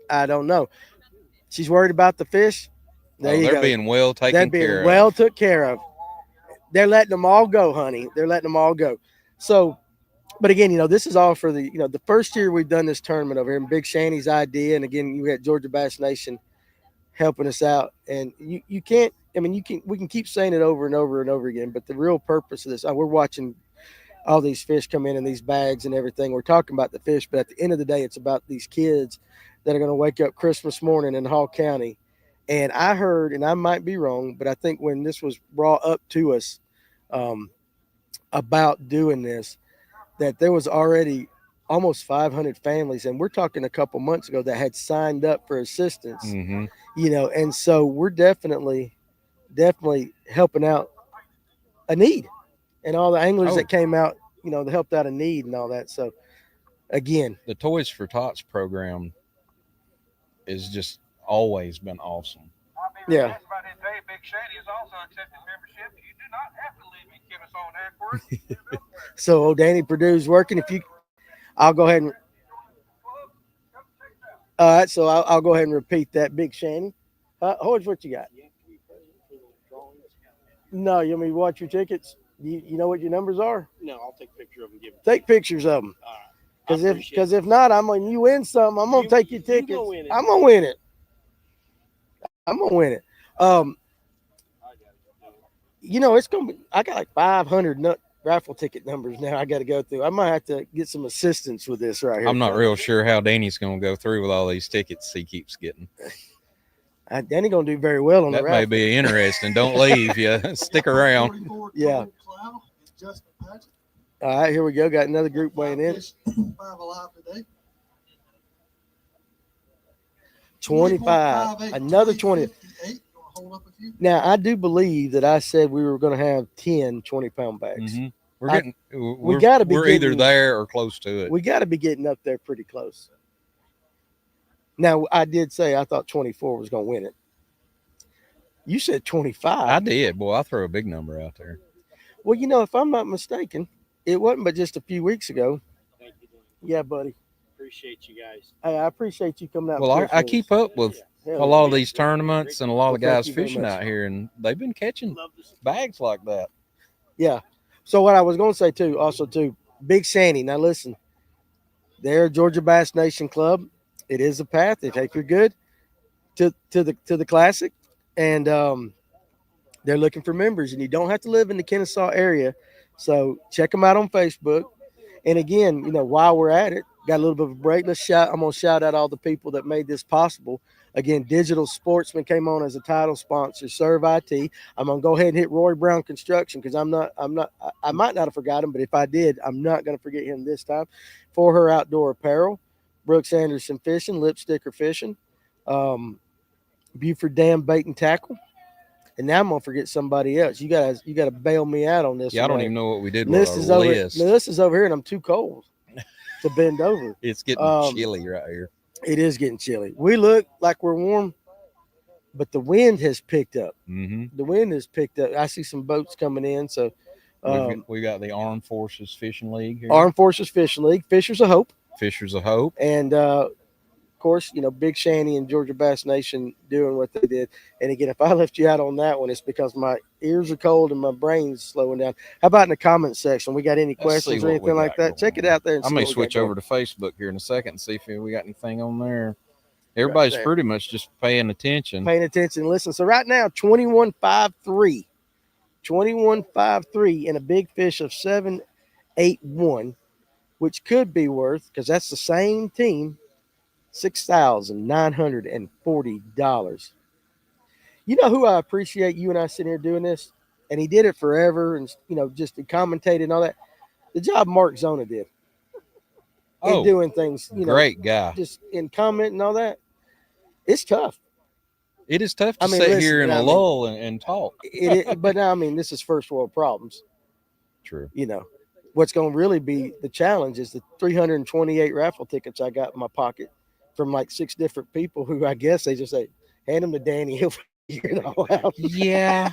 I don't know. She's worried about the fish. There you They're go. being well taken They're being care of. well took care of. They're letting them all go, honey. They're letting them all go. So, but again, this is all for the, the first year we've done this tournament over here, and Big Shanny's idea. And again, you got Georgia Bass Nation helping us out. And you can't, we can keep saying it over and over and over again, but the real purpose of this, we're watching all these fish come in these bags and everything. We're talking about the fish, but at the end of the day, it's about these kids that are going to wake up Christmas morning in Hall County. And I heard, and I might be wrong, but I think when this was brought up to us about doing this, that there was already almost 500 families, and we're talking a couple months ago, that had signed up for assistance. Mm-hmm. And so we're definitely helping out a need, and all the anglers that came out, that helped out a need and all that. So again, The Toys for Tots program is just always been awesome. yeah. Big Shady is also accepting membership. You do not have to live in Kennesaw and Ackworth. So Danny Purdue's working. I'll go ahead and. All right, so I'll go ahead and repeat that. Big Shanny. Hold what you got. No, you want me to watch your tickets? You know what your numbers are? No, I'll take a picture of them and give them. Take pictures of them. All right. Because if not, you win something. I'm gonna take your tickets. gonna win it. I'm gonna win it. It's gonna be. I got like 500 raffle ticket numbers now. I got to go through. I might have to get some assistance with this right here. I'm not real sure how Danny's going to go through with all these tickets he keeps getting. Danny gonna do very well on That the may raffle. be interesting. Don't leave. You stick around. Yeah. All right, here we go. Got another group weighing in. 5 alive today. 25. Another 20. Now, I do believe that I said we were going to have 10 20-pound bags. Mm-hmm. We're gotta be We're either getting- there or close to it. We got to be getting up there pretty close. Now, I did say I thought 24 was going to win it. You said 25. I did. Boy, I throw a big number out there. Well, if I'm not mistaken, it wasn't but just a few weeks ago. Thank you, Dan. Yeah, buddy. Appreciate you guys. Hey, I appreciate you coming out. Well, and I fishing keep with us. up with Hell a lot of these tournaments and a lot of Well, thank guys you very fishing much. out here, and they've been catching Love this. bags like that. Yeah. So what I was going to say too, Big Sandy. Now listen, they're Georgia Bass Nation Club. It is a path. They take you good to the classic, and they're looking for members. And you don't have to live in the Kennesaw area, so check them out on Facebook. And again, while we're at it, got a little bit of a break. I'm gonna shout out all the people that made this possible. Again, Digital Sportsman came on as a title sponsor. Serve IT. I'm gonna go ahead and hit Roy Brown Construction because I might not have forgot him, but if I did, I'm not gonna forget him this time. For Her Outdoor Apparel, Brooks Anderson Fishing, Lipsticker Fishing, Buford Dam Bait and Tackle. And now I'm gonna forget somebody else. You gotta bail me out on this. Yeah, I one, don't right? even know what we did with List our is over. list. The list is over here, and I'm too cold to bend over. It's getting chilly right here. It is getting chilly. We look like we're warm, but the wind has picked up. Mm-hmm. The wind has picked up. I see some boats coming in. So We got the Armed Forces Fishing League here. Armed Forces Fishing League, Fishers of Hope, Fishers of Hope. and of course, Big Shanty and Georgia Bass Nation doing what they did. And again, if I left you out on that one, it's because my ears are cold and my brain's slowing down. How about in the comment section? We got any questions or anything like that? Check it out there. And I may switch over to Facebook here in a second and see if we got anything on there. Everybody's pretty much just paying attention. Listen, so right now, 21.53. 21.53 and a big fish of 781, which could be worth, because that's the same team, $6,940. You know who I appreciate, you and I sitting here doing this, and he did it forever, and just he commentated and all that. The job Mark Zona did in doing things, great guy, just in comment and all that. It's tough. It is tough to sit here in a lull and talk. But now, this is first world problems. True. What's going to really be the challenge is the 328 raffle tickets I got in my pocket from like 6 different people who I guess they just say, hand them to Danny, he'll figure it all out. Yeah.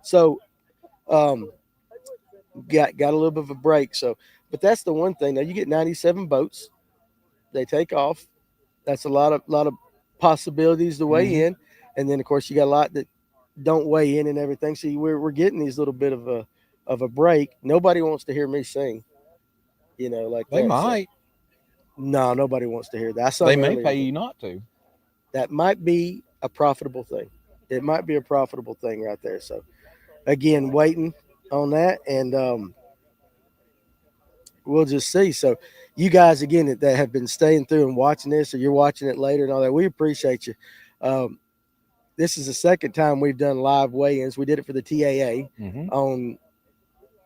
So, got a little bit of a break. So, but that's the one thing. Now you get 97 boats. They take off. That's a lot of possibilities to weigh in, and then of course you got a lot that don't weigh in and everything. So we're getting these little bit of a break. Nobody wants to hear me sing. Like they that. might. So, no, nobody wants to hear that. They may pay you not to. That might be a profitable thing. It might be a profitable thing right there. So, again, waiting on that, and we'll just see. So, you guys, again, that have been staying through and watching this, or you're watching it later and all that, we appreciate you. This is the second time we've done live weigh-ins. We did it for the TAA on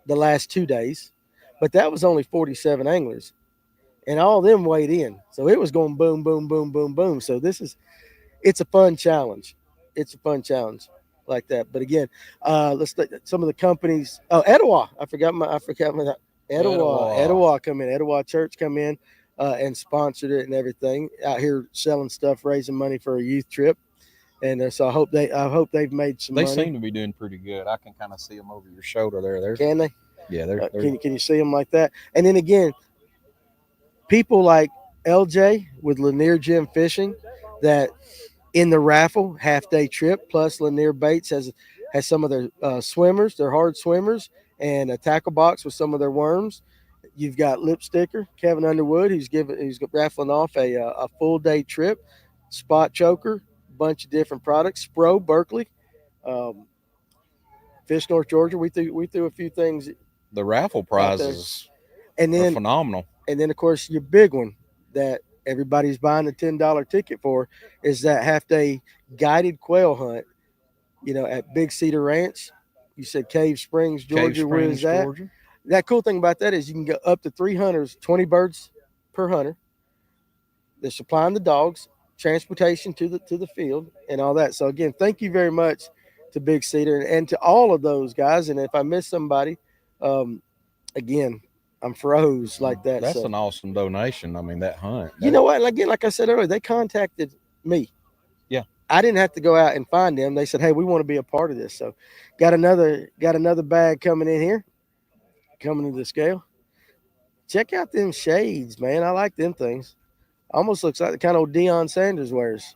the last 2 days, but that was only 47 anglers. And all of them weighed in. So it was going boom, boom, boom, boom, boom. So it's a fun challenge. It's a fun challenge like that. But again, let's let some of the companies. Oh, Etowah. I forgot my Etowah come in. Etowah Church come in and sponsored it and everything. Out here selling stuff, raising money for a youth trip. And so I hope they've made some money. They seem to be doing pretty good. I can kind of see them over your shoulder there. Can they? Yeah, they're can you see them like that? And then again, people like LJ with Lanier Gym Fishing, that in the raffle half-day trip, plus Lanier Baits has some of their swimmers, their hard swimmers, and a tackle box with some of their worms. You've got Lip Sticker, Kevin Underwood, who's raffling off a full-day trip, Spot Choker, bunch of different products, Spro Berkeley, Fish North Georgia. We threw a few things. The raffle prizes are phenomenal. And then, of course, your big one that everybody's buying the $10 ticket for is that half-day guided quail hunt, at Big Cedar Ranch. You said Cave Springs, Georgia. Where is that? Georgia. That cool thing about that is you can go up to 3 hunters, 20 birds per hunter. They're supplying the dogs, transportation to the field, and all that. So, again, thank you very much to Big Cedar and to all of those guys. And if I miss somebody, again, I'm froze like that. That's an awesome donation. That hunt. You know what? Again, like I said earlier, they contacted me. Yeah. I didn't have to go out and find them. They said, hey, we want to be a part of this. So got another bag coming in here, coming to the scale. Check out them shades, man. I like them things. Almost looks like the kind of Deion Sanders wears.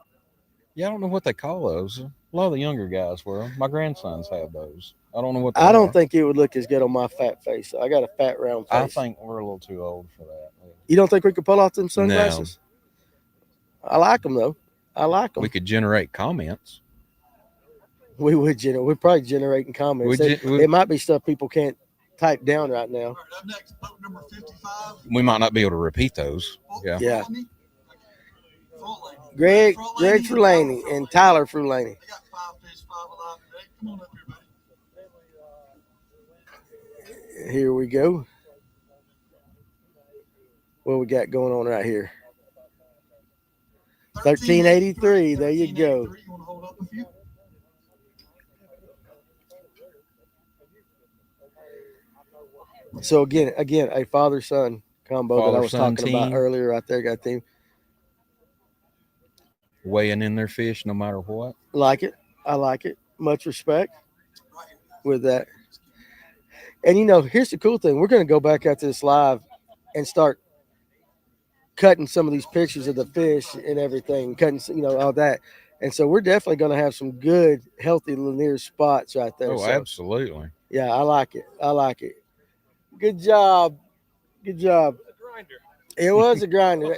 Yeah, I don't know what they call those. A lot of the younger guys wear them. My grandsons have those. I don't know what they I don't think it would look as good on my fat face. I got a fat, round face. I think we're a little too old for that. You don't think we could pull off them sunglasses? No. I like them, though. I like them. We could generate comments. We would We're probably generating comments. It might be stuff people can't type down right now. All right, up next, boat number 55. We might not be able to repeat those. Yeah. Yeah. Greg Frulaney and Tyler Frulaney. I got 5 fish, 5 alive today. Come on up here, buddy. Here we go. What we got going on right here? 1383. There you go. 1383. You want to hold up a few? So again, a father-son combo that I was Father-son talking about team. earlier right there. Got team. Weighing in their fish no matter what. Like it. I like it. Much respect with that. And here's the cool thing. We're going to go back after this live and start cutting some of these pictures of the fish and everything, cutting, all that. And so we're definitely going to have some good, healthy Lanier spots right there. Oh, So, absolutely. yeah, I like it. I like it. Good job. Good job. It was a grinder.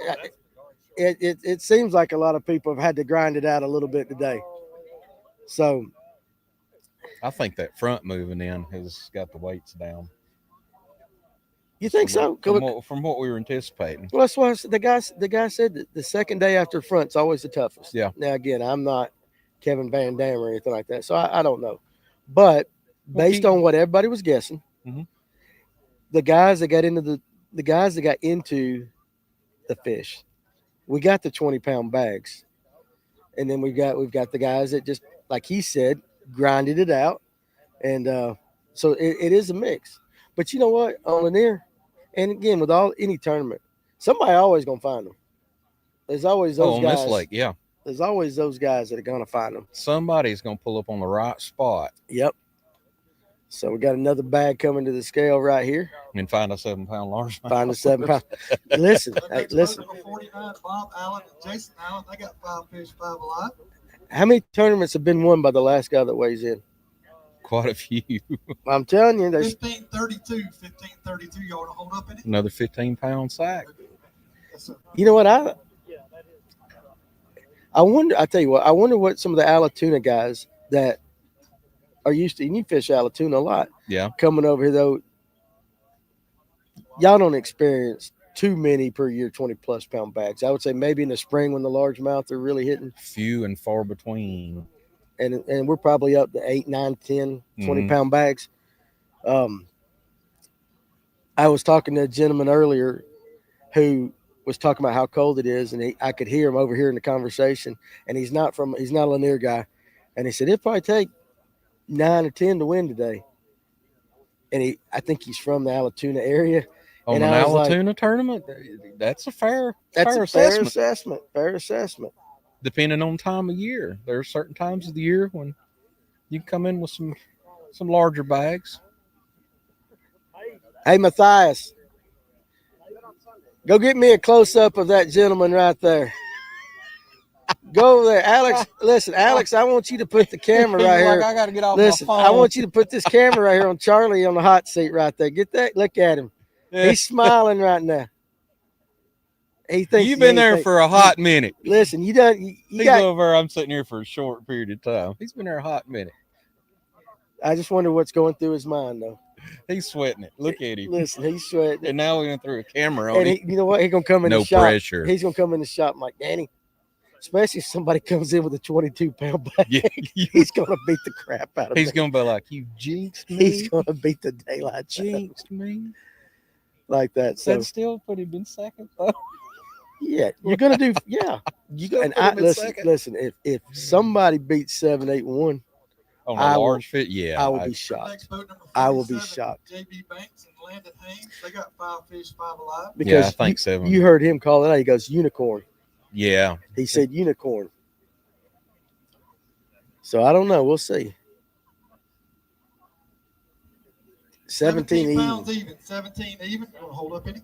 It seems like a lot of people have had to grind it out a little bit today. So I think that front moving in has got the weights down. you think so? From what we were anticipating. Well, that's why the guy said that the second day after front's always the toughest. Yeah. Now again, I'm not Kevin Van Dam or anything like that, so I don't know. But based on what everybody was guessing, Mhm. the guys that got into the fish, we got the 20-pound bags, and then we've got the guys that just, like he said, grinded it out, and so it is a mix. But you know what, on Lanier, and again with any tournament, somebody always gonna find them. There's always those on guys. this lake, yeah. There's always those guys that are gonna find them. Somebody's gonna pull up on the right spot. Yep. So we got another bag coming to the scale right here. And find a 7-pound largemouth. Find a 7-pound. Listen, Okay, listen. number 49, Bob Allen and Jason Allen. They got 5 fish, 5 alive. How many tournaments have been won by the last guy that weighs in? Quite a few. I'm telling you, there's 1532. 1532. Y'all want to hold up in it? Another 15-pound sack. Yes, sir. You know what? I wonder. I tell you what. I wonder what some of the Alatuna guys that are used to. And you fish Alatuna a lot. Yeah. Coming over here though, y'all don't experience too many per year 20+ pound bags. I would say maybe in the spring when the largemouth are really hitting. Few and far between. And we're probably up to 8, 9, 10, 20 Mhm. pound bags. I was talking to a gentleman earlier who was talking about how cold it is, and I could hear him over here in the conversation. And he's not a Lanier guy, and he said it'd probably take 9 or 10 to win today. And I think he's from the Alatuna area. On And an I was Alatuna tournament, that's a fair assessment. Fair assessment. Depending on time of year. There are certain times of the year when you can come in with some larger bags. Hey, Matthias, go get me a close-up of that gentleman right there. Go over there. Alex, listen, Alex, I want you to put the camera right here. I got to get off Listen, my phone. I want you to put this camera right here on Charlie on the hot seat right there. Get that. Look at him. He's smiling right now. He thinks You've been there for a hot minute. Listen, you done. He's over there. I'm sitting here for a short period of time. He's been there a hot minute. I just wonder what's going through his mind, though. He's sweating it. Look at him. Listen, he's sweating. And now we're going to throw a camera on And him. you know what? He's gonna come in No the shop. pressure. He's gonna come in the shop and like, Danny, especially if somebody comes in with a 22-pound bag. Yeah. He's gonna beat the crap out of He's me. going to be like, you jinxed me. He's gonna beat the daylight out of jinxed me. like that. So That still put him in second, though. yeah, you're gonna do. Yeah, Still and put him in second. listen. If somebody beats 7, 8, 1, On I a will- large fit, yeah. I will be Next shocked. boat, number I will be 47, shocked. JB Banks and Landon Haynes. They got 5 fish, 5 alive. Because Yeah, I think 7. you heard him call it out. He goes unicorn. Yeah. He said unicorn. So I don't know. We'll see. 17 pounds even. even. 17 even. You want to hold up any?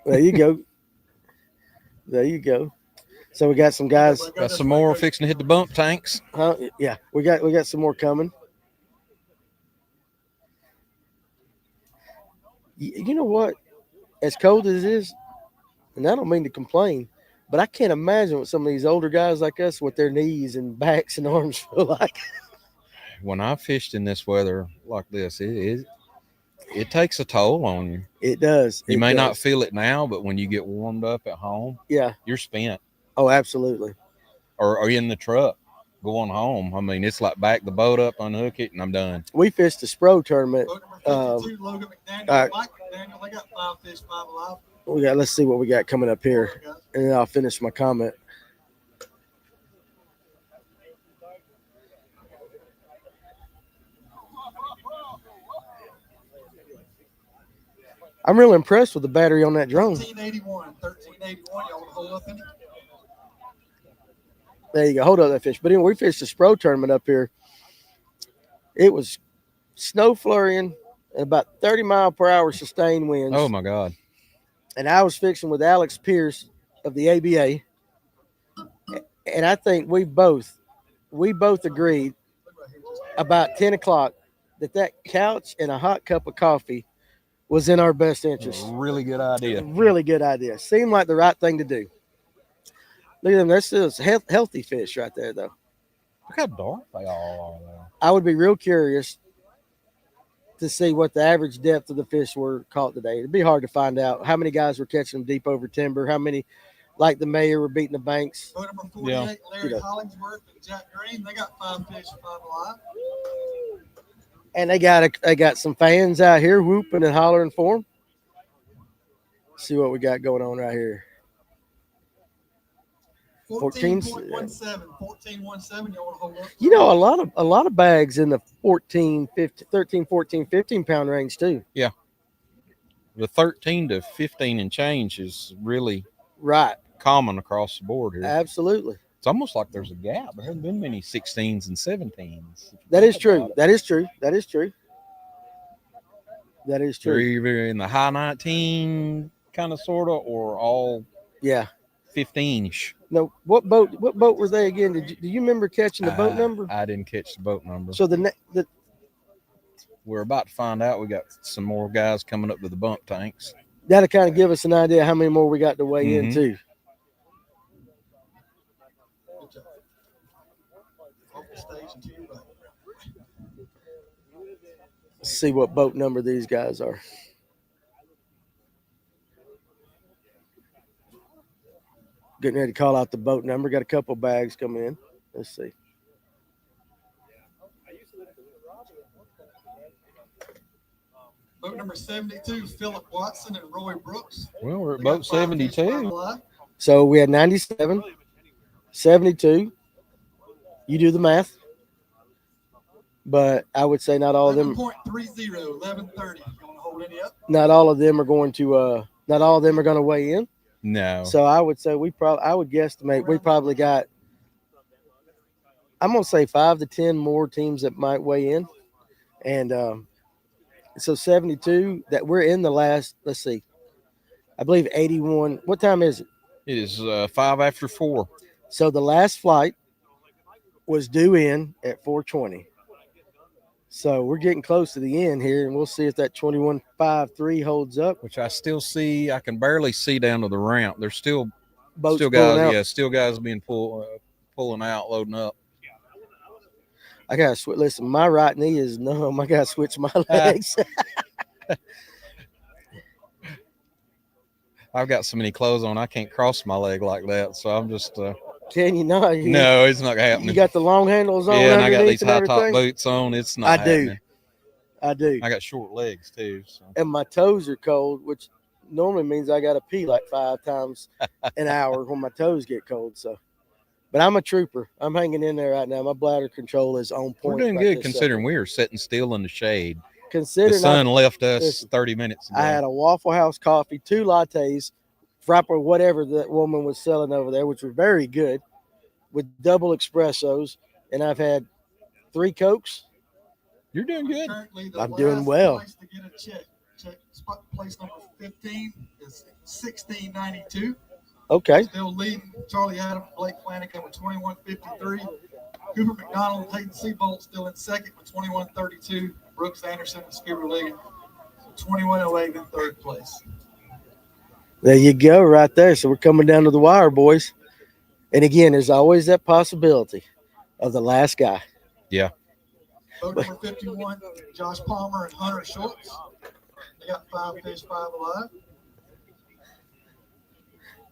There you go. There you go. So we got some guys. Got some more fixing to hit the bump tanks. Huh? Yeah, we got some more coming. You know what? As cold as it is, and I don't mean to complain, but I can't imagine what some of these older guys like us, what their knees and backs and arms feel like. When I fished in this weather like this, it takes a toll on you. It does. You It may not does. feel it now, but when you get warmed up at home, Yeah. you're spent. Oh, absolutely. Or in the truck going home. I mean, it's like back the boat up, unhook it, and I'm done. We fished the Spro tournament. Boat number 52, Logan McDaniel. all right. Mike McDaniel. They got 5 fish, 5 alive. Let's see what we got coming up here, and then I'll finish my comment. I'm real impressed with the battery on that drone. 1381. Y'all want to hold up in it? There you go. Hold up that fish. But anyway, we fished the Spro tournament up here. It was snow flurrying and about 30-mile-per-hour sustained winds. Oh, my God. And I was fishing with Alex Pierce of the ABA. And I think we both agreed about 10 o'clock that couch and a hot cup of coffee was in our best interest. Really good idea. Really good idea. Seemed like the right thing to do. Look at them. That's still healthy fish right there, though. Look how dark they all are there. I would be real curious to see what the average depth of the fish were caught today. It'd be hard to find out how many guys were catching them deep over timber, how many, like the mayor, were beating the banks. Boat number 48, Yeah. Larry Hollingsworth and Jack Green. They got 5 fish, 5 alive. And they got some fans out here whooping and hollering for them. See what we got going on right here. 14.17. 14.17. Y'all want to hold up? You know, a lot of bags in the 13, 14, 15 pound range too. The 13 to 15 and change is really Right. common across the board here. Absolutely. It's almost like there's a gap. There haven't been many 16s and 17s. That is true. That is true. That is true. That is They're true. either in the high 19 kind of sort of or all Yeah. 15-ish. No, what boat were they again? Do you remember catching the boat number? I didn't catch the boat number. So We're about to find out. We got some more guys coming up to the bump tanks. that'll kind of give us an idea how many more we got to weigh in Mhm. too. Let's see what boat number these guys are. Getting ready to call out the boat number. Got a couple bags coming in. Let's see. Boat number 72, Philip Watson and Roy Brooks. Well, we're at They got boat 5 fish, 5 72. alive. So we had 97, 72. You do the math. But I would say not all of them. 11.30, 11:30. You want to hold any up? Not all of them are going to. Not all of them are going to weigh in. No. So I would say I would guesstimate we probably got. I'm going to say 5 to 10 more teams that might weigh in, and so 72 that we're in the last. Let's see. I believe 81. What time is it? It is 5 after 4. So the last flight was due in at 4:20. So we're getting close to the end here, and we'll see if that 21.53 holds up. Which I still see. I can barely see down to the ramp. There's still Boats still pulling out. guys. Yeah, still guys being pulling out, loading up. I gotta switch. Listen, my right knee is numb. I gotta switch my legs. I've got so many clothes on, I can't cross my leg like that. So I'm just Can you not? no, it's not happening. You got the long handles on. Yeah, and I got underneath these and high top everything? boots on. It's not I do. happening. I do. I got short legs too. So. And my toes are cold, which normally means I got to pee like 5 times an hour when my toes get cold. So, but I'm a trooper. I'm hanging in there right now. My bladder control is on point. We're doing right good this considering we were sitting still in the shade. second. Considering The sun left us listen, 30 minutes ago. I had a Waffle House coffee, 2 lattes, frappe or whatever that woman was selling over there, which were very good, with double espressos, and I've had 3 Cokes. You're doing good. Currently, the I'm doing last well. Place to get a check spot place number 15 is 1692. Okay. Still leading Charlie Adams, Blake Flanagan with 2153. Cooper McDonald, Hayden Seabolt still in second with 2132. Brooks Anderson and Skipper Liggett 2108 in third place. There you go, right there. So we're coming down to the wire, boys. And again, there's always that possibility of the last guy. Yeah. Boat number 51, Josh Palmer and Hunter Schultz. They got 5 fish, 5 alive.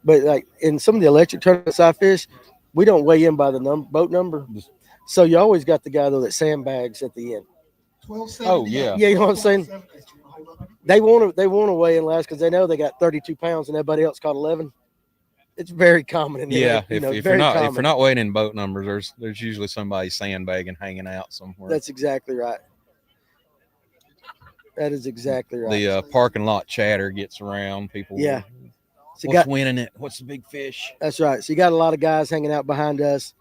But like in some of the electric tournaments I fish, we don't weigh in by the boat number. So you always got the guy though that sandbags at the end. 12:78. Oh, yeah. Yeah, you know what I'm saying? They want to weigh in last because they know they got 32 pounds and everybody else caught 11. It's very common in the Yeah, you know, if very you're common. not weighing in boat numbers, there's usually somebody sandbagging, hanging out somewhere. That's exactly right. That is exactly right. The parking lot chatter gets around. People, Yeah. So what's winning it? What's the big fish? That's right. So you got a lot of guys hanging out behind us,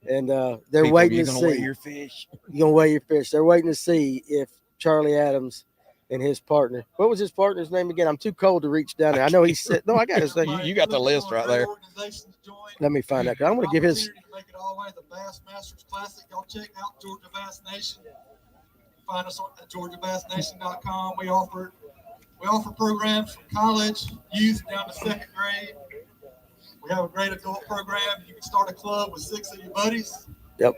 and they're waiting to see. Weigh your fish? You're gonna weigh your fish. They're waiting to see if Charlie Adams and his partner. What was his partner's name again? I'm too cold to reach down there. I know he said. No, I got his name. You got the list right there. Let me find out. I'm gonna give his. Make it all the way to the Bass Masters Classic. Y'all check out Georgia Bass Nation. Find us at GeorgiaBassNation.com. We offer programs from college, youth down to second grade. We have a great adult program. You can start a club with 6 of your buddies. Yep.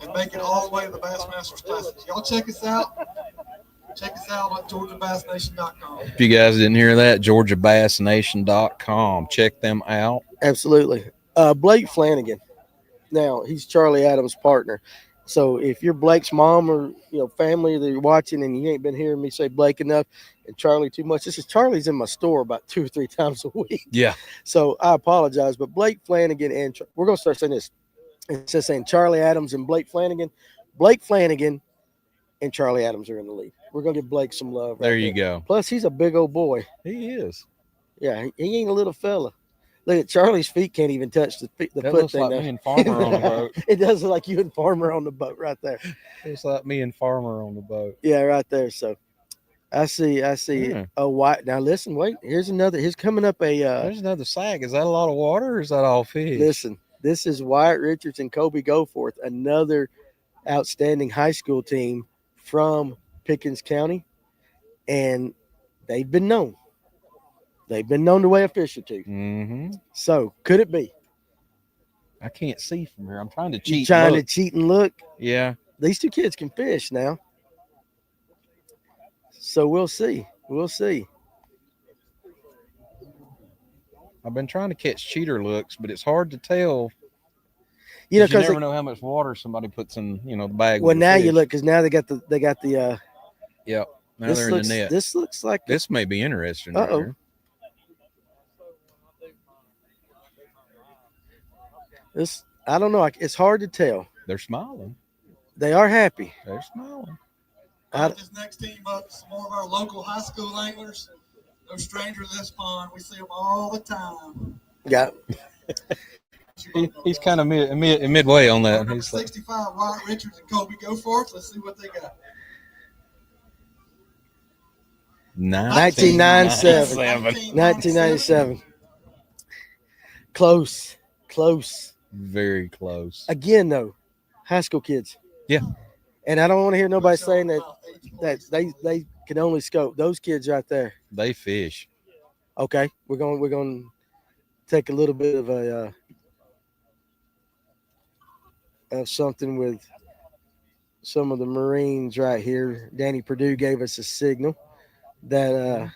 And make it all the way to the Bass Masters Classic. Y'all check us out. Check us out at GeorgiaBassNation.com. If you guys didn't hear that, GeorgiaBassNation.com. Check them out. Absolutely. Blake Flanagan. Now, he's Charlie Adams' partner. So if you're Blake's mom or family that you're watching and you ain't been hearing me say Blake enough and Charlie too much, Charlie's in my store about 2 or 3 times a week. Yeah. So I apologize, but Blake Flanagan and we're gonna start saying this. Instead of saying Charlie Adams and Blake Flanagan and Charlie Adams are in the lead. We're gonna give Blake some love. There you go. Plus, he's a big old boy. He is. Yeah, he ain't a little fella. Look at Charlie's feet; can't even touch the that foot looks thing. like there. me and Farmer on the boat. It does look like you and Farmer on the boat right there. It's like me and Farmer on the boat. Yeah, right there. So I see Yeah. a white. Now listen, wait. Here's coming up a. There's another sag. Is that a lot of water or is that all fish? Listen, this is Wyatt Richards and Kobe Goforth, another outstanding high school team from Pickens County, and they've been known. They've been known to weigh a fish or two. Mm-hmm. So could it be? I can't see from here. I'm trying to cheat. To cheat and look. Yeah. These 2 kids can fish now. So we'll see. We'll see. I've been trying to catch cheater looks, but it's hard to tell. You You never know how much water somebody puts in, the bag. Well, now you look because now they got the. Yep. Now they're in the net. This looks like This may be interesting. Uh-oh. Right here. this. I don't know. It's hard to tell. They're smiling. They are happy. They're smiling. This next team up, some more of our local high school anglers. No stranger to this pond. We see them all the time. Yeah. He's kind of midway on that. He's like, 65, Wyatt Richards and Kobe Goforth. Let's see what they got. 1997. 1997. Close. very close. Again, though, high school kids. Yeah. And I don't want to hear nobody saying that they can only scope. Those kids right there. They fish. Okay, we're going to take a little bit of something with some of the Marines right here. Danny Perdue gave us a signal that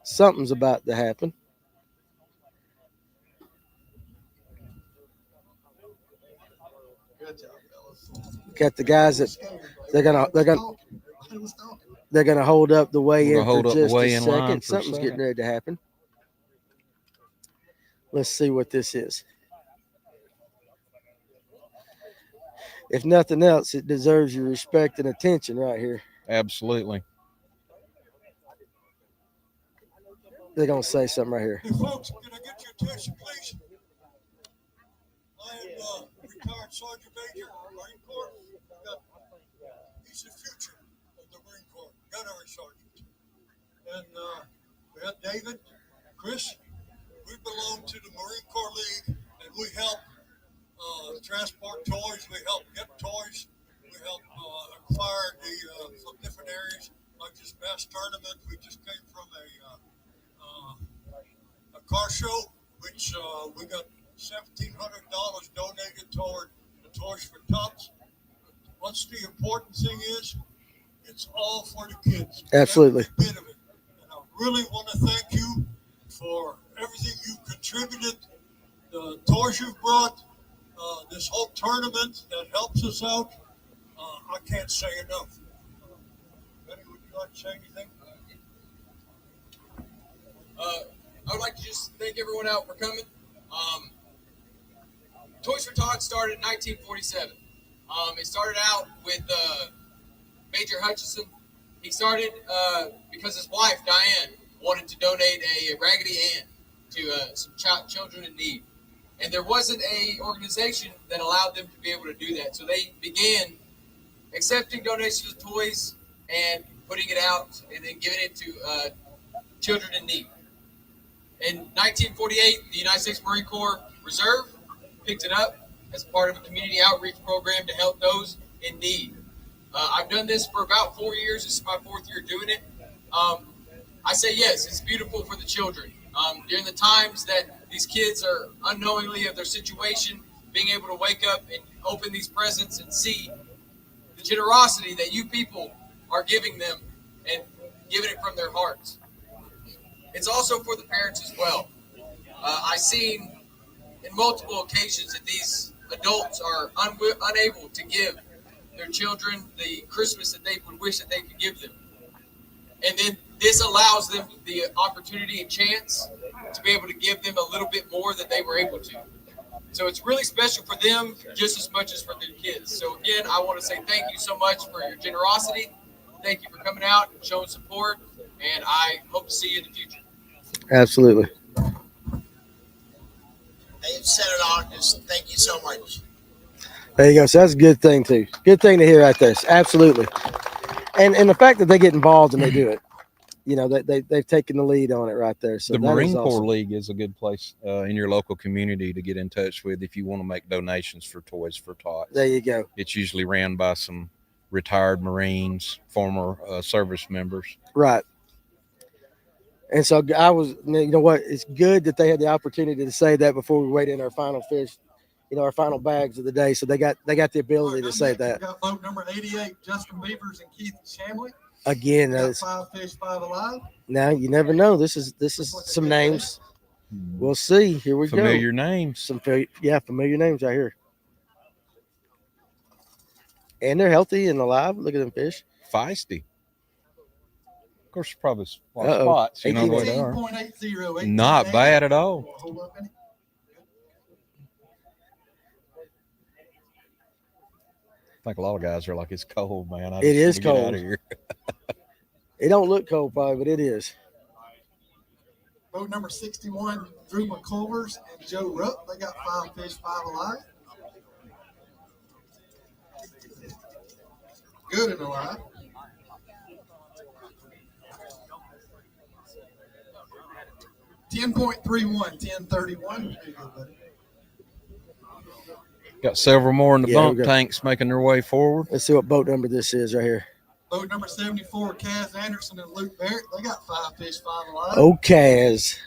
something's about to happen. Got the guys that they're gonna hold up the weigh in for just a second. Something's getting ready to happen. Let's see what this is. If nothing else, it deserves your respect and attention right here. Absolutely. They're gonna say something right here. Hey folks, can I get your attention, please? I am retired Sergeant Major, Marine Corps. He's the future of the Marine Corps, gunnery sergeant. And we have David, Chris. We belong to the Marine Corps League, and we help transport toys. We help get toys. We help acquire from different areas, like this bass tournament. We just came from a car show, which we got $1,700 donated toward the Toys for Tots. What's the important thing is, it's all for the kids. Absolutely. Every bit of it. And I really want to thank you for everything you've contributed, the toys you've brought, this whole tournament that helps us out. I can't say enough. Benny, would you like to say anything? I would like to just thank everyone out for coming. Toys for Tots started in 1947. It started out with Major Hutchison. He started because his wife, Diane, wanted to donate a Raggedy Ann to some children in need. And there wasn't a organization that allowed them to be able to do that. So they began accepting donations of toys and putting it out and then giving it to children in need. In 1948, the United States Marine Corps Reserve picked it up as part of a community outreach program to help those in need. I've done this for about 4 years. This is my 4th year doing it. I say yes, it's beautiful for the children. During the times that these kids are unknowingly of their situation, being able to wake up and open these presents and see the generosity that you people are giving them and giving it from their hearts. It's also for the parents as well. I've seen in multiple occasions that these adults are unable to give their children the Christmas that they would wish that they could give them. And then this allows them the opportunity and chance to be able to give them a little bit more than they were able to. So it's really special for them just as much as for their kids. So again, I want to say thank you so much for your generosity. Thank you for coming out and showing support. And I hope to see you in the future. Absolutely. They've said it all. Just thank you so much. There you go. So that's a good thing too. Good thing to hear right there. Absolutely. And the fact that they get involved and they do it, you know, they've taken the lead on it right there. So the Marine Corps League is a good place in your local community to get in touch with if you want to make donations for Toys for Tots. There you go. It's usually ran by some retired Marines, former service members. Right. And so I was, you know what, it's good that they had the opportunity to say that before we weighed in our final fish, you know, our final bags of the day. So they got the ability to say that. We got boat number 88, Justin Beavers and Keith Shamley. Again, Got 5 fish, 5 alive. now you never know. This is some names. We'll see. Here we Familiar go. names. Some familiar names right here. And they're healthy and alive. Look at them fish. Feisty. Of course, probably Uh-oh. spots. You know what they are. 18.80. Not bad at all. Hold up, Benny. I think a lot of guys are like, it's cold, man. It is Get out cold. of here. It don't look cold probably, but it is. Boat number 61, Drew McCulvers and Joe Rupp. They got 5 fish, 5 alive. Good and alive. $10.31, 10.31. Got several more in the Yeah, bump we got- tanks making their way forward. Let's see what boat number this is right here. Boat number 74, Kaz Anderson and Luke Barrett. They got 5 fish, 5 alive. Oh, Kaz.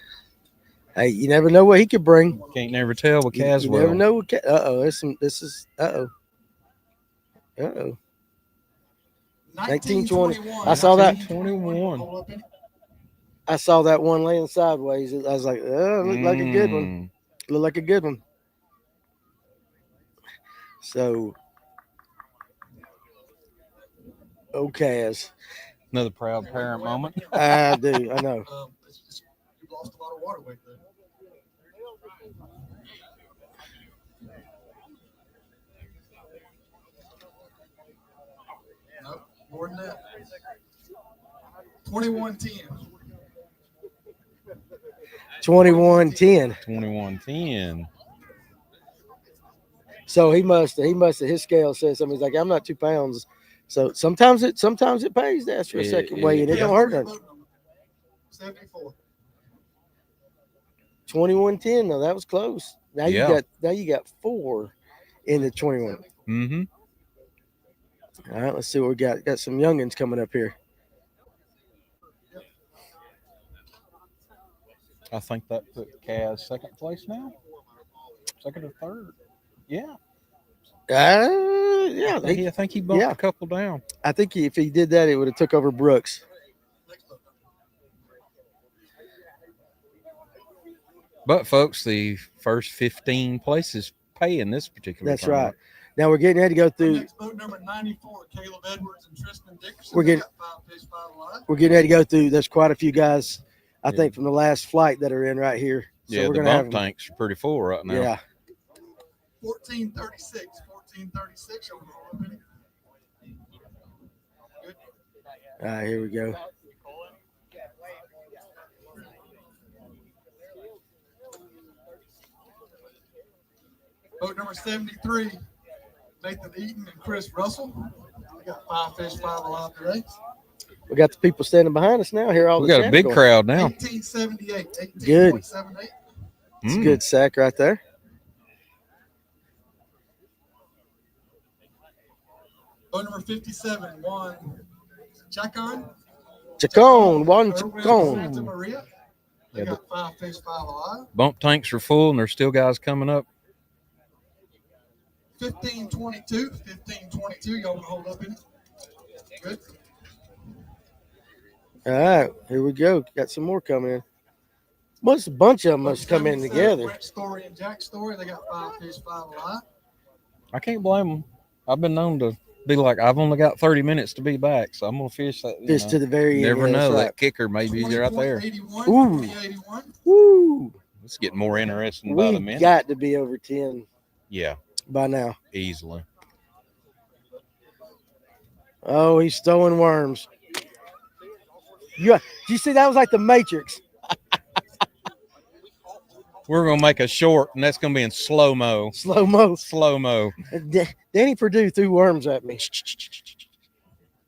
Hey, you never know what he could bring. Can't never tell with You Caswell. never know what this is. Uh-oh. 1920. I saw that. 21. I saw that one laying sideways. I was like, oh, it looked like a good one. Looked like a good one. So, Kaz. Another proud parent moment. I do. I know. You lost a lot of water weight there. Nope, more than that. 21.10. 21.10. 21-10. So he must have his scale says something. He's like, I'm not 2 pounds. So sometimes it pays to ask for a second weigh, and it don't hurt nothing. 74. 21.10. No, that was close. Now Yeah. you got 4 in the 21. Mm-hmm. All right, let's see what we got. Got some youngins coming up here. I think that put Kaz second place now. Second or third. Yeah. Yeah. I think he bumped yeah. a couple down. I think if he did that, it would have took over Brooks. But folks, the first 15 places pay in this particular That's tournament. right. Now we're getting ready to go Our through. next boat number 94, Caleb Edwards and Tristan Dickerson. We're They getting- got 5 fish, 5 alive. We're getting ready to go through. There's quite a few guys, I think, from the last flight that are in right here. So Yeah, we're the gonna have bump them. tanks are pretty full right now. Yeah. 1436. Over the minute. All right, here we go. Boat number 73, Nathan Eaton and Chris Russell. They got 5 fish, 5 alive today. We got the people standing behind us now. Here, all We the got a chanting big going. crowd now. 1878. Good. 18.78. It's a good sack right there. Boat number 57, Juan Chacon. Chacon, one Santa Chacon. Maria. They Yeah, got 5 fish, 5 alive. Bump tanks are full, and there's still guys coming up. 1522. 1522. Y'all want to hold up in it? Good. All right, here we go. Got some more coming in. Must a bunch of them must come in 77, together. Brett Story and Jack Story. They got 5 fish, 5 alive. I can't blame them. I've been known to be like, I've only got 30 minutes to be back, so I'm gonna fish that. Fish to the very You end. never yeah, that's know. right. That kicker may be right there. 20.81, Ooh. 2081. Woo! It's getting more interesting by the We minute. got to be over 10 Yeah, by now. easily. Oh, he's throwing worms. Do you see that was like the Matrix? We're gonna make a short, and that's gonna be in slow mo. Slow mo. Slow mo. Danny Purdue threw worms at me.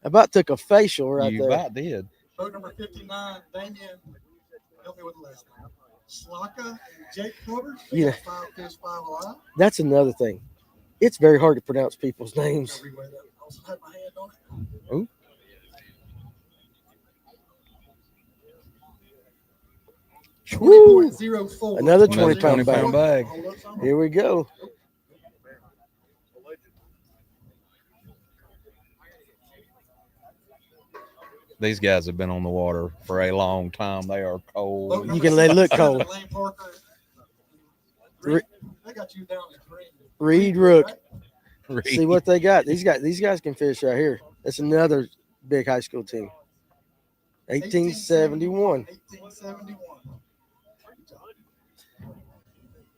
I about took a facial right You there. about did. Boat number 59, Damien. Help me with the last name. Slaka and Jake Cover. They Yeah. got 5 fish, 5 alive. That's another thing. It's very hard to pronounce people's names. I also had my hand on it. Ooh. Woo! 20.04. Another Another 20-pound 20-pound bag. Here we go. These guys have been on the water for a long time. They are cold. You can let it look cold. Lane Parker. Re- They got you down to green. Reed Rook. Reed. See what they got. These guys can fish right here. That's another big high school team. 1871. 1871.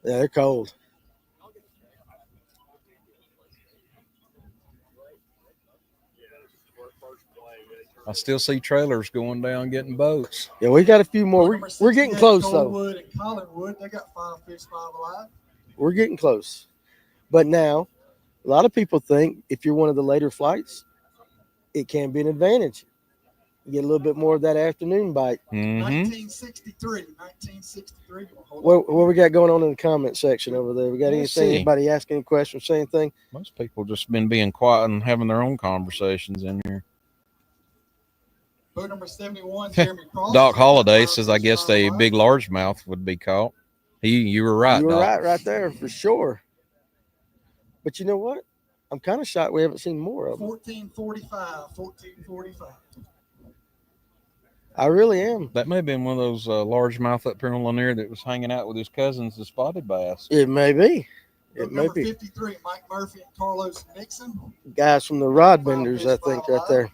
Yeah, they're cold. I still see trailers going down getting boats. Yeah, we got a few more. Boat We're number getting 68, close though. Coldwood and Collinwood. They got 5 fish, 5 alive. We're getting close. But now, a lot of people think if you're one of the later flights, it can be an advantage. You get a little bit more of that afternoon bite. Mm-hmm. 1963. 1963. What we got going on in the comment section over there? We got Let's anything? see. Anybody asking any questions, say anything? Most people just been being quiet and having their own conversations in here. Boat number 71, Jeremy Cross. Doc Holliday 5 says, fish, I guess 5 a alive. big largemouth would be caught. You were right, You were Doc. right there for sure. But you know what? I'm kind of shocked we haven't seen more of them. 1445. 1445. I really am. That may have been one of those largemouth up here on Lanier that was hanging out with his cousins, the spotted bass. It may be. It Boat may number be. 53, Mike Murphy and Carlos Nixon. Guys from the rod benders, I think, right there.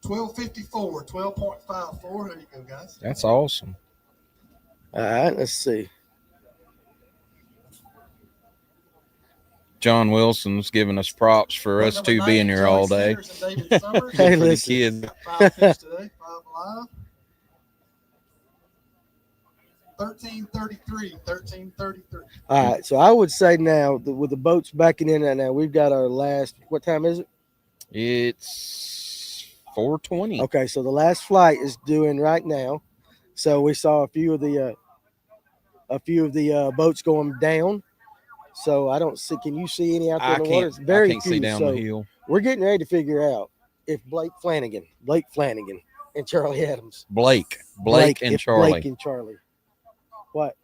$12.54, 12.54. There you go, guys. That's awesome. All right, let's see. John Wilson's giving us props for Boat us number two 90, being here Joey all day. Sanders and David Summers. Hey, For the listen. kids. Got 5 fish today, 5 alive. 1333. 1333. All right, so I would say now that with the boats backing in right now, we've got our last. What time is it? It's 4:20. Okay, so the last flight is due in right now. So we saw a few of the boats going down. So I don't see. Can you see any out there in the water? It's I very can't few. see down so the hill. we're getting ready to figure out if Blake Flanagan, and Charlie Adams. Blake and if Charlie. Blake and Charlie. What?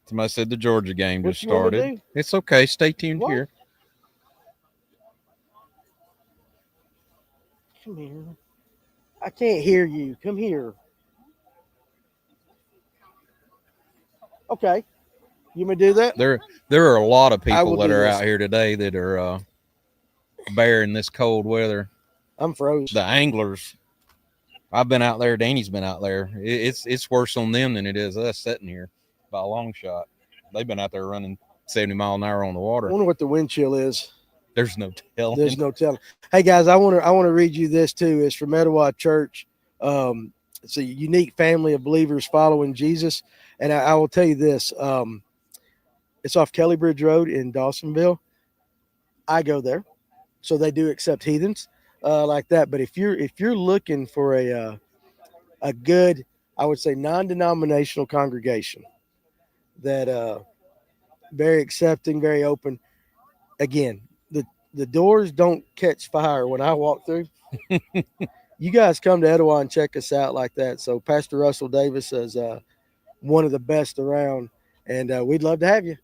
Somebody said the Georgia game What just you want me to started. do? It's okay. Stay tuned What? here. Come here. I can't hear you. Come here. Okay. You may do that? There are a lot of I will people that do are this. out here today that are bearing this cold weather. I'm froze. The anglers. I've been out there. Danny's been out there. It's worse on them than it is us sitting here by a long shot. They've been out there running 70 mile an hour on the I water. wonder what the wind chill is. There's no telling. There's no telling. Hey guys, I want to read you this too. It's from Etowah Church. It's a unique family of believers following Jesus, and I will tell you this. It's off Kelly Bridge Road in Dawsonville. I go there, so they do accept heathens like that. But if you're looking for a good, I would say, non-denominational congregation that very accepting, very open. Again, the doors don't catch fire when I walk through. You guys come to Etowah and check us out like that. So Pastor Russell Davis is one of the best around, and we'd love to have you.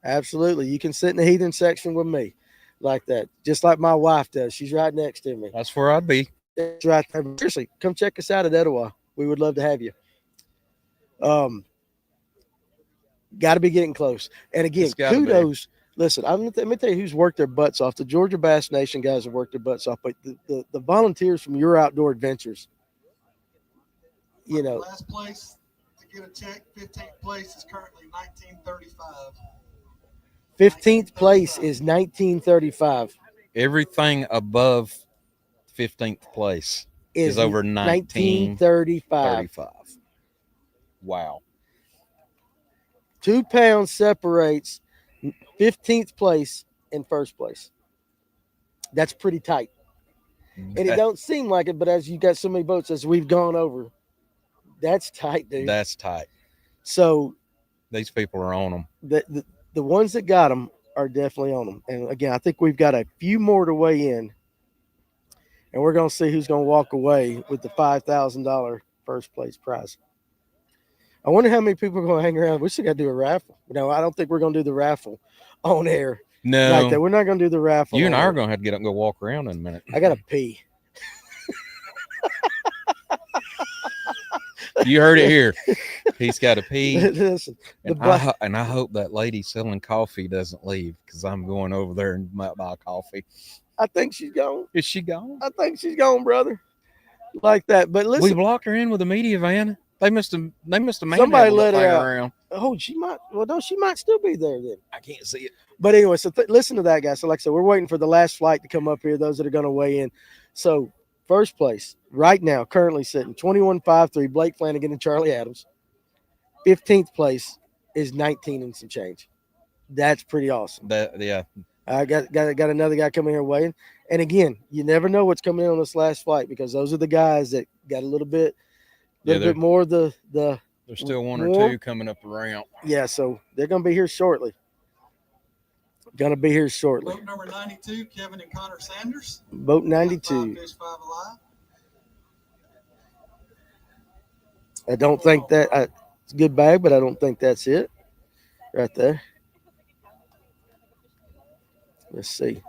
Absolutely. You can sit in the heathen section with me like that, just like my wife does. She's right next to me. That's where I'd be. That's right there. Seriously, come check us out at Etowah. We would love to have you. Got to be getting close. And again, kudos. Listen, let me tell you who's worked their butts off. The Georgia Bass Nation guys have worked their butts off, but the volunteers from Your Outdoor Adventures, you know. Last place to get a check, 15th place is currently 1935. 15th place is 1935. Everything above 15th place is over 1935. Wow. 2 pounds separates 15th place and first place. That's pretty tight. And it don't seem like it, but as you got so many votes as we've gone over, that's tight, dude. That's tight. So these people are on them. The ones that got them are definitely on them. And again, I think we've got a few more to weigh in, and we're going to see who's going to walk away with the $5,000 first place prize. I wonder how many people are going to hang around. We still got to do a raffle. No, I don't think we're going to do the raffle on air. No. Like that. We're not going to do the raffle. You and I are going to have to get up and go walk around in a minute. I got to pee. You heard it here. He's got to pee. Listen, and I hope that lady selling coffee doesn't leave, because I'm going over there and might buy coffee. I think she's gone. Is she gone? I think she's gone, brother. Like that. But listen, we blocked her in with a media van. They must have somebody let her out. Around. Oh, she might. Well, no, she might still be there then. I can't see it. But anyway, so listen to that, guys. So like I said, we're waiting for the last flight to come up here, those that are going to weigh in. So first place right now, currently sitting 21.53, Blake Flanagan and Charlie Adams. 15th place is 19 and some change. That's pretty awesome. Yeah. I got another guy coming here weighing. And again, you never know what's coming in on this last flight, because those are the guys that got a little bit more the there's still one or two coming up around. Yeah, so they're going to be here shortly. Boat number 92, Kevin and Connor Sanders. Boat 92. 5 fish, 5 alive. I don't think that it's a good bag, but I don't think that's it right there. Let's see.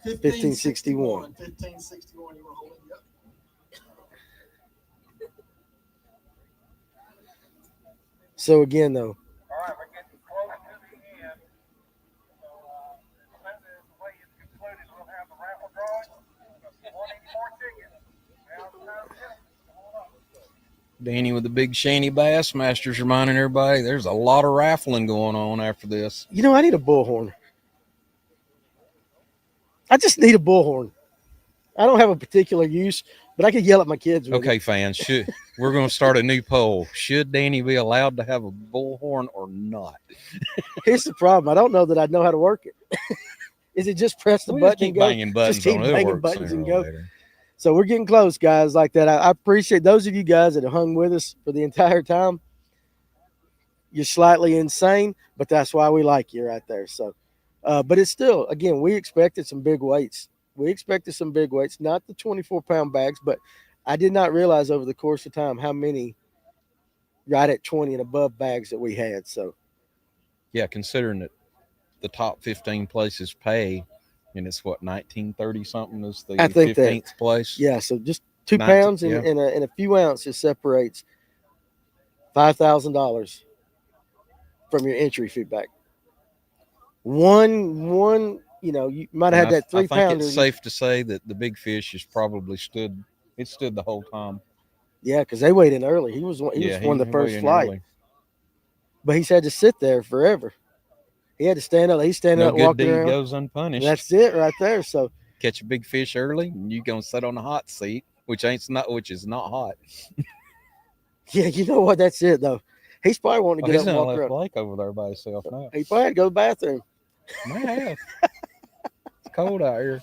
1561. 1561. You want to hold it? Yep. So again, though. All right, we're getting close to the end. So as soon as the weigh is concluded, we'll have the raffle drawing. 184 tickets. Danny with the big Shanty Bass Masters reminding everybody there's a lot of raffling going on after this. You know, I need a bullhorn. I just need a bullhorn. I don't have a particular use, but I could yell at my kids. Okay, it. Fans, we're going to start a new poll. Should Danny be allowed to have a bullhorn or not? Here's the problem. I don't know that I know how to work it. Is it just press the button and go? Banging buttons just keep on banging buttons and go. Later. So we're getting close, guys, like that. I appreciate those of you guys that have hung with us for the entire time. You're slightly insane, but that's why we like you right there. So, but it's still, again, we expected some big weights. Not the 24-pound bags, but I did not realize over the course of time how many right at 20 and above bags that we had. So, yeah, considering that the top 15 places pay And it's what, 1930 something is the I think that- 15th place. Yeah, so just 2 19 pounds and, yeah. and a few ounces separates $5,000 from your entry feedback. One, you might have had that 3 I think pounder. it's safe to say that the big fish has probably stood the whole time. Yeah, because they weighed in early. He was one of the first weighed in flight, early. but he's had to sit there forever. He had to stand up. He's standing No up, good walking deed around. goes unpunished. That's it right there. So Catch a big fish early, and you gonna sit on the hot seat, which is not hot. yeah, you know what? That's it though. He's probably wanting to get He's up and gonna walk left around. Blake over there by himself now. He probably had to go to the bathroom. May have. It's cold out here.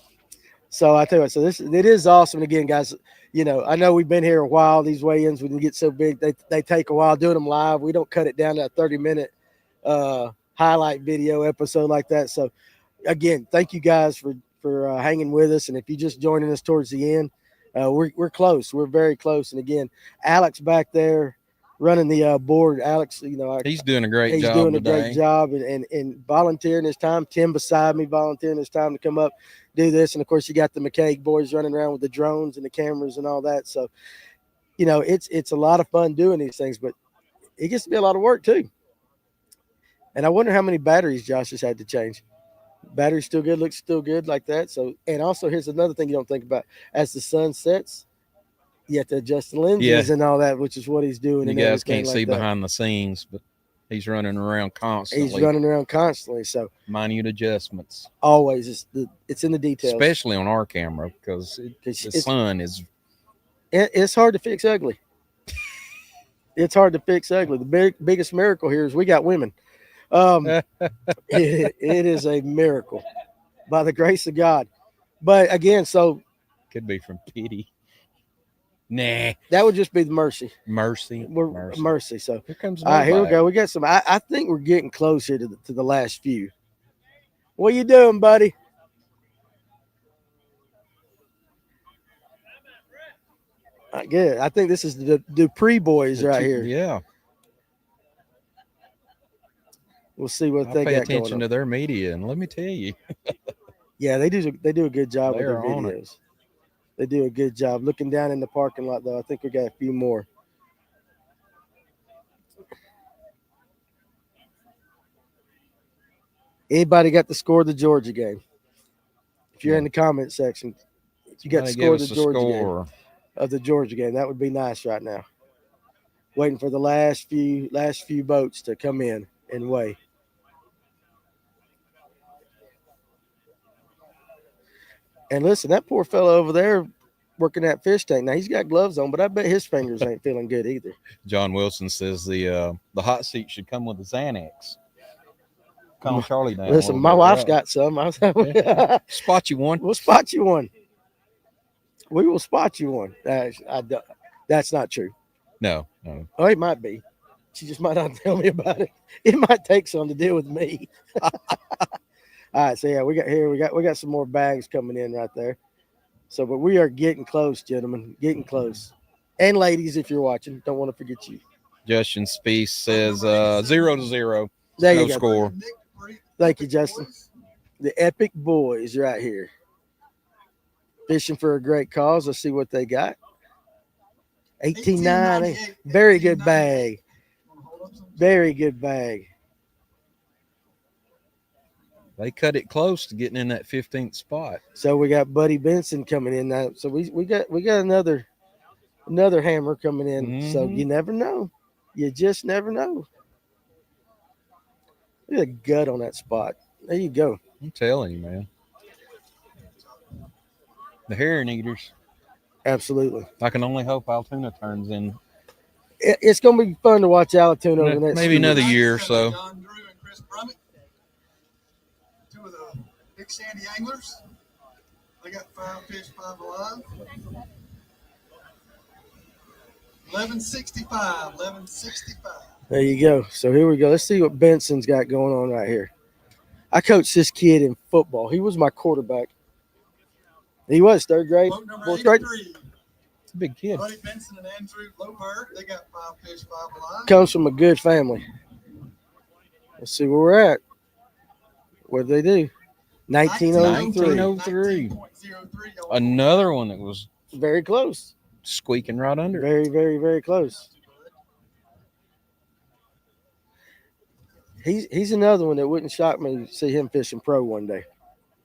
So I tell you what, it is awesome. And again, guys, I know we've been here a while. These weigh-ins, when you get so big, they take a while doing them live. We don't cut it down to a 30-minute highlight video episode like that. So again, thank you guys for hanging with us. And if you're just joining us towards the end, we're close. We're very close. And again, Alex back there running the board. Alex, He's doing a great job. He's doing today. a great job and volunteering his time. Tim beside me volunteering his time to come up, do this. And of course, you got the McKay boys running around with the drones and the cameras and all that. So, it's a lot of fun doing these things, but it gets to be a lot of work too. And I wonder how many batteries Josh has had to change. Battery's still good, looks still good like that. So, and also here's another thing you don't think about. As the sun sets, you have to adjust the lenses and all that, which is what he's doing. You guys can't see behind the scenes, but he's running around constantly. He's running around constantly. So minute adjustments. Always, it's in the details. Especially on our camera, because the sun is. It's hard to fix ugly. It's hard to fix ugly. The biggest miracle here is we got women. It is a miracle by the grace of God. But again, so could be from pity. Nah, that would just be the mercy. Mercy. So here comes. All right, here we go. We got some. I think we're getting close here to the last few. What you doing, buddy? Good. I think this is the Dupree boys right here. Yeah. We'll see what they got going on. Pay attention to their media, and let me tell you. Yeah, they do a good job with their They're on videos. They do a good job. Looking down in the parking lot, though, I think we got a few more. Anybody got the score of the Georgia game? If you're in the comment section, if you got the score of the Georgia game, that would be nice right now. Waiting for the last few boats to come in and weigh. And listen, that poor fellow over there working that fish tank. Now he's got gloves on, but I bet his fingers ain't feeling good either. John Wilson says the hot seat should come with a Xanax. Calm Charlie down. Listen, my wife's got some. Spot you one. We'll spot you one. We will spot you one. That's not true. No. Oh, it might be. She just might not tell me about it. It might take some to deal with me. All right, so yeah, we got some more bags coming in right there. So, but we are getting close, gentlemen, getting close. And ladies, if you're watching, don't want to forget you. Justin Spieth says 0-0. There you no go. Score. Thank you, Justin. The Epic Boys right here. Fishing for a great cause. Let's see what they got. 18.98. Very good bag. Very good bag. They cut it close to getting in that 15th spot. So we got Buddy Benson coming in now. So we got another hammer coming in. Mm-hmm. So you never know. You just never know. Look at the gut on that spot. There you go. I'm telling you, man. The herring eaters. Absolutely. I can only hope Altoona turns in. It's going to be fun to watch Altoona over the next maybe another year or so. John Drew and Chris Brummett, two of the Big Sandy anglers. They got 5 fish, 5 alive. 1165. There you go. So here we go. Let's see what Benson's got going on right here. I coached this kid in football. He was my quarterback. He was 3rd grade. Boat number 83. It's a big kid. Buddy Benson and Andrew Loper, they got 5 fish, 5 alive. Comes from a good family. Let's see where we're at. What do they do? 1903. 1903. 19.03. Another one that was Very close. squeaking right under. Very, very, very close. He's another one that wouldn't shock me to see him fishing pro one day.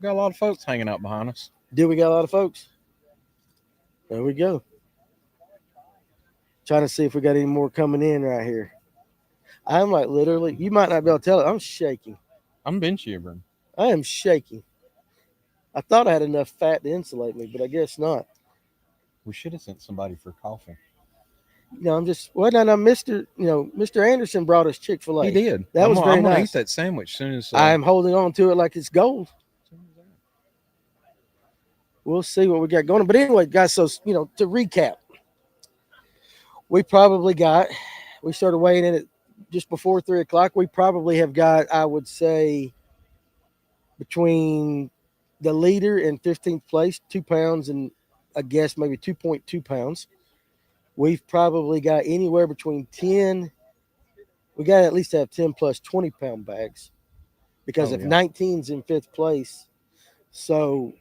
Got a lot of folks hanging out behind us. Do we got a lot of folks? There we go. Trying to see if we got any more coming in right here. I'm like literally, you might not be able to tell it. I'm shaking. I'm been shivering. I am shaking. I thought I had enough fat to insulate me, but I guess not. We should have sent somebody for coffee. I'm just Mr. Anderson brought us Chick-fil-A. He did. That was very I'm gonna nice. eat that sandwich as soon as I'm holding on to it like it's gold. We'll see what we got going on. But anyway, guys, so to recap, we started weighing in at just before 3 o'clock. We probably have got, I would say, between the leader and 15th place, 2 pounds and I guess maybe 2.2 pounds. We've probably got anywhere between 10. We got to at least have 10 plus 20-pound bags because 19's in 5th place. So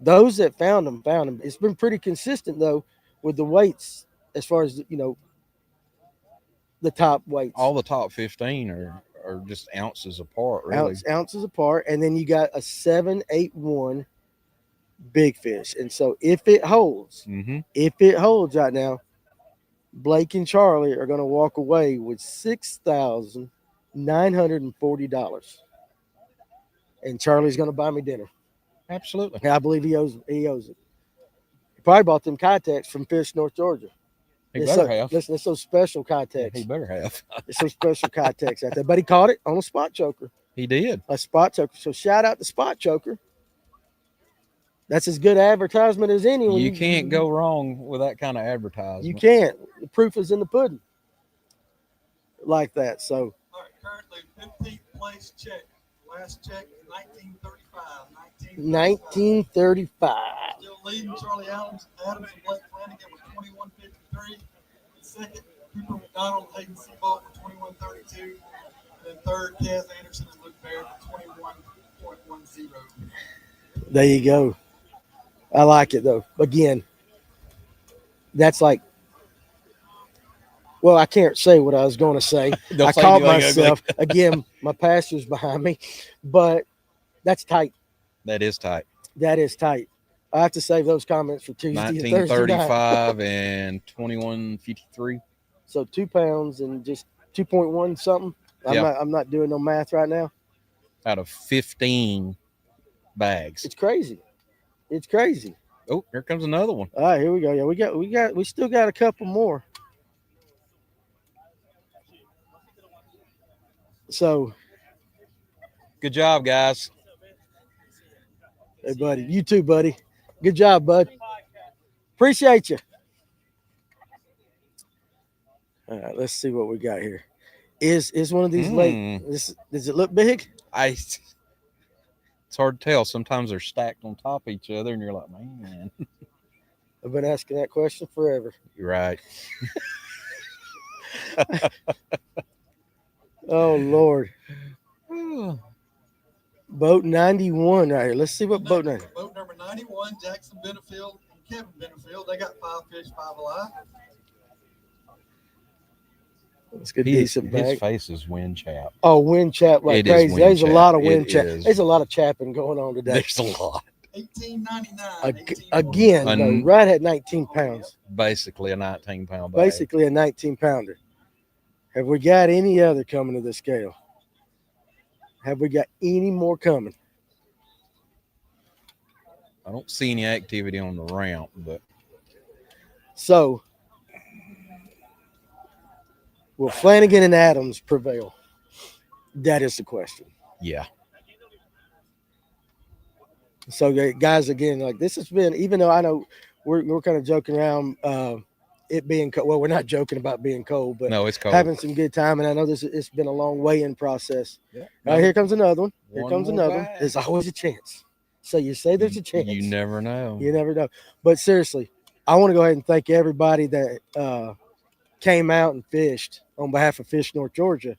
those that found them. It's been pretty consistent, though, with the weights as far as, the top weights. all the top 15 are just ounces apart, really. Ounces apart. And then you got a 781 big fish. And so if it holds right now, Blake and Charlie are going to walk away with $6,940. And Charlie's going to buy me dinner. Absolutely. I believe he owes it. He probably bought them Kitex from Fish, North Georgia. He better have. Listen, it's those special Kitex. He better have. It's some special Kitex out there. But he caught it on a spot choker. He did. A spot choker. So shout out to Spot Choker. That's as good advertisement as any. You can't go wrong with that kind of advertisement. You can't. The proof is in the pudding. Like that. So All right, currently 15th place check. Last check is 1935. 1935. Still leading Charlie Adams and Blake Flanagan with 21.53. Second, Cooper McDonald, Hayden Seabolt with 21.32. And then third, Kaz Anderson and Luke Baird with 21.10. There you go. I like it, though. Again, that's like, well, I can't say what I was going to say. I caught myself. Again, my pastor's behind me. But that's tight. That is tight. That is tight. I have to save those comments for Tuesday and Thursday night. 1935 and 21.53. So 2 pounds and just 2.1 something. I'm not doing no math right now. Out of 15 bags. It's crazy. It's crazy. Oh, here comes another one. All right, here we go. Yeah, we still got a couple more. So good job, guys. Hey, buddy. You too, buddy. Good job, bud. Appreciate you. All right, let's see what we got here. Is one of these late? Does it look big? It's hard to tell. Sometimes they're stacked on top of each other, and you're like, man. I've been asking that question forever. You're right. Oh, Lord. Boat 91 right here. Let's see what boat 91. Boat number 91, Jackson Benefield and Kevin Benefield. They got 5 fish, 5 alive. It's good, decent bag. His face is wind chap. Oh, wind chap like crazy. There's a lot of wind chap. There's a lot of chapping going on today. There's a lot. $18.99. Again, though, right at 19 pounds. Basically a 19-pound bag. Basically a 19-pounder. Have we got any other coming to the scale? Have we got any more coming? I don't see any activity on the ramp, but so will Flanagan and Adams prevail? That is the question. Yeah. So, guys, again, like this has been, even though I know we're kind of joking around it being cold. Well, we're not joking about being cold, but no, it's cold. Having some good time. And I know it's been a long weigh-in process. Yeah. All right, here comes another one. Here comes another one. There's always a chance. So you say there's a chance. You never know. You never know. But seriously, I want to go ahead and thank everybody that came out and fished on behalf of Fish North Georgia.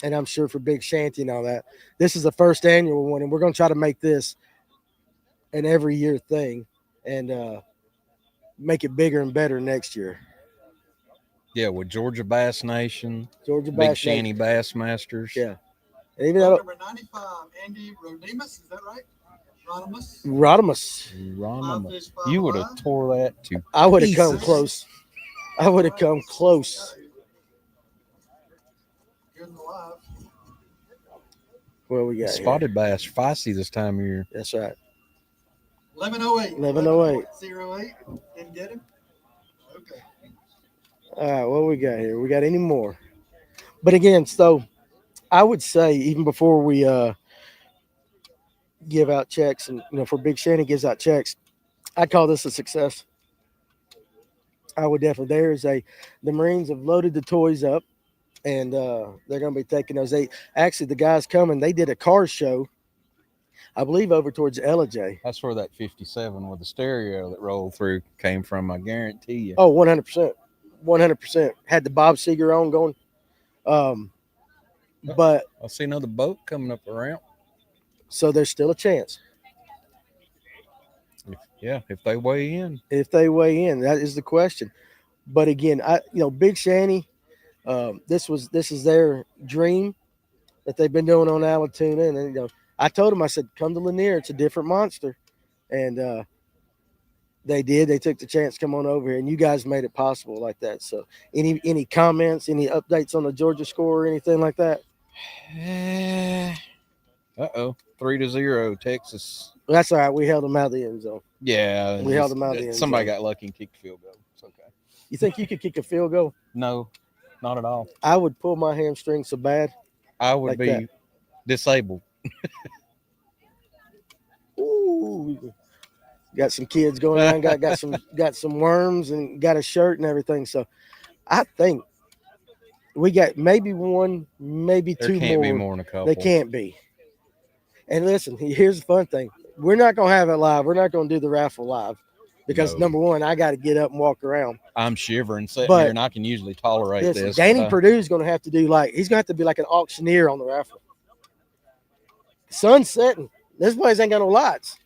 and I'm sure for Big Shanty and all that. This is the first annual one, and we're going to try to make this an every year thing and make it bigger and better next year. Yeah, with Georgia Bass Nation, Georgia Big Bass Shanty Bass Masters. Yeah. And even though Number 95, Andy Rodimus, is that right? Rodimus. Rodimus. You would have tore that to I would have come pieces. close. I would have come close. Good and alive. Well, we got Spotted bass, feisty this time of year. That's right. 1108. 1108. 08. Didn't get him? Okay. All right, what we got here? We got any more? But again, so I would say even before we give out checks, and for Big Shanty gives out checks, I'd call this a success. I would definitely. The Marines have loaded the toys up, and they're going to be taking those. Actually, the guys coming, they did a car show, I believe, over towards LJ. That's where that 57 with the stereo that rolled through came from, I guarantee you. Oh, 100%. 100%. Had the Bob Seger on going. But I see another boat coming up around. So there's still a chance. If they weigh in. If they weigh in, that is the question. But again, Big Shanty, this is their dream that they've been doing on Allatoona, and I told them, I said, come to Lanier, it's a different monster, and they did. They took the chance to come on over here, and you guys made it possible like that. So, any comments, any updates on the Georgia score or anything like that? 3-0, Texas. Well, that's all right. We held them out of the end zone. Yeah, we held them out of the end Somebody zone. got lucky and kicked a field goal. It's okay. You think you could kick a field goal? No, not at all. I would pull my hamstring so bad. I would like be that. Disabled. Ooh, got some kids going on. Got some worms and got a shirt and everything. So, I think we got maybe one, maybe two more. There can't be more than a couple. They can't be. And listen, here's the fun thing. We're not going to have it live. We're not going to do the raffle live because, number one, I got to get up and walk around. I'm shivering sitting here, and I can usually tolerate this. Danny Purdue's going to have to do he's going to have to be like an auctioneer on the raffle. Sun's setting. This place ain't got no lights.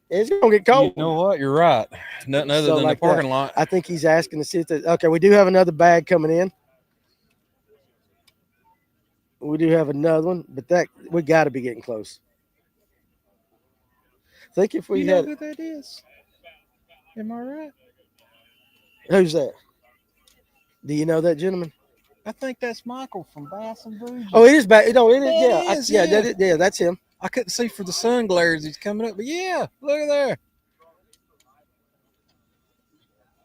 It's going to get cold. You know what? You're right. Nothing other than the parking lot. I think he's asking to see if okay, we do have another bag coming in. We do have another one, but we got to be getting close. Think if we had. Who that is? Am I right? Who's that? Do you know that gentleman? I think that's Michael from Bass and Bougie. Oh, it is back. No, it is. Yeah, that's him. I couldn't see for the sun glares he's coming up, but yeah, look at there.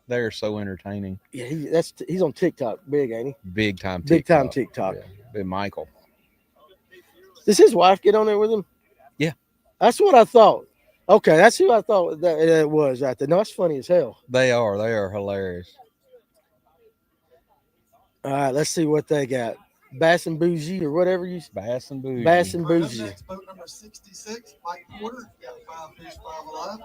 They're so entertaining. Yeah, he's on TikTok, big, ain't he? Big time TikTok. Yeah. Big Michael. Does his wife get on there with him? Yeah. That's what I thought. Okay, that's who I thought that it was right there. No, that's funny as hell. They are hilarious. All right, let's see what they got. Bass and Bougie or whatever you. Bass and Bougie. Bass and Bougie. Next, boat number 66, Mike Porter. Got 5 fish, 5 alive.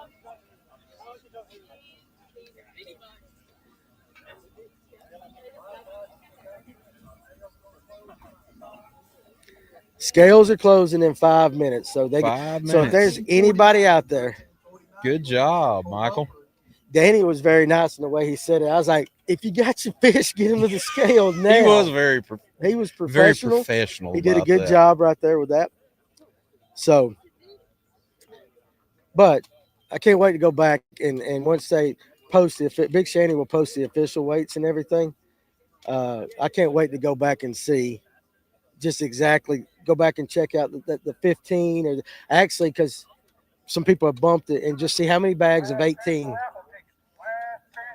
Scales are closing in 5 minutes, so they. 5 minutes. So if there's anybody out there, good job, Michael. Danny was very nice in the way he said it. I was like, if you got your fish, get them to the scales now. He was very professional. Very professional. He did a good job right there with that. So, but I can't wait to go back and once they post Big Shanty will post the official weights and everything. I can't wait to go back and see just exactly go back and check out the 15 or actually because some people have bumped it and just see how many bags of 18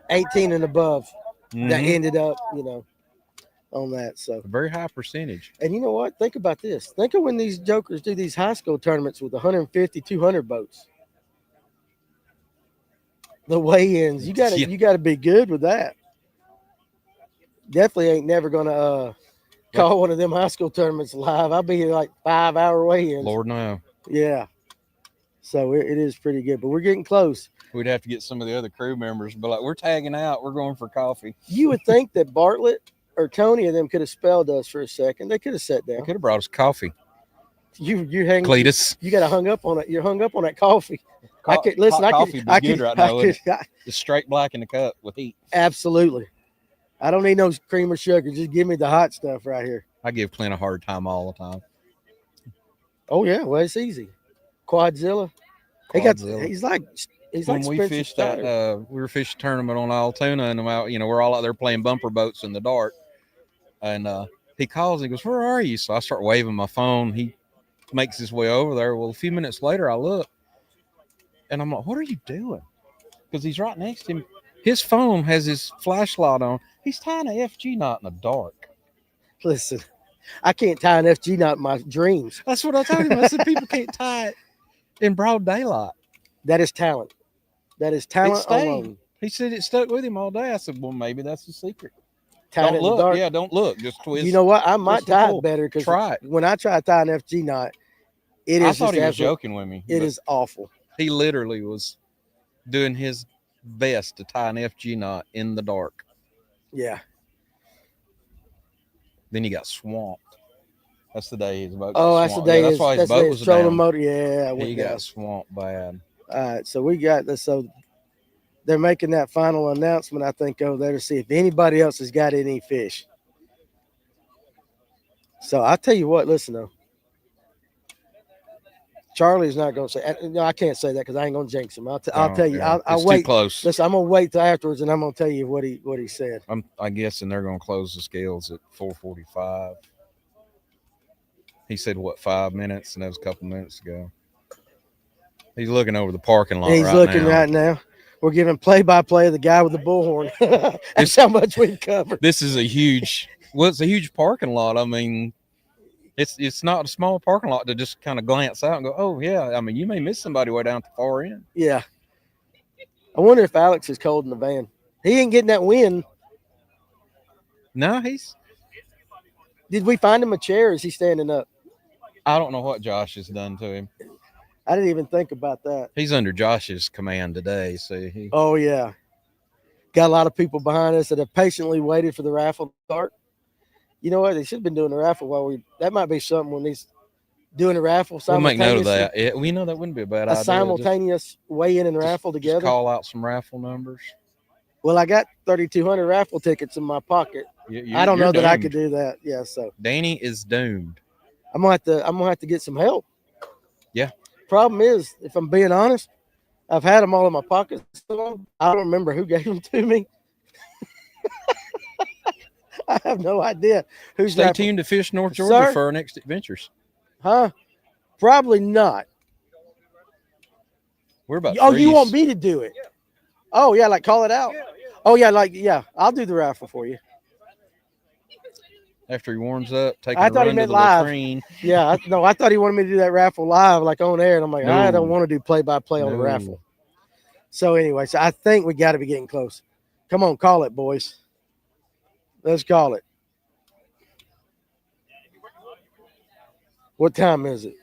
and above that ended up, on that. So a very high percentage. And you know what? Think about this. Think of when these jokers do these high school tournaments with 150, 200 boats. The weigh-ins, you gotta be good with that. Definitely ain't never gonna call one of them high school tournaments live. I'll be here like 5-hour weigh-ins. Lord no. Yeah. So it is pretty good, but we're getting close. We'd have to get some of the other crew members, but we're tagging out. We're going for coffee. You would think that Bartlett or Tony and them could have spelled us for a second. They could have sat They down. could have brought us coffee. You hang Cletus. You got to hung up on it. You're hung up on that coffee. I could listen. Hot I coffee could. be I good could. right I now. could. It's straight black in the cup with heat. Absolutely. I don't need no cream or sugar. Just give me the hot stuff right here. I give Clint a hard time all the time. Oh yeah, well it's easy. Quadzilla. Quadzilla. He's like When we Spencer fished Strider. that, we were fishing tournament on Altoona, and we're all out there playing bumper boats in the dark. And he calls and he goes, "Where are you?" So I start waving my phone. He makes his way over there. Well, a few minutes later, I look, and I'm like, "What are you doing?" Because he's right next to him. His phone has his flashlight on. He's tying an FG knot in the dark. Listen, I can't tie an FG knot in my dreams. That's what I told him. I said, people can't tie it in broad daylight. That is talent. That is talent stayed. alone. He said it stuck with him all day. I said, well, maybe that's the secret. Tying Don't it in the look. dark. Yeah, don't look. Just twist. You know what? I might twist the tie pull. it better because Try it. when I try to tie an FG knot, it is. I thought just he was absolute- joking with me. It but is awful. He literally was doing his best to tie an FG knot in the dark. Yeah. Then he got swamped. That's the day his boat. Oh, got that's the swamped. day. Yeah, that's why his boat was trolling down. motor. Yeah, He went got down. swamped bad. All right, so we got this. So they're making that final announcement, I think, over there to see if anybody else has got any fish. So I'll tell you what. Listen though, Charlie's not going to say. No, I can't say that because I ain't going to jinx him. I'll tell you. Yeah, I'll it's wait. Too close. Listen, I'm going to wait till afterwards, and I'm going to tell you what he said. I'm guessing they're going to close the scales at 4:45. He said, what, 5 minutes? And that was a couple minutes ago. He's looking over the parking lot. He's looking right now. We're giving play-by-play of the guy with the bullhorn. That's how much we've covered. This is a huge. Well, it's a huge parking lot. I mean, it's not a small parking lot to just kind of glance out and go, oh yeah. I mean, you may miss somebody way down at the far end. Yeah. I wonder if Alex is cold in the van. He ain't getting that wind. No, he's. Did we find him a chair? Or is he standing up? I don't know what Josh has done to him. I didn't even think about that. He's under Josh's command today, so he. Oh yeah. Got a lot of people behind us that have patiently waited for the raffle to start. You know what? They should have been doing the raffle while we. That might be something when he's doing the raffle. We'll make note of simultaneously. that. Yeah, we know that wouldn't be a bad A idea. simultaneous weigh-in and raffle Just together. call out some raffle numbers. Well, I got 3,200 raffle tickets in my pocket. I don't know that I could do that. Yeah, so Danny is doomed. I'm gonna have to get some help. Yeah. Problem is, if I'm being honest, I've had them all in my pocket so long, I don't remember who gave them to me. I have no idea who's. Stay raffle- tuned to Fish North Georgia Sir? for our next adventures. Huh? Probably not. We're about. Oh, you freeze. want me to do it? Oh yeah, like call it out. Oh yeah, I'll do the raffle for you. After he warms up, take I a thought he run to meant the live. latrine. Yeah, I thought he wanted me to do that raffle live, like on air, and I'm like, I No. don't want to do play-by-play on the No. raffle. So anyway, so I think we got to be getting close. Come on, call it, boys. Let's call it. What time is it?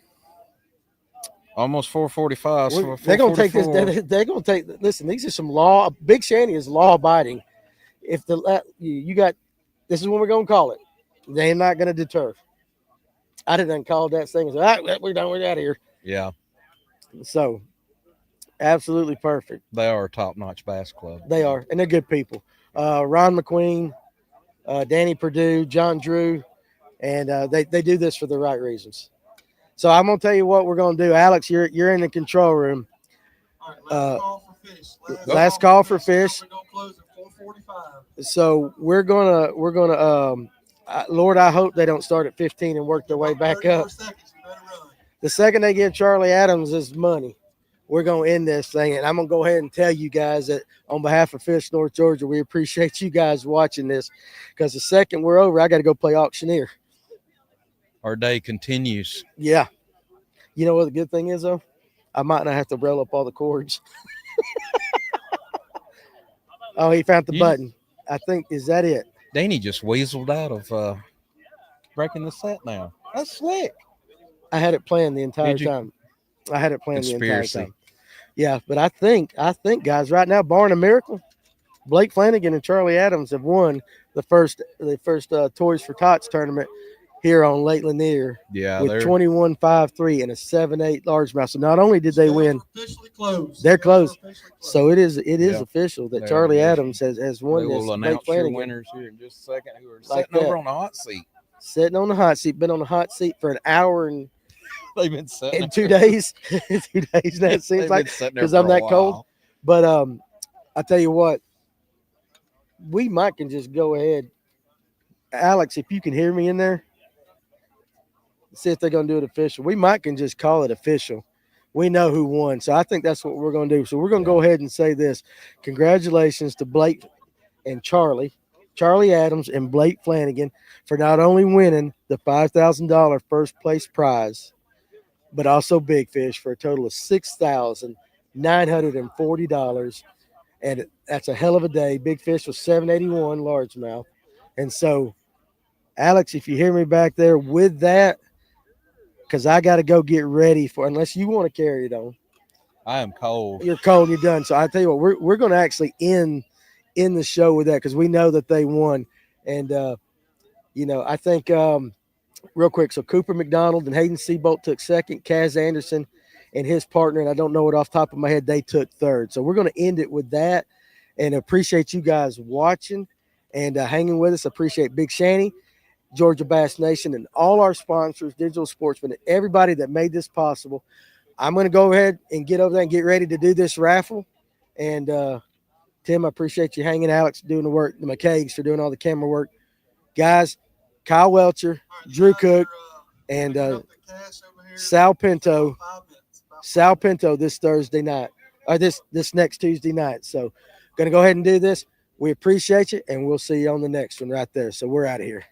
Almost 4:45. So They're gonna take this. 4:44. They're gonna take. Listen, these are some law. Big Shanty is law abiding. If you got, this is when we're gonna call it. They're not gonna deter. I didn't call that thing. And say, all right, we're done. We're out of here. Yeah, So, absolutely perfect. they are a top-notch bass club. They are, and they're good people. Ron McQueen, Danny Perdue, John Drew, and they do this for the right reasons. So I'm gonna tell you what we're gonna do. Alex, you're in the control room. All right, last call for fish. Last call for fish. We're gonna close at 4:45. So we're gonna Lord, I hope they don't start at 15 and work their way back 30 more up. seconds, you better run. The second they give Charlie Adams his money, we're gonna end this thing. And I'm gonna go ahead and tell you guys that on behalf of Fish North Georgia, we appreciate you guys watching this, because the second we're over, I got to go play auctioneer. Our day continues. Yeah. You know what the good thing is though? I might not have to rail up all the cords. Oh, he found the button. I think, is that it? Danny just weaseled out of breaking the set now. That's slick. I had it planned the entire Did you? time. I had it planned the entire Conspiracy. time. Yeah, but I think, guys, right now, barring a miracle, Blake Flanagan and Charlie Adams have won the first Toys for Tots tournament here on Lake Lanier Yeah, with they're 21-5-3 and a 7-8 largemouth. So not only did they win, Officially closed. they're closed. Officially closed. So it is Yeah. official that They're Charlie official. Adams has won they this. will Blake announce your Flanagan winners here in just a second. Who are Like sitting over that. on the hot seat? sitting on the hot seat, been on the hot seat for an hour and They've been sitting in 2 days. 2 days now it seems They've like been sitting there 'cause for I'm a that cold. while. But I tell you what, we might can just go ahead. Alex, if you can hear me in there, see if they're gonna do it official. We might can just call it official. We know who won. So I think that's what we're gonna do. So we're gonna go ahead and say this. Congratulations to Blake and Charlie Adams and Blake Flanagan for not only winning the $5,000 first place prize, but also Big Fish for a total of $6,940. And that's a hell of a day. Big Fish was 781 largemouth. And so, Alex, if you hear me back there with that, because I got to go get ready for, unless you want to carry it on. I am cold. You're cold, you're done. So I tell you what, we're going to actually end the show with that because we know that they won. And, I think real quick, so Cooper McDonald and Hayden Seabolt took second. Kaz Anderson and his partner, and I don't know it off the top of my head, they took third. So we're going to end it with that and appreciate you guys watching and hanging with us. Appreciate Big Shanny, Georgia Bass Nation, and all our sponsors, Digital Sportsman, and everybody that made this possible. I'm going to go ahead and get over there and get ready to do this raffle. And Tim, I appreciate you hanging. Alex doing the work. The McCags for doing all the camera work. Guys, Kyle Welcher, Drew Cook, and Sal Pinto. Sal Pinto this Thursday night, or this next Tuesday night. So going to go ahead and do this. We appreciate you, and we'll see you on the next one right there. So we're out of here.